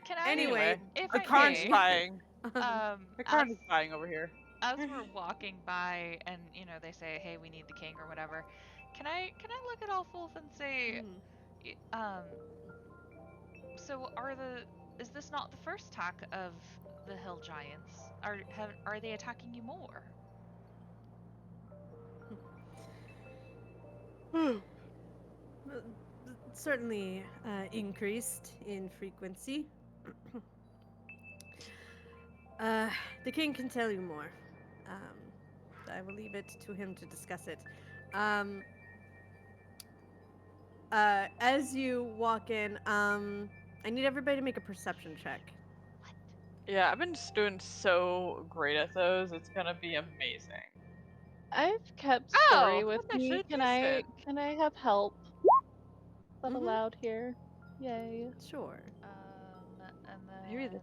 S1: Can I,
S2: Anyway,
S1: if
S5: The
S1: I
S5: Karn's
S1: may,
S5: spying.
S2: um,
S5: The
S1: as
S5: Karn's spying over here.
S1: as we're walking by and they say, hey, we need the king or whatever, can I look at Allwolf and say, so is this not the first attack of the hill giants? Are they attacking you more?
S2: certainly increased in frequency. The king can tell you more. I will leave it to him to discuss it. As you walk in, I need everybody to make a perception check.
S5: Yeah, I've been just doing so great at those. It's gonna be amazing.
S3: I've kept story
S5: Oh,
S3: with
S5: that's
S3: me.
S5: actually decent.
S3: Can I have help? Is that
S2: Mhm.
S3: allowed here? Yay.
S2: Sure.
S1: And
S5: Maybe
S1: then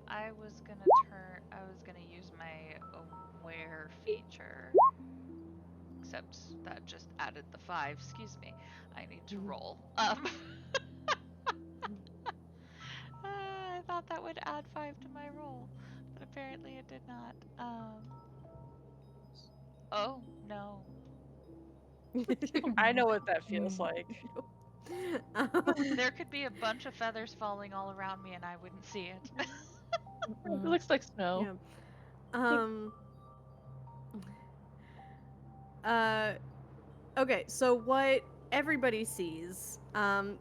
S1: I was gonna use my aware feature. Except that just added the 5. Excuse me. I need to roll. I thought that would add 5 to my roll, but apparently it did not. Oh no.
S5: I know what that feels like.
S1: There could be a bunch of feathers falling all around me and I wouldn't see it.
S3: It looks like snow.
S2: Yeah. Okay, so what everybody sees,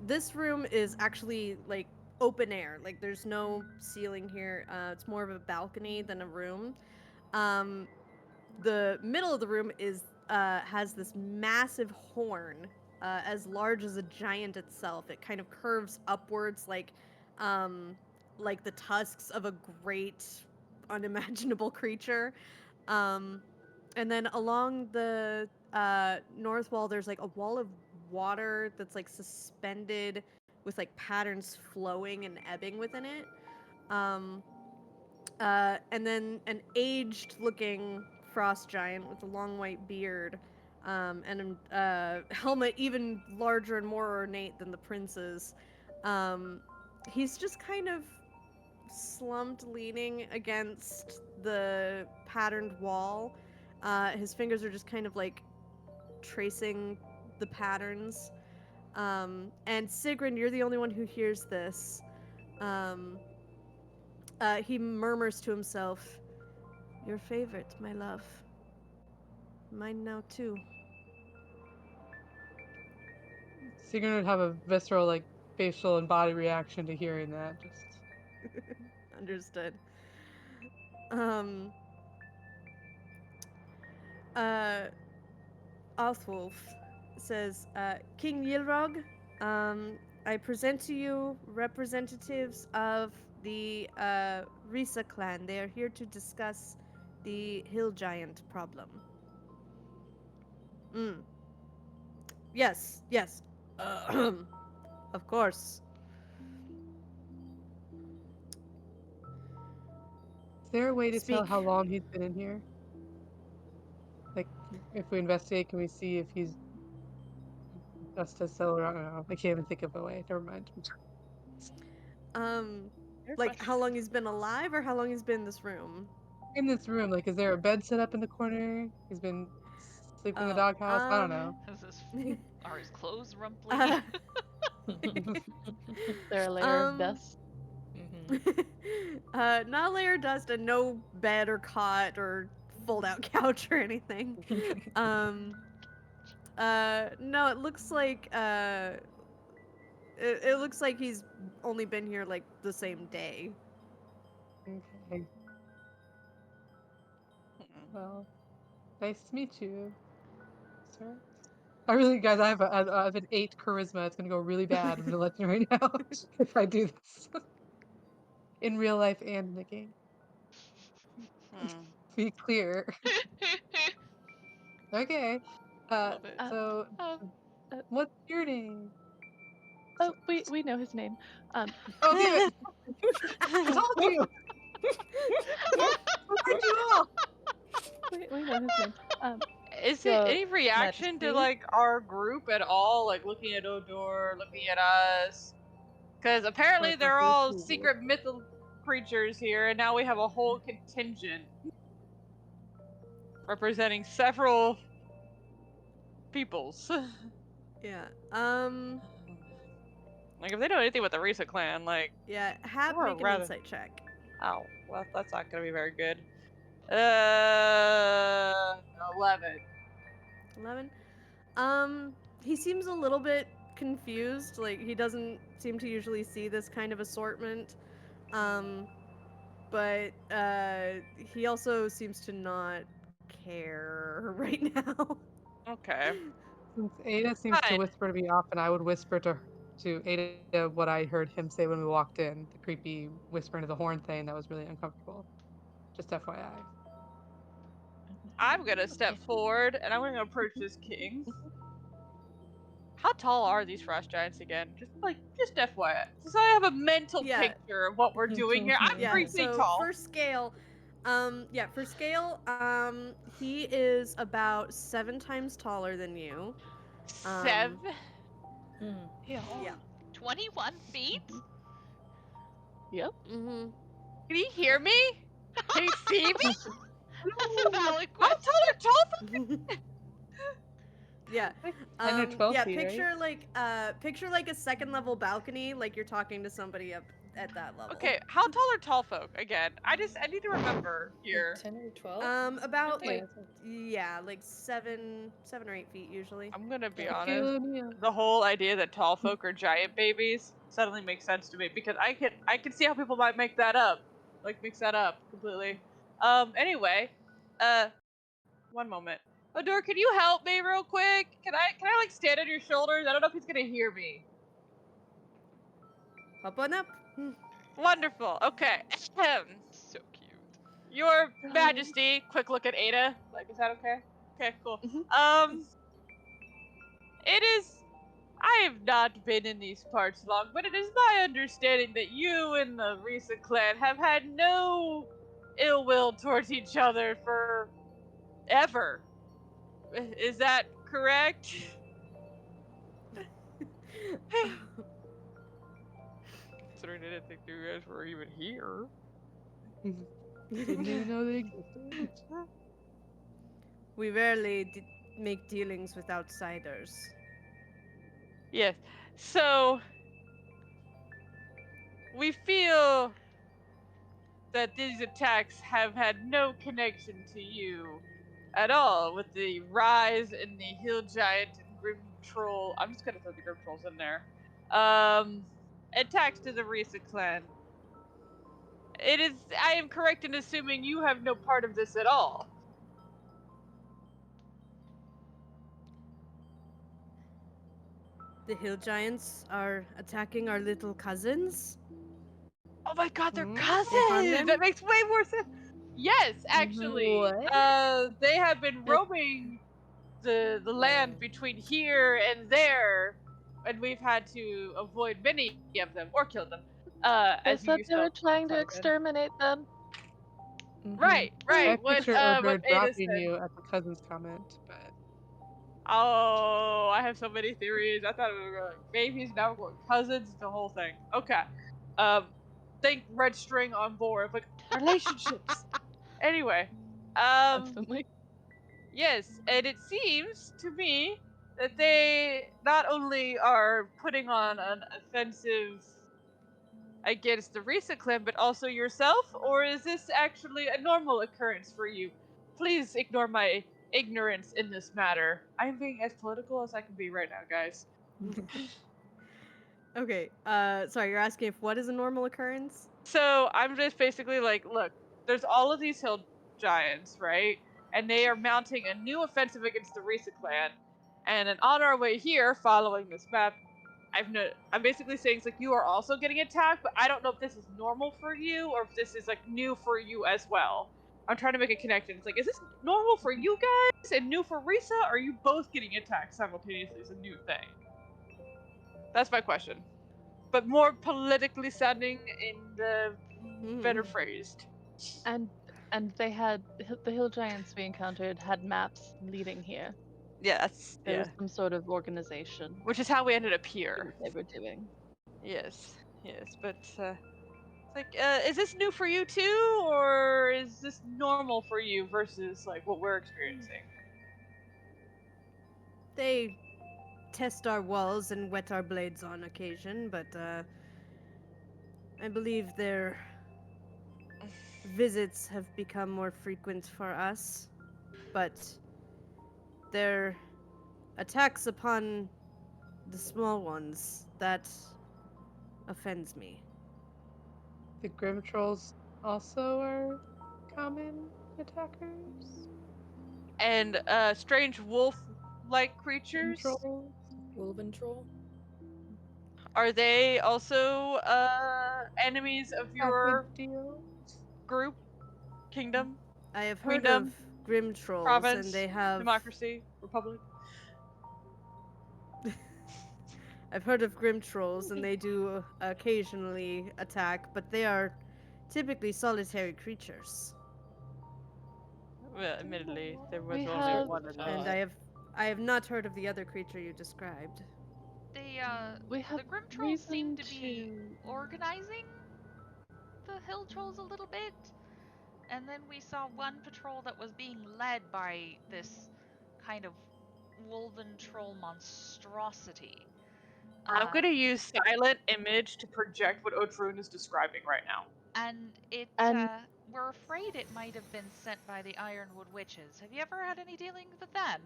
S2: this room is actually like open air. Like there's no ceiling here. It's more of a balcony than a room. The middle of the room is has this massive horn, as large as a giant itself. It kind of curves upwards like the tusks of a great unimaginable creature. And then along the north wall, there's like a wall of water that's like suspended with like patterns flowing and ebbing within it. And then an aged-looking frost giant with a long white beard, and a helmet even larger and more ornate than the prince's. He's just kind of slumped, leaning against the patterned wall. His fingers are just kind of like tracing the patterns. And Sigrun, you're the only one who hears this. He murmurs to himself, "Your favorite, my love. Mine now, too."
S6: Sigrun would have a visceral, like, facial and body reaction to hearing that. Just
S2: Understood. Um. Uh. Oswulf says, "King Yilrog, I present to you representatives of the Risa clan. They are here to discuss the hill giant problem." Yes, yes. Of course.
S6: is there a way to tell
S2: Speak.
S6: how long he's been in here? Like, if we investigate, can we see if he's just as so? I don't know. I can't even think of a way. Never mind.
S3: Fair
S2: Like
S3: question.
S2: how long he's been alive or how long he's been in this room?
S6: In this room, like, is there a bed set up in the corner? He's been sleeping in the
S2: Oh,
S6: doghouse. I don't know.
S1: Is this, are his clothes rumply?
S2: uh,
S3: There a layer of
S2: Um,
S3: dust?
S2: not a layer of dust and no bed or cot or fold out couch or anything. No, it looks like it looks like he's only been here like the same day.
S6: Okay. Well, nice to meet you, sir. I really, guys, I have an 8 charisma. It's gonna go really bad. I'm gonna let you know right now if I do this in real life and in the game. Be clear. Okay.
S1: Love it.
S6: So
S3: uh,
S6: what's your name?
S3: Oh, we know his name.
S6: Oh, damn it! I told you. I told you all.
S3: We know his name.
S5: Is
S3: So,
S5: it any reaction to
S3: Majesty?
S5: like our group at all? Like looking at Odor, looking at us? Because apparently
S6: Like a
S5: they're
S6: whole
S5: all
S6: pool.
S5: secret mythical creatures here, and now we have a whole contingent representing several peoples.
S2: Yeah.
S5: Like if they know anything about the Risa clan, like
S2: Yeah. Hap,
S5: Or
S2: make an
S5: rather-
S2: insight check.
S5: oh, well that's not gonna be very good. 11.
S2: 11. He seems a little bit confused. Like he doesn't seem to usually see this kind of assortment. But he also seems to not care right now.
S5: Okay.
S6: Since Ada seems to
S5: Fine.
S6: whisper to me often, I would whisper to Ada what I heard him say when we walked in. The creepy whisper into the horn thing that was really uncomfortable. Just FYI.
S5: I'm gonna step forward and I'm gonna approach this king. How tall are these frost giants again? Just FYI. So I have a mental
S2: Yeah.
S5: picture of what we're doing here. I'm
S2: Yeah,
S5: pretty
S2: so
S5: tall.
S2: for scale, he is about 7 times taller than you.
S5: 7?
S2: Yeah.
S1: 21 feet?
S3: Yep.
S2: Mm-hmm.
S5: Can he hear me? Can he see me?
S1: That's a valid
S5: How
S1: question.
S5: tall are tall?
S2: Yeah.
S6: 10 or 12
S2: yeah,
S6: feet,
S2: picture like a second level balcony, like you're talking to somebody up at that level.
S5: Okay, how tall are tall folk? Again, I need to remember here.
S4: 10 or 12?
S2: About
S4: Okay.
S2: like 7 or 8 feet usually.
S5: I'm gonna be
S4: Okay.
S5: honest.
S6: Mia.
S5: The whole idea that tall folk are giant babies suddenly makes sense to me because I can see how people might make that up. Like mix that up completely. Anyway, one moment. Odor, can you help me real quick? Can I like stand on your shoulders? I don't know if he's gonna hear me.
S2: Hop on up.
S5: Wonderful. Okay.
S1: So cute.
S5: Your Majesty, quick look at Ada. Like, is that okay? Okay, cool.
S3: Mhm.
S5: It is. I have not been in these parts long, but it is my understanding that you and the Risa clan have had no ill will towards each other for ever. Is that correct? Considering I didn't think you guys were even here.
S6: Didn't even know they existed.
S2: We rarely make dealings with outsiders.
S5: Yes. So we feel that these attacks have had no connection to you at all with the rise in the hill giant and grim troll. I'm just gonna throw the grim trolls in there. Attacks to the Risa clan. It is. I am correct in assuming you have no part of this at all.
S2: The hill giants are attacking our little cousins.
S5: Oh my god, they're
S6: Hmm?
S2: They harm
S5: cousins!
S2: them?
S5: That makes way more sense. Yes, actually.
S3: What?
S5: They have been roaming the land between here and there, and we've had to avoid many of them or kill them.
S3: I
S5: As you
S3: thought they were
S5: yourself
S3: trying to
S5: said.
S3: exterminate them.
S5: Right,
S6: I
S5: right. What
S6: picture Ober
S5: Ada
S6: dropping
S5: said.
S6: you at the cousin's comment, but
S5: Oh, I have so many theories. I thought we were going babies, now we're going cousins, the whole thing. Okay. Think Red String on board, like relationships. Anyway,
S3: Definitely.
S5: yes, and it seems to me that they not only are putting on an offensive against the Risa clan, but also yourself, or is this actually a normal occurrence for you? Please ignore my ignorance in this matter. I am being as political as I can be right now, guys.
S2: Okay, sorry, you're asking if what is a normal occurrence?
S5: So I'm just basically like, look, there's all of these hill giants, right? And they are mounting a new offensive against the Risa clan. And then on our way here, following this map, I'm basically saying it's like you are also getting attacked, but I don't know if this is normal for you or if this is like new for you as well. I'm trying to make a connection. It's like, is this normal for you guys and new for Risa? Or are you both getting attacked simultaneously as a new thing? That's my question. But more politically sounding and better phrased.
S3: And they had the hill giants we encountered had maps leading here.
S5: Yes,
S3: There
S5: yeah.
S3: was some sort of organization
S5: Which is how we ended up
S3: for
S5: here.
S3: what they were doing.
S5: Yes, yes, but it's like, is this new for you too, or is this normal for you versus like what we're experiencing?
S2: They test our walls and wet our blades on occasion, but I believe their visits have become more frequent for us. But their attacks upon the small ones, that offends me.
S6: the Grim Trolls also are common attackers.
S5: And strange wolf-like
S6: Grim
S5: creatures,
S6: Trolls.
S4: Wolven troll.
S5: are they also enemies of your
S6: Deal.
S5: group, kingdom,
S2: I have heard
S5: queendom,
S2: of grim trolls,
S5: province,
S2: and they have.
S5: democracy, republic?
S2: I've heard of grim trolls, and they do occasionally attack, but they are typically solitary creatures.
S5: Well, admittedly, there was
S3: We
S5: only
S3: have,
S5: one of them.
S2: And I have not heard of the other creature you described.
S3: we have
S1: The Grim Trolls seem
S3: reason
S1: to be
S3: to
S1: organizing the Hill Trolls a little bit. And then we saw one patrol that was being led by this kind of wolven troll monstrosity.
S5: I'm gonna use silent image to project what Otrun is describing right now.
S1: And
S3: And
S1: we're afraid it might have been sent by the Ironwood Witches. Have you ever had any dealings with them?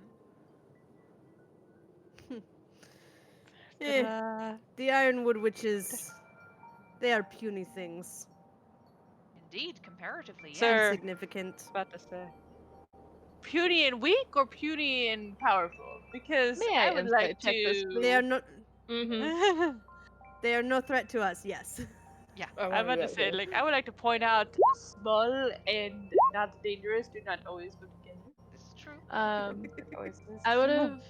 S2: The Ironwood Witches, they are puny things.
S1: Indeed, comparatively, yes.
S5: Sir,
S2: Insignificant.
S5: about to say. Puny and weak or puny and powerful? Because
S3: May I
S5: would
S3: insight
S5: like
S3: check this,
S5: to.
S2: They are no
S5: Mm-hmm.
S2: they are no threat to us, yes.
S1: Yeah.
S5: I'm about to say, like, I would like to point out small and not dangerous do not always go together.
S1: This is true.
S3: I would have.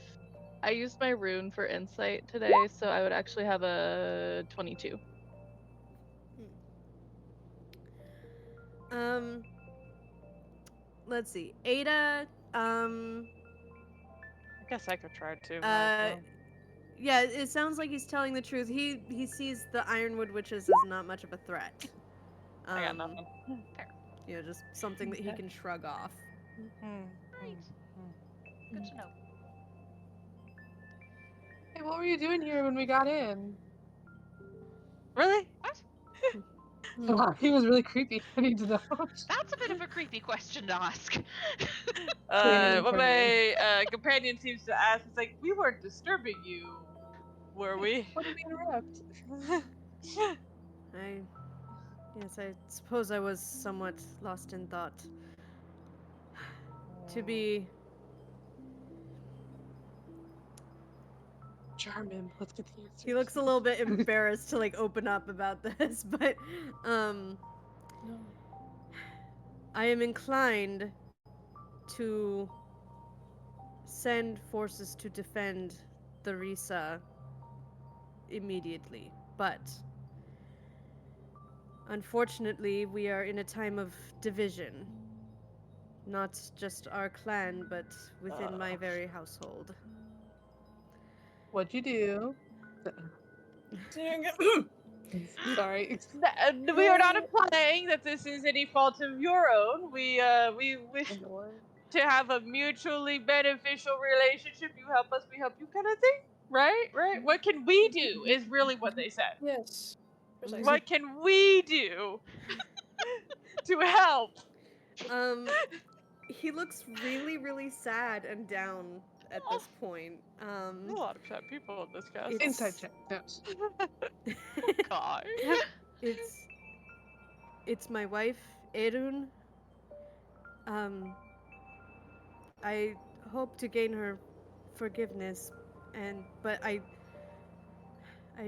S3: I used my rune for insight today, so I would actually have a 22.
S2: Let's see. Ada,
S5: I guess I could try too.
S2: yeah, it sounds like he's telling the truth. He sees the Ironwood witches as not much of a threat.
S5: I got nothing.
S2: You know, just something that he can shrug off.
S1: Great. Good to know.
S6: Hey, what were you doing here when we got in?
S5: Really?
S1: What?
S6: He was really creepy. I need to know.
S1: That's a bit of a creepy question to ask.
S5: What my companion seems to ask is like, we weren't disturbing you, were we?
S6: What did we interrupt?
S2: Yes, I suppose I was somewhat lost in thought. To be
S6: Charm him. Let's get the answer.
S2: He looks a little bit embarrassed to like open up about this, but
S4: No.
S2: I am inclined to send forces to defend the Risa immediately, but unfortunately we are in a time of division. Not just our clan, but within my very household.
S6: What'd you do? Sorry.
S5: We are not implying that this is any fault of your own. We wish to have a mutually beneficial relationship. You help us, we help you, kind of thing. Right? What can we do is really what they said.
S4: Yes. Precisely.
S5: What can we do to help?
S2: He looks really, really sad and down at this point.
S5: There's a lot of sad people in this cast.
S2: It's-
S6: Inside check. Yes.
S5: God.
S2: It's my wife, Erun. I hope to gain her forgiveness, but I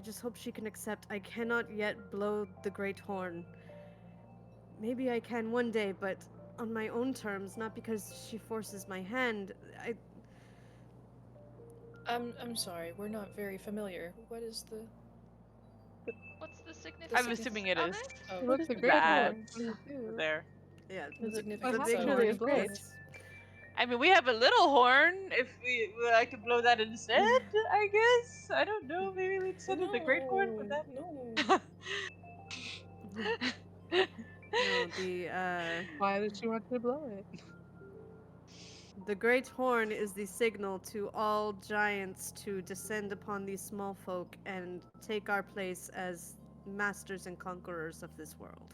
S2: just hope she can accept. I cannot yet blow the great horn. Maybe I can one day, but on my own terms, not because she forces my hand.
S4: I'm sorry, we're not very familiar. What is the...
S1: What's the significance?
S5: I'm assuming it
S1: of
S5: is.
S4: Oh,
S6: He looks a great
S5: Bad.
S6: horn. What do you do?
S5: There.
S2: Yeah,
S4: the
S2: the
S4: significance
S2: big
S4: of
S2: horn,
S6: really
S2: of
S6: great.
S2: course.
S5: I mean, we have a little horn. If I could blow that instead, I guess. I don't know. Maybe we send it the great horn. Would that?
S4: No.
S2: No,
S6: Why did she want you to blow it?
S2: the great horn is the signal to all giants to descend upon these small folk and take our place as masters and conquerors of this world.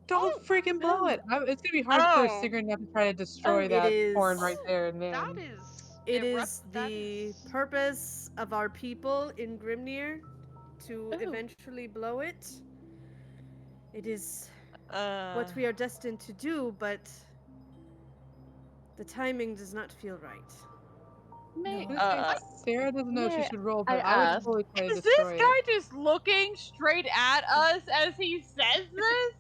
S6: Don't freaking blow it! It's gonna be hard for a singer not to try to destroy
S2: It
S6: that
S2: is-
S6: horn right there and then.
S1: That is.
S2: It is
S1: that
S2: the
S1: is-
S2: purpose of our people in Grimnir to eventually blow it. It is what we are destined to do, but the timing does not feel right.
S6: Sarah doesn't know if she
S3: may
S6: should roll,
S3: I
S6: but I would
S3: ask-
S6: totally try to
S5: Is
S6: destroy
S5: this guy
S6: it.
S5: just looking straight at us as he says this?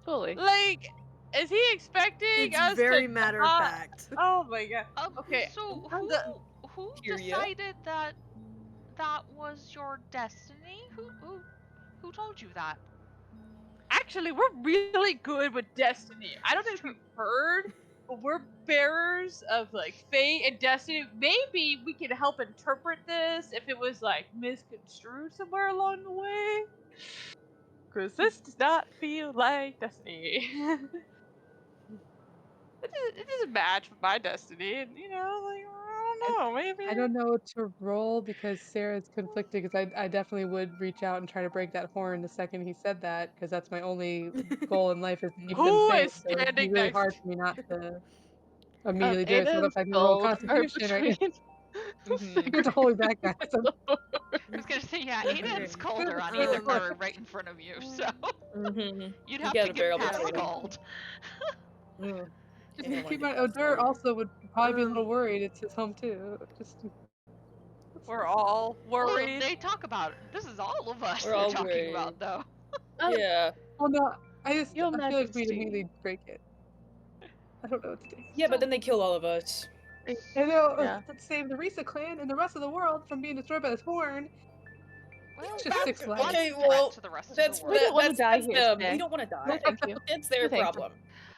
S3: Fully.
S5: Like, is he expecting us
S2: It's very
S5: to
S2: matter of
S5: not-
S2: fact.
S5: Oh my god. Okay.
S1: So
S5: The-
S1: who
S4: Hear ya?
S1: decided that was your destiny? Who told you that?
S5: Actually, we're really good with destiny. I don't know if you've heard, but we're bearers of like fate and destiny. Maybe we could help interpret this if it was like misconstrued somewhere along the way. Because this does not feel like destiny. It doesn't match with my destiny, and you know, like I don't know, maybe.
S6: I don't know what to roll because Sarah's conflicted because I definitely would reach out and try to break that horn the second he said that because that's my only goal in life is to keep them
S5: Who
S6: safe.
S5: is
S6: So it'd be
S5: standing
S6: really
S5: next
S6: hard
S5: to-
S6: for me not to immediately do it. So
S3: Ada
S6: what
S3: and
S6: if I can roll
S3: Gold are
S6: Constitution right
S3: between.
S6: now? I get to hold back, guys.
S1: I was gonna say, yeah, Ada and Scald are on either are right in front of you, so
S4: Mm-hmm.
S1: you'd have
S4: get
S1: to
S4: a barrel
S1: get past
S4: between 'em.
S1: Scald.
S6: Just
S4: Yeah,
S6: keep
S4: why
S6: in mind,
S4: do that?
S6: Odur also would probably be a little worried. It's his home too. Just
S5: We're all
S1: Well,
S5: worried.
S1: they talk about it. This is all of us
S4: We're
S1: they're
S4: all
S1: talking
S4: worried.
S1: about, though.
S4: Yeah.
S6: Well, no,
S3: Your
S6: I feel like we'd
S3: Majesty.
S6: immediately break it. I don't know what to do.
S4: Yeah, but
S1: So-
S4: then they kill all of us.
S6: I know,
S3: Yeah.
S6: let's save the Risa clan and the rest of the world from being destroyed by this horn.
S1: Well,
S6: It's just 6 lives.
S2: Okay,
S1: threat
S2: well,
S1: to the rest of
S4: That's
S1: the
S3: We
S1: world.
S3: don't wanna die
S4: that's
S3: here
S4: them.
S3: today.
S4: We don't want to
S3: No,
S4: die.
S3: thank you.
S4: It's their
S3: No, thank you.
S4: problem.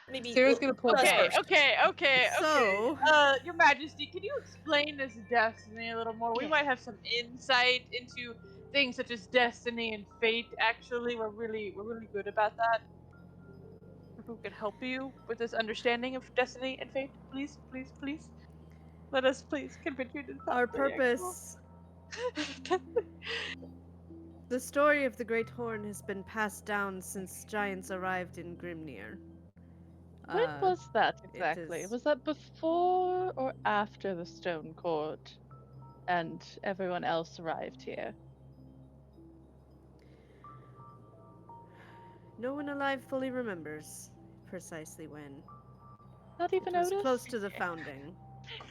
S4: Maybe
S6: Sarah's gonna pull
S4: us
S6: back.
S5: Okay,
S4: first.
S5: okay.
S2: So-
S5: Your Majesty, can you explain this destiny a little more? We
S1: Yeah.
S5: might have some insight into things such as destiny and fate. Actually, we're really good about that. Who can help you with this understanding of destiny and fate? Please. Let us please continue to
S2: Our purpose. The story of the Great Horn has been passed down since giants arrived in Grimnir.
S3: When was that
S2: it
S3: exactly?
S2: is-
S3: Was that before or after the Stone Court and everyone else arrived here?
S2: No one alive fully remembers precisely when.
S3: Not even
S2: It was
S3: Otis?
S2: close to the founding.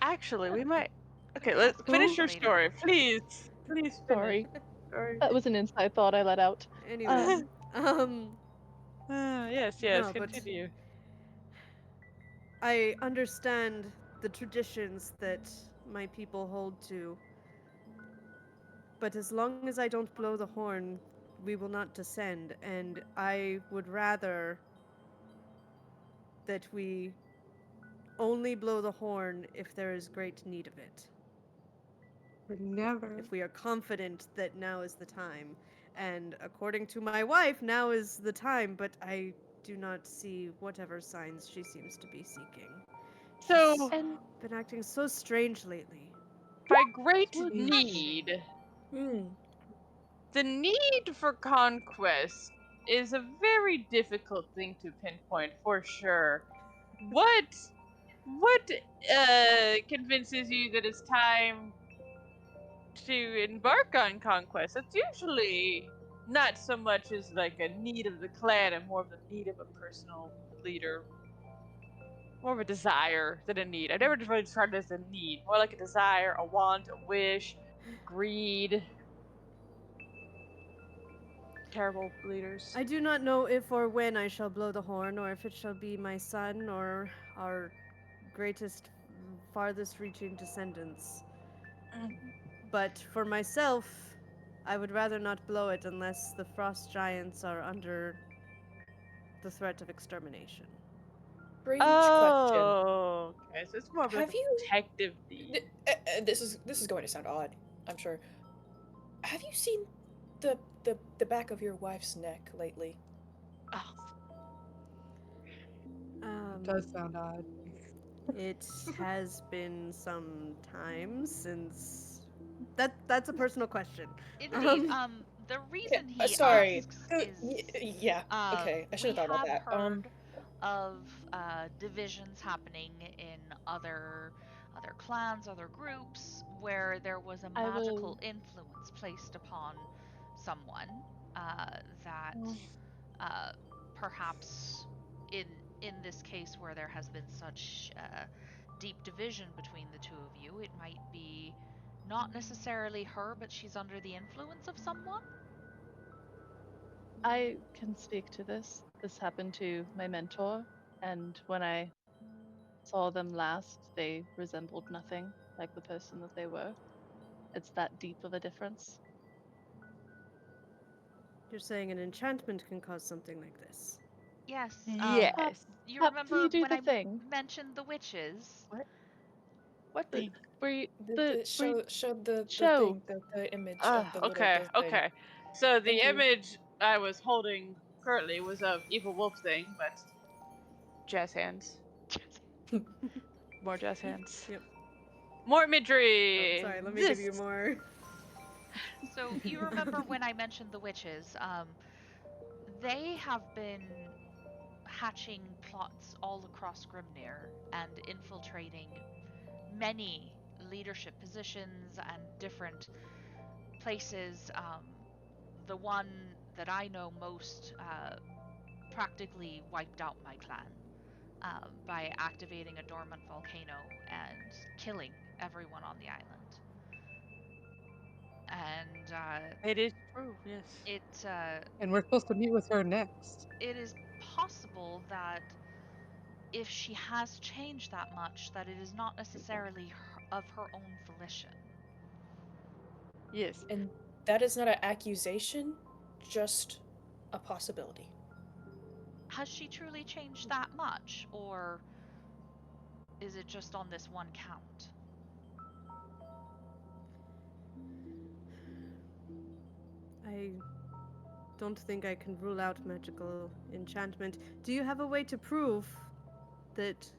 S5: Actually, we might. Okay,
S1: Yeah,
S5: let's
S1: who?
S5: finish your
S1: Later.
S5: story, please. Please
S3: Sorry.
S5: finish. Sorry.
S3: That was an inside thought I let out.
S2: Anyway,
S5: Yes,
S2: No, but-
S5: continue.
S2: I understand the traditions that my people hold to. But as long as I don't blow the horn, we will not descend, and I would rather that we only blow the horn if there is great need of it.
S6: We're never.
S2: If we are confident that now is the time. And according to my wife, now is the time, but I do not see whatever signs she seems to be seeking.
S5: So,
S2: She's
S3: And
S2: been acting so strange lately.
S5: by great
S3: Would-
S5: need,
S4: Hmm.
S5: the need for conquest is a very difficult thing to pinpoint for sure. What convinces you that it's time to embark on conquest? It's usually not so much as like a need of the clan and more of the need of a personal leader. More of a desire than a need. I've never really described it as a need. More like a desire, a want, a wish, greed. Terrible leaders.
S2: I do not know if or when I shall blow the horn, or if it shall be my son or our greatest, farthest reaching descendants. But for myself, I would rather not blow it unless the frost giants are under the threat of extermination.
S4: Strange question.
S5: Oh, okay. So it's more of like
S4: Have
S5: a
S4: you-
S5: protective need.
S4: This is going to sound odd, I'm sure. Have you seen the back of your wife's neck lately?
S5: Oh,
S6: It does sound odd.
S2: It has been some time since. That's a personal question.
S1: Indeed. The reason he
S4: sorry.
S1: asks
S4: Y-
S1: is
S4: yeah. Okay, I should have thought about that.
S1: We have heard of divisions happening in other clans, other groups, where there was a
S3: I will-
S1: magical influence placed upon someone that perhaps in this case where there has been such deep division between the two of you, it might be not necessarily her, but she's under the influence of someone.
S3: I can speak to this. This happened to my mentor, and when I saw them last, they resembled nothing like the person that they were. It's that deep of a difference.
S2: You're saying an enchantment can cause something like this.
S1: Yes.
S5: yes.
S1: You
S3: Perhaps
S1: remember
S3: you do
S1: when
S3: the
S1: I
S3: thing.
S1: mentioned the witches?
S5: What the?
S4: Show the
S3: Show.
S4: thing, the image of the little
S5: Okay,
S4: the thing.
S5: okay. So the
S4: Thank you.
S5: image I was holding currently was of Evil Wolf thing, but jazz hands. More jazz hands.
S2: Yep.
S5: More imagery.
S2: Oh, sorry, let me give you more.
S1: So you remember when I mentioned the witches? They have been hatching plots all across Grimnir and infiltrating many leadership positions and different places. The one that I know most practically wiped out my clan by activating a dormant volcano and killing everyone on the island. and
S5: It is true, yes.
S6: And we're supposed to meet with her next.
S1: it is possible that if she has changed that much, that it is not necessarily of her own volition.
S5: Yes.
S4: And that is not an accusation, just a possibility.
S1: Has she truly changed that much, or is it just on this one count?
S2: I don't think I can rule out magical enchantment. Do you have a way to prove that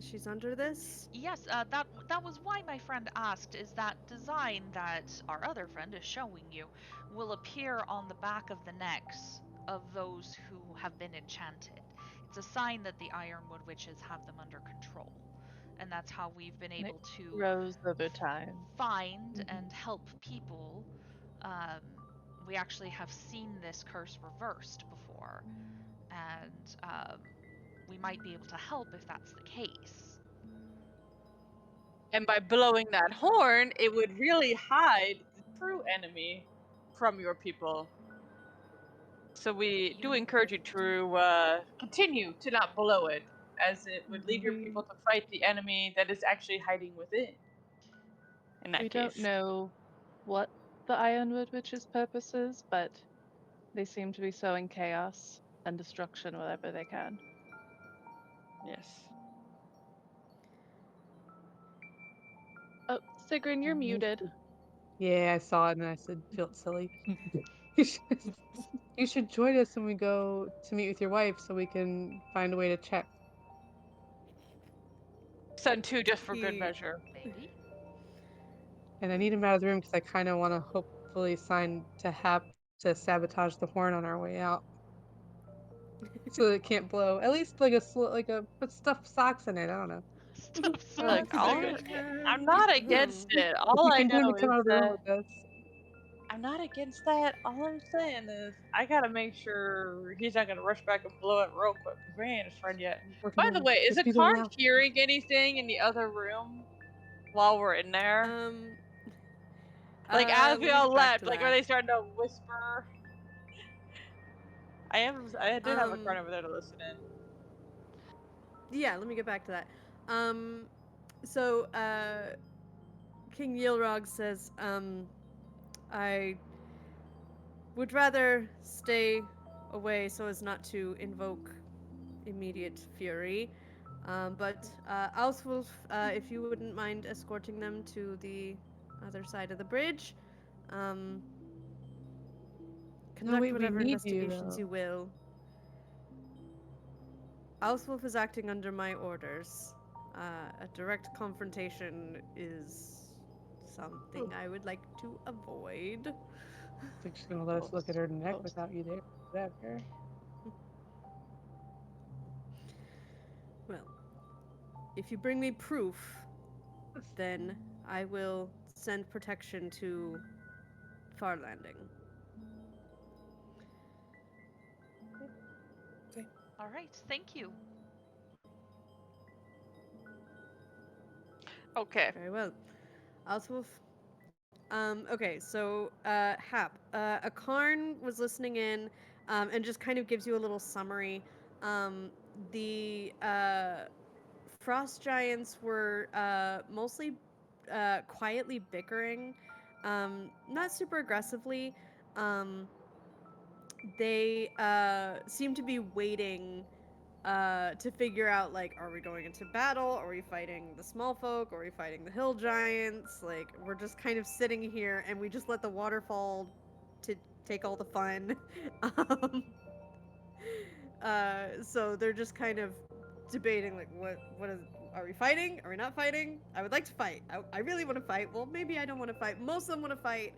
S2: she's under this?
S1: Yes, that was why my friend asked. Is that design that our other friend is showing you will appear on the back of the necks of those who have been enchanted. It's a sign that the Ironwood witches have them under control, and that's how we've been
S3: And it
S1: able to
S3: grows over time.
S1: find and help people. Um, we actually have seen this curse reversed before, and we might be able to help if that's the case.
S5: And by blowing that horn, it would really hide the true enemy from your people. So we do encourage you to continue to not blow it, as it would lead your people to fight the enemy that is actually hiding within. In that
S3: We
S5: case.
S3: don't know what the Ironwood Witch's purpose is, but they seem to be sowing chaos and destruction wherever they can.
S5: Yes.
S3: Oh, Sigrun, you're muted.
S6: Yeah, I saw it and I said, felt silly. you, should, you should join us when we go to meet with your wife so we can find a way to check.
S5: Send two just for good
S2: He-
S5: measure.
S1: Maybe.
S6: And I need him out of the room because I kind of want to hopefully sign to Hap to sabotage the horn on our way out. So that it can't blow. At least like put stuffed socks in it. I don't know.
S1: Stuff
S5: Look,
S1: sucks.
S5: I'm not against it. All
S6: You
S5: I
S6: can get him
S5: know
S6: to come
S5: is
S6: out of the room
S5: that
S6: with us.
S5: I'm not against that. All I'm saying is I gotta make sure he's not gonna rush back and blow it real quick because we ain't his friend yet.
S6: Working
S5: By the
S6: on
S5: way, is
S6: 50 to
S5: Akarn
S6: now.
S5: hearing anything in the other room while we're in there? Like as
S2: Let
S5: we
S2: me
S5: all
S2: get back
S5: left,
S2: to
S5: like are
S2: that.
S5: they starting to whisper? I did have Akarn over there to listen in.
S2: Yeah, let me get back to that. So, King Yilrog says, I would rather stay away so as not to invoke immediate fury. But Auswolf, if you wouldn't mind escorting them to the other side of the bridge, conduct
S6: wait, we
S2: whatever
S6: need you,
S2: investigations
S6: though.
S2: you will. Auswolf is acting under my orders. A direct confrontation is something I would like to avoid.
S6: I think she's gonna let us look at her neck without you there. Whatever.
S2: Well, if you bring me proof, then I will send protection to Farlanding.
S4: Okay.
S1: All right, thank you.
S5: Okay.
S2: Very well. Auswolf. Okay, so, Hap. Akarn was listening in, and just kind of gives you a little summary. The, Frost Giants were, mostly, quietly bickering, not super aggressively. They, seem to be waiting to figure out, like, are we going into battle? Are we fighting the small folk? Are we fighting the hill giants? Like, we're just kind of sitting here and we just let the waterfall to take all the fun. um, so they're just kind of debating, like, what is, are we fighting? Are we not fighting? I would like to fight. I really want to fight. Well, maybe I don't want to fight. Most of them want to fight.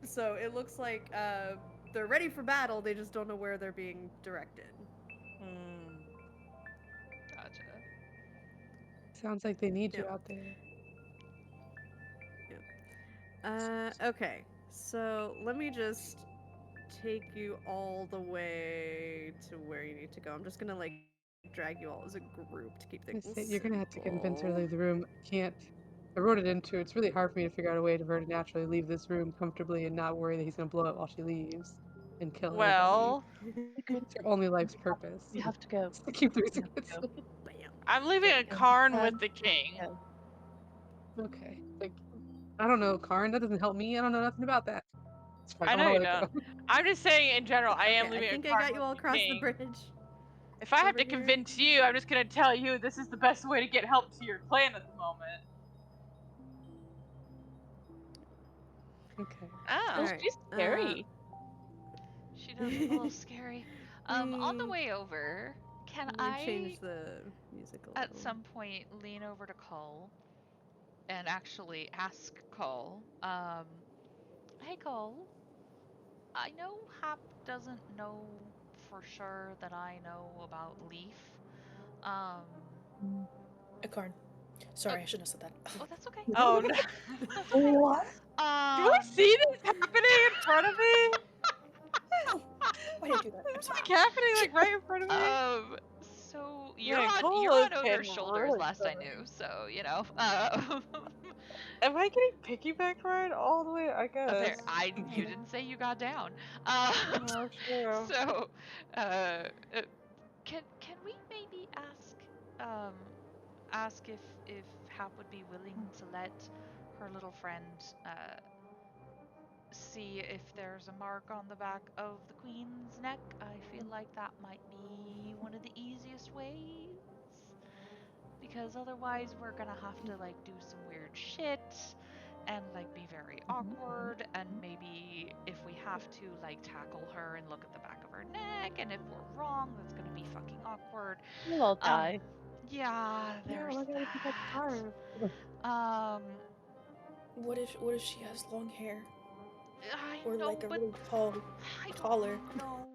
S2: So it looks like they're ready for battle. They just don't know where they're being directed.
S1: Gotcha.
S6: Sounds like they need you
S2: Yep.
S6: out there.
S2: Okay. So let me just take you all the way to where you need to go. I'm just gonna like drag you all as a group to keep things
S6: You're gonna have to convince her to leave the room. I can't. I wrote it into. It's really hard for me to figure out a way for her to naturally leave this room comfortably and not worry that he's gonna blow it while she leaves and kill everybody.
S5: Well,
S6: It's her only life's purpose.
S3: We have to go.
S6: To keep the
S3: We
S6: reason
S3: have to go.
S2: Bam.
S5: I'm leaving a Karn with the king.
S6: Okay. Like, I don't know, Karn. That doesn't help me. I don't know nothing about that. It's fine.
S5: I
S6: I'm
S5: know
S6: gonna
S5: you
S6: let it
S5: don't.
S6: go.
S5: I'm just saying in general, I am
S2: Okay,
S5: leaving
S2: I think
S5: a
S2: I
S5: Karn
S2: got you all
S5: with
S2: across the
S5: king.
S2: bridge.
S5: If I have
S2: Over
S5: to
S2: here.
S5: convince you, I'm just gonna tell you this is the best way to get help to your clan at the moment.
S6: Okay.
S5: Oh.
S2: Alright,
S3: She's scary.
S1: She does look a little scary. On the
S2: we-
S1: way over, can
S2: we
S1: I
S2: change the music a
S1: at
S2: little.
S1: some point lean over to Cole and actually ask Cole, hey Cole, I know Hap doesn't know for sure that I know about Leaf.
S4: A Karn. Sorry, I shouldn't have said that.
S1: Oh, that's okay.
S5: Oh no.
S1: That's okay.
S3: What?
S5: Do I see this happening in front of me?
S4: Why did I do that? I'm
S5: It's
S4: sorry.
S5: like happening like right in front of me.
S1: So you're
S5: Man,
S1: on
S5: Cole
S1: you're
S5: is
S1: on Odor's
S5: getting
S1: shoulders
S5: really
S1: last I
S5: good.
S1: knew, so you know.
S5: Am I getting piggyback ride all the way? I guess.
S1: You didn't say you got down.
S5: Oh, true.
S1: So, can we maybe ask if Hap would be willing to let her little friend see if there's a mark on the back of the queen's neck? I feel like that might be one of the easiest ways. Because otherwise we're gonna have to like do some weird shit and like be very awkward, and maybe if we have to like tackle her and look at the back of her neck, and if we're wrong, that's gonna be fucking awkward.
S3: We'll all die.
S1: Yeah, there's
S6: we're gonna keep that
S1: that.
S6: car.
S4: What if she has long hair?
S1: I
S4: Or
S1: know,
S4: like a
S1: but
S4: really tall
S1: I
S4: collar?
S1: don't know.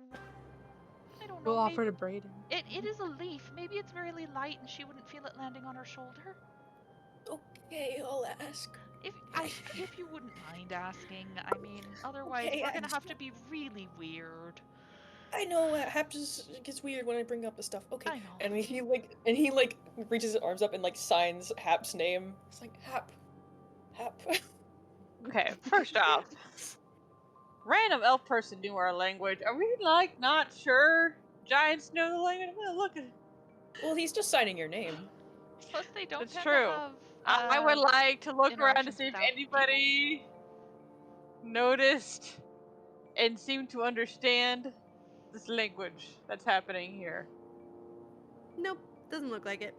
S1: I don't
S6: We'll
S1: know.
S6: offer
S1: Maybe
S6: to braid him.
S1: it is a leaf. Maybe it's really light and she wouldn't feel it landing on her shoulder.
S4: Okay, I'll ask.
S1: If you wouldn't mind asking, I mean, otherwise
S4: Okay,
S1: we're
S4: I
S1: gonna
S4: just-
S1: have to be really weird.
S4: I know what happens. It gets weird when I bring up the stuff. Okay,
S1: I know.
S4: and he reaches his arms up and like signs Hap's name. It's like Hap.
S5: Okay, first off, random elf person knew our language. Are we like not sure giants know the language? I'm gonna look at it.
S4: Well, he's just signing your name.
S1: Plus, they don't
S5: That's
S1: tend
S5: true.
S1: to have.
S5: I would like to look around to
S1: interactions
S5: see if
S1: without
S5: anybody noticed and seemed to understand this language that's happening here.
S2: Nope, doesn't look like it.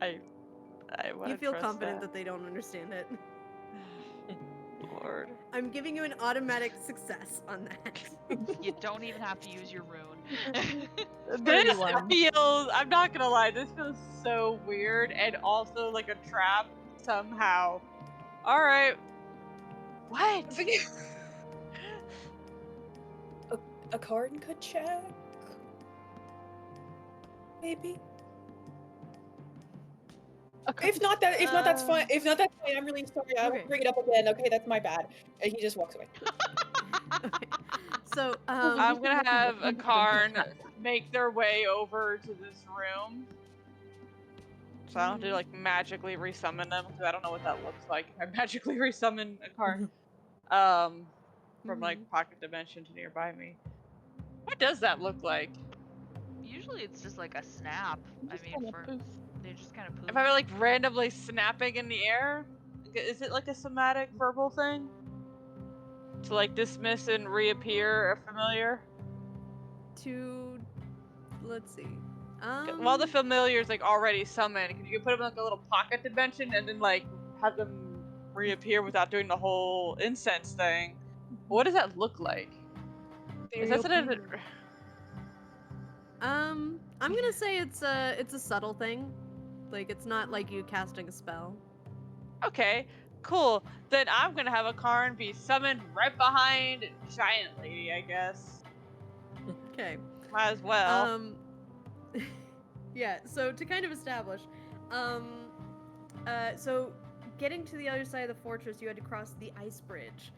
S5: I want
S2: You
S5: to
S2: feel
S5: trust
S2: confident that they don't understand it.
S5: Lord.
S2: I'm giving you an automatic success on that.
S1: You don't even have to use your rune.
S5: This
S3: 31.
S5: feels, I'm not gonna lie, this feels so weird and also like a trap somehow. Alright. What?
S4: A card could check. Maybe. If not, that's fine. If not, that's fine. I'm really sorry. I
S2: Okay.
S4: won't bring it up again. Okay, that's my bad. And he just walks away.
S2: Okay. So,
S5: I'm gonna have a Karn make their way over to this room. So I don't have to like magically resummon them because I don't know what that looks like. If I magically resummon a Karn from like pocket dimension to nearby me. What does that look like?
S1: Usually it's just like a snap. I mean, they just kind of poof.
S5: If I'm like randomly snapping in the air, is it like a somatic verbal thing? To like dismiss and reappear a familiar?
S2: let's see.
S5: While the familiar is like already summoned, can you put them in like a little pocket dimension and then like have them reappear without doing the whole incense thing? What does that look like? Is that something that...
S2: I'm gonna say it's a subtle thing. Like, it's not like you casting a spell.
S5: Okay, cool. Then I'm gonna have a Karn be summoned right behind Giant Lady, I guess.
S2: Okay.
S5: Might as well.
S2: Yeah, so to kind of establish, so getting to the other side of the fortress, you had to cross the ice bridge.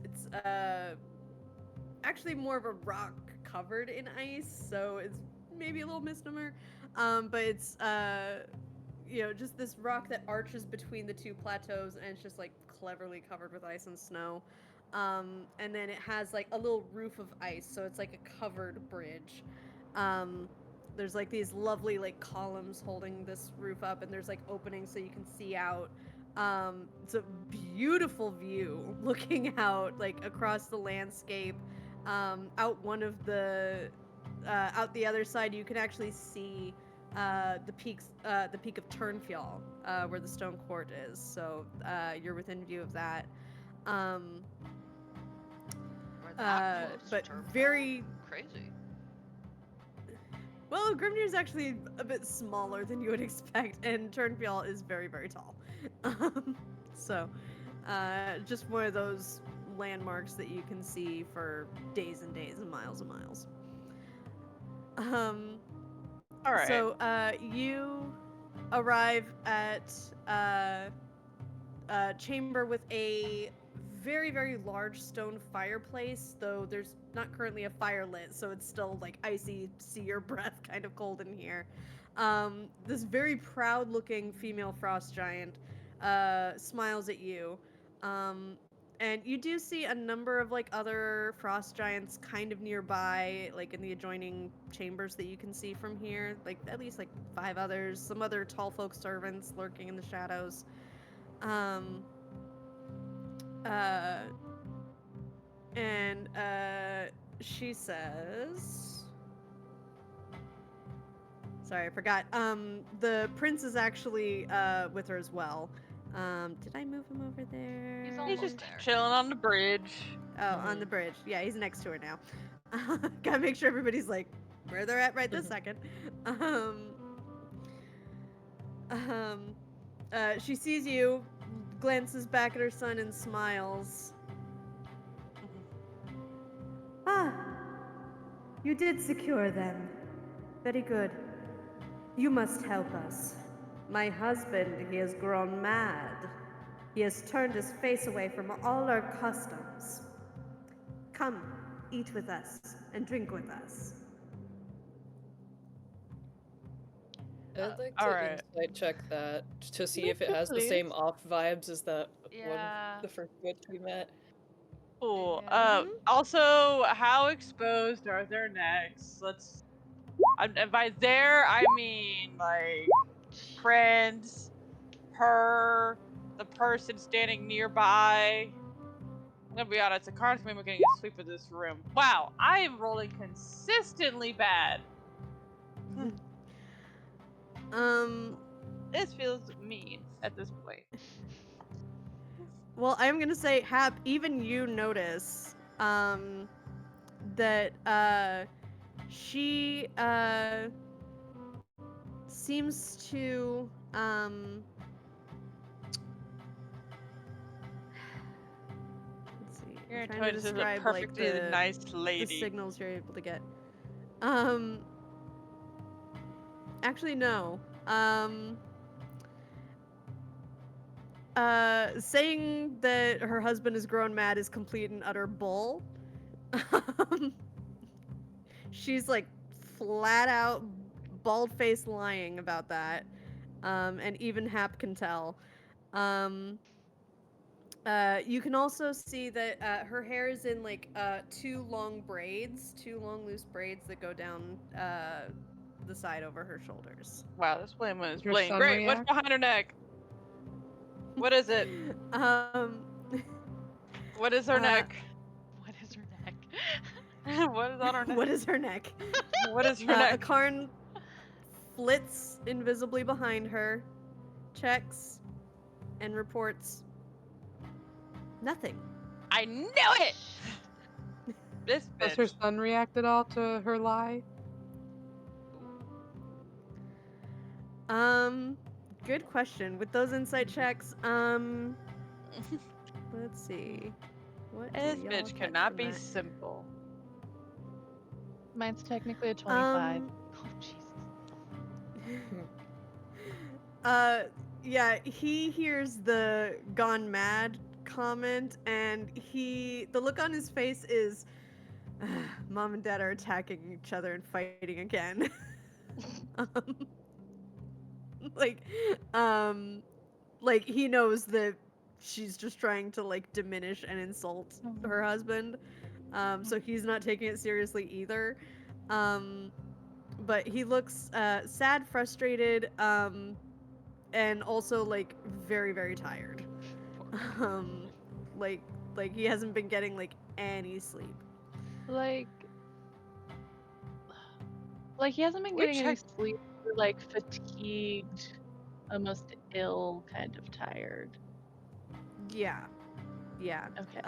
S2: It's actually more of a rock covered in ice, so it's maybe a little misnomer. But it's just this rock that arches between the two plateaus, and it's just like cleverly covered with ice and snow. And then it has like a little roof of ice, so it's like a covered bridge. There's like these lovely like columns holding this roof up, and there's like openings so you can see out. It's a beautiful view looking out like across the landscape. Out one of the out the other side, you can actually see the peak of Turnfjall, where the stone court is. So you're within view of that.
S1: We're that close
S2: But
S1: to Turnfjall?
S2: very
S1: Crazy.
S2: well, Grimnir is actually a bit smaller than you would expect, and Turnfjall is very, very tall. So, just one of those landmarks that you can see for days and days and miles and miles.
S5: All right.
S2: So, you arrive at a chamber with a very, very large stone fireplace, though there's not currently a fire lit, so it's still like icy, see your breath kind of cold in here. This very proud looking female frost giant smiles at you. And you do see a number of like other frost giants kind of nearby, like in the adjoining chambers that you can see from here. Like at least like 5 others, some other tall folk servants lurking in the shadows. And she says, sorry, I forgot. The prince is actually with her as well. Did I move him over there?
S1: He's
S5: He's
S1: almost
S5: just
S1: there.
S5: chilling on the bridge.
S2: Oh, on the bridge. Yeah, he's next to her now. Gotta make sure everybody's like where they're at right this second. She sees you, glances back at her son, and smiles. Ah, you did secure them. Very good. You must help us. My husband, he has grown mad. He has turned his face away from all our customs. Come, eat with us and drink with us.
S4: I'd like
S5: all
S4: to
S5: right.
S4: insight check that to see
S3: Me
S4: if it
S3: too,
S4: has the
S3: please.
S4: same off vibes as that one
S1: Yeah.
S4: of the first witch we met.
S5: Cool.
S1: Yeah.
S5: Also, how exposed are their necks? And by there, I mean like friends, her, the person standing nearby. I'm gonna be honest, the cards mean we're getting a sweep of this room. Wow, I am rolling consistently bad. This feels mean at this point.
S2: Well, I'm gonna say, Hap, even you notice, that, she, seems to, let's see,
S5: You're
S2: I'm trying to
S5: intuitive is a
S2: describe,
S5: perfectly
S2: like,
S5: nice
S2: the
S5: lady.
S2: signals you're able to get. Actually, no. Saying that her husband has grown mad is complete and utter bull. She's like flat out bald-faced lying about that. And even Hap can tell. You can also see that her hair is in like 2 long braids, 2 long loose braids that go down the side over her shoulders.
S5: Wow, this woman is
S6: Your
S5: playing
S6: son
S5: great. What's
S6: react?
S5: behind her neck? What is it? What is her neck?
S1: What is her neck?
S5: What is on her neck?
S2: What is her neck?
S5: What is her neck?
S2: Akarn flits invisibly behind her, checks, and reports nothing.
S5: I knew it! This
S6: Does her
S5: bitch.
S6: son react at all to her lie?
S2: Good question. With those insight checks, let's see. What do
S5: This
S2: y'all
S5: bitch
S2: catch
S5: cannot
S2: from
S5: be
S2: that?
S5: simple.
S3: Mine's technically a 25.
S1: Oh, Jesus.
S2: Yeah, he hears the gone mad comment, and the look on his face is, mom and dad are attacking each other and fighting again. um, like, um, like he knows that she's just trying to like diminish and insult her husband. So he's not taking it seriously either. But he looks sad, frustrated, and also like very, very tired. Um, like he hasn't been getting like any sleep.
S3: Like he hasn't been
S5: We
S3: getting any
S5: checked.
S3: sleep. Or, like fatigued, almost ill, kind of tired.
S2: Yeah, yeah.
S3: Okay.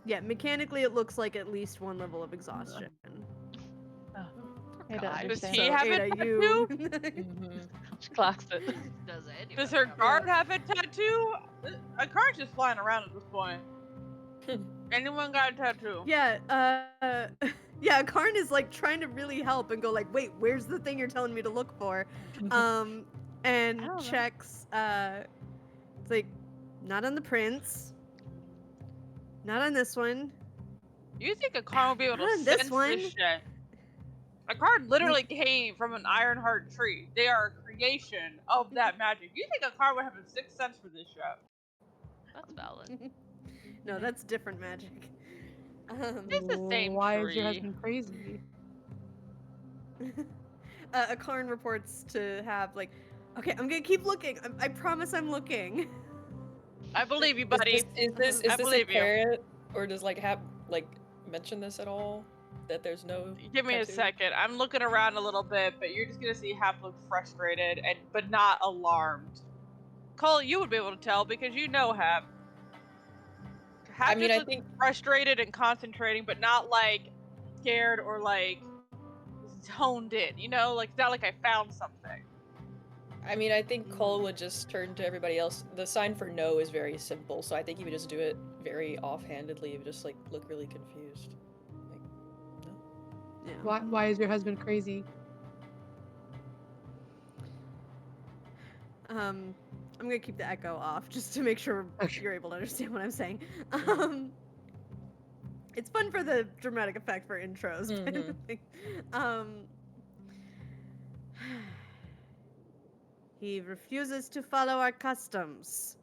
S2: Yeah. Mechanically, it looks like at least one level of exhaustion.
S3: Oh,
S1: Poor
S3: I don't
S1: guy.
S5: Does
S3: understand.
S5: he have a
S2: Ada,
S5: tattoo?
S2: you.
S4: Mhm.
S3: She clocks it.
S1: Does it?
S5: Does her guard have a tattoo? A card's just flying around at this point. Anyone got a tattoo?
S2: Yeah, yeah, Karn is like trying to really help and go like, wait, where's the thing you're telling me to look for? And
S3: I don't know.
S2: checks, it's like, not on the prince, not on this one.
S5: You think a card will be able to
S2: Not on this
S5: sense
S2: one.
S5: this shit? A card literally came from an ironheart tree. They are a creation of that magic. You think a card would have a sixth sense for this shit?
S1: That's valid.
S2: No, that's different magic.
S5: It's the same
S6: Why
S5: tree.
S6: is your husband crazy?
S2: A Karn reports to have like, okay, I'm gonna keep looking. I promise I'm looking.
S5: I believe you, buddy.
S4: Is this
S5: I
S4: a
S5: believe you.
S4: carrot, or does like have like mention this at all? That there's no.
S5: Give me a
S4: tattoo?
S5: second. I'm looking around a little bit, but you're just gonna see Hap look frustrated and but not alarmed. Cole, you would be able to tell because you know Hap. Hap
S4: I mean,
S5: just
S4: I
S5: looks
S4: think
S5: frustrated and concentrating, but not like scared or like honed in. You know, like it's not like I found something.
S4: Cole would just turn to everybody else. The sign for no is very simple, so I think he would just do it very offhandedly. He would just like look really confused. Like, no.
S2: Yeah.
S6: Why is your husband crazy?
S2: I'm gonna keep the echo off just to make sure
S6: Okay.
S2: you're able to understand what I'm saying. It's fun for the dramatic effect for intros.
S4: Mhm.
S2: But, um, he refuses to follow our customs.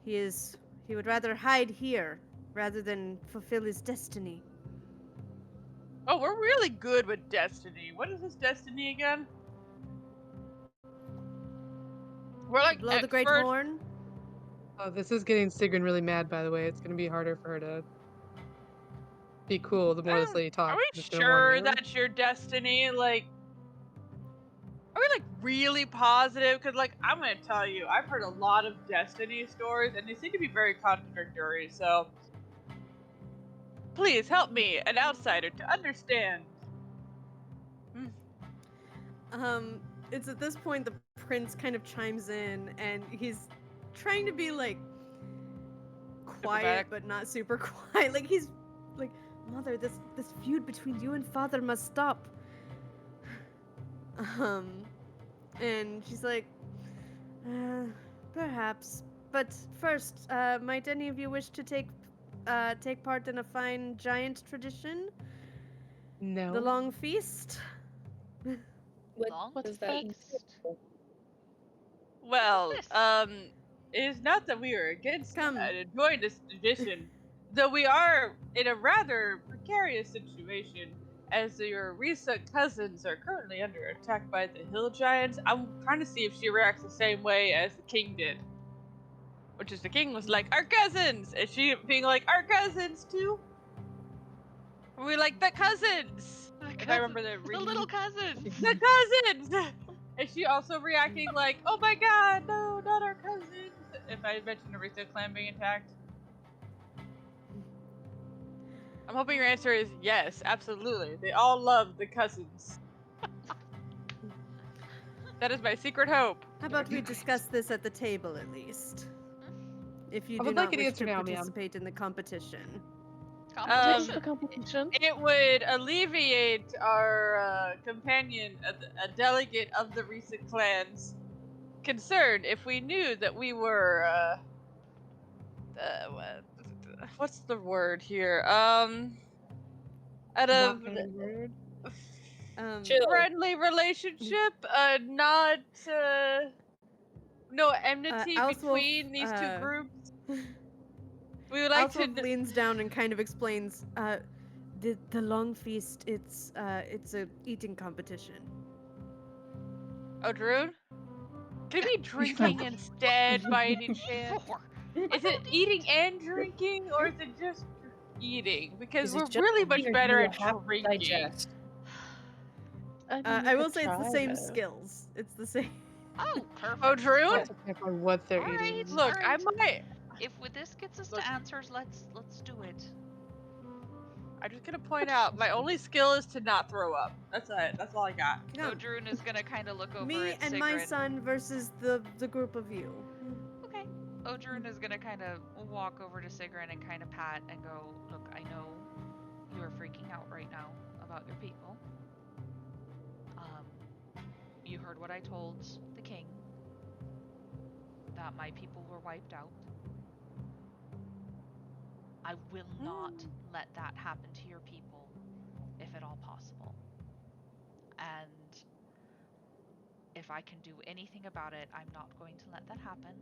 S2: He would rather hide here rather than fulfill his destiny.
S5: Oh, we're really good with destiny. What is this destiny again? We're like
S2: Blow the great
S5: experts.
S2: horn.
S6: Oh, this is getting Sigrun really mad, by the way. It's gonna be harder for her to be cool the more this lady talks.
S5: Are we
S6: Just gonna warn
S5: sure
S6: you.
S5: that's your destiny? Like, are we like really positive? Because like I'm gonna tell you, I've heard a lot of destiny stories, and they seem to be very contradictory. So please help me, an outsider, to understand.
S2: It's at this point the prince kind of chimes in, and he's trying to be like quiet,
S5: Diplomatic.
S2: but not super quiet. Like he's like, mother, this feud between you and father must stop. And she's like, perhaps, but first, might any of you wish to take part in a fine giant tradition,
S6: No.
S2: the long feast?
S4: What
S1: Long
S4: does that?
S1: feast.
S5: Well,
S1: Yes.
S5: it is not that we are against
S2: Come.
S5: that, enjoying this tradition, though we are in a rather precarious situation, as your Risa cousins are currently under attack by the hill giants. I'm trying to see if she reacts the same way as the king did. Which is the king was like, our cousins! And she being like, our cousins too? And we like, the cousins! If I remember the
S1: little cousins.
S5: the cousins! And she also reacting like, oh my god, no, not our cousins! If I mentioned a Risa clan being attacked. I'm hoping your answer is yes, absolutely. They all love the cousins. That is my secret hope.
S2: How about we discuss this at the table at least? If you
S6: I
S2: do
S6: would
S2: not
S6: like an
S2: wish
S6: answer
S2: to
S6: now, ma'am.
S2: participate in the competition.
S3: What's
S1: Competition.
S3: the competition?
S5: It would alleviate our companion, a delegate of the recent clans, concern if we knew that we were what's the word here? Out
S6: Not
S5: of
S6: gonna be rude.
S4: Chill.
S5: friendly relationship, not no enmity
S2: Elsewolf,
S5: between these two groups. We would like
S2: Elsewolf
S5: to.
S2: leans down and kind of explains, the long feast, it's a eating competition.
S5: Oh, Drew? Could it be drinking instead by any chance?
S1: Sure.
S5: Is it eating and drinking, or is it just eating? Because
S4: Is
S5: we're
S4: it just
S5: really much
S4: eating or
S5: better
S4: do
S5: at
S4: you have to
S5: drinking.
S4: digest?
S3: I mean,
S2: I
S3: you
S2: will
S3: could
S2: say it's the
S3: try,
S2: same
S3: though.
S2: skills. It's the same.
S1: Oh, perfect.
S5: Oh, Drew?
S6: Have to clarify what they're
S1: All right,
S6: eating.
S5: Look,
S1: all
S5: I
S1: right.
S5: might.
S1: If this gets us
S5: Look.
S1: to answers, let's do it.
S5: I'm just gonna point out my only skill is to not throw up. That's it. That's all I got.
S2: Come.
S1: Odrun is gonna kind of look over
S2: Me
S1: at
S2: and my
S1: Sigrun.
S2: son versus the group of you.
S1: Okay. Odrun is gonna kind of walk over to Sigrun and kind of pat and go, "Look, I know you are freaking out right now about your people. You heard what I told the king, that my people were wiped out. I will not let that happen to your people, if at all possible. And if I can do anything about it, I'm not going to let that happen.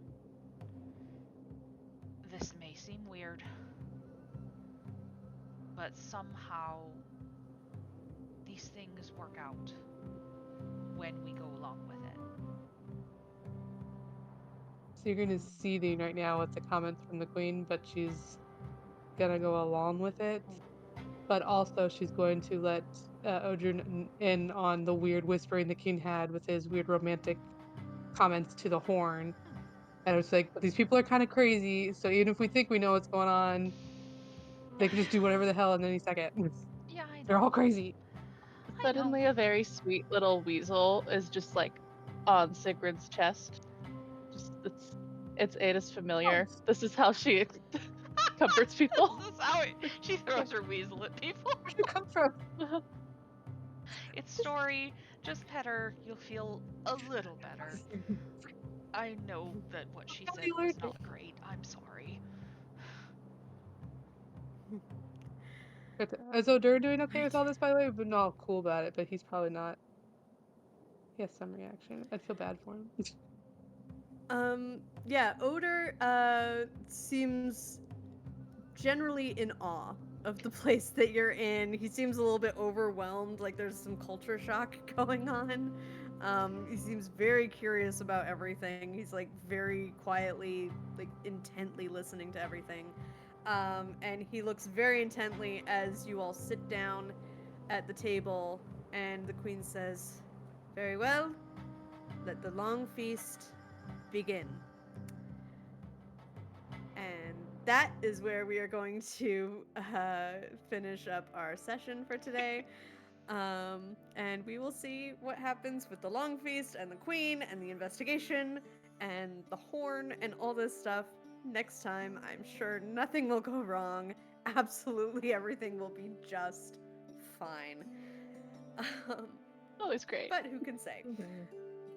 S1: This may seem weird, but somehow these things work out when we go along with it."
S6: Sigurd is seething right now with the comments from the queen, but she's gonna go along with it. But also, she's going to let Odrun in on the weird whispering the king had with his weird romantic comments to the horn. And it's like, but these people are kind of crazy, so even if we think we know what's going on, they can just do whatever the hell in any second.
S1: Yeah, I know.
S6: They're all crazy.
S1: I know.
S3: Suddenly, a very sweet little weasel is just like on Sigrid's chest. Just it's Ada's familiar. This is how she comforts people.
S1: This is how she throws her weasel at people.
S6: Where'd you come from?
S1: It's Story. Just pet her. You'll feel a little better. I know that what she
S6: How
S1: said
S6: you
S1: was
S6: learned
S1: not great. I'm sorry.
S6: Is Odur doing okay with all this, by the way? We've been all cool about it, but he's probably not. He has some reaction. I'd feel bad for him.
S2: Yeah, Odor, seems generally in awe of the place that you're in. He seems a little bit overwhelmed, like there's some culture shock going on. He seems very curious about everything. He's like very quietly, like intently listening to everything. And he looks very intently as you all sit down at the table, and the queen says, "Very well, let the long feast begin." And that is where we are going to finish up our session for today. And we will see what happens with the long feast and the queen and the investigation and the horn and all this stuff next time. I'm sure nothing will go wrong. Absolutely everything will be just fine.
S3: Always great.
S2: But who can say?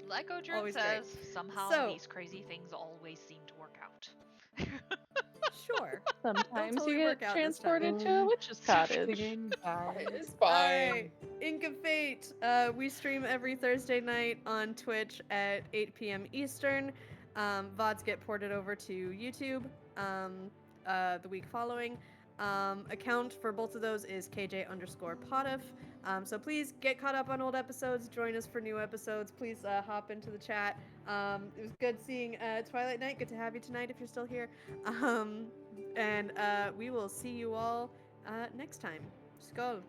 S1: Like Odrin
S2: Always
S1: says,
S2: great.
S1: somehow
S2: So-
S1: these crazy things always seem to work out.
S2: Sure.
S3: Sometimes
S2: totally
S3: you
S2: work
S3: get
S2: out this time.
S3: transported to a witch's cottage.
S6: Singing guys.
S4: It's fine.
S2: Alright, Ink of Fate. We stream every Thursday night on Twitch at 8 p.m. Eastern. VODs get ported over to YouTube the week following. Account for both of those is KJ_Potif. So please get caught up on old episodes. Join us for new episodes. Please hop into the chat. It was good seeing Twilight Knight. Good to have you tonight if you're still here. And we will see you all next time. Skål.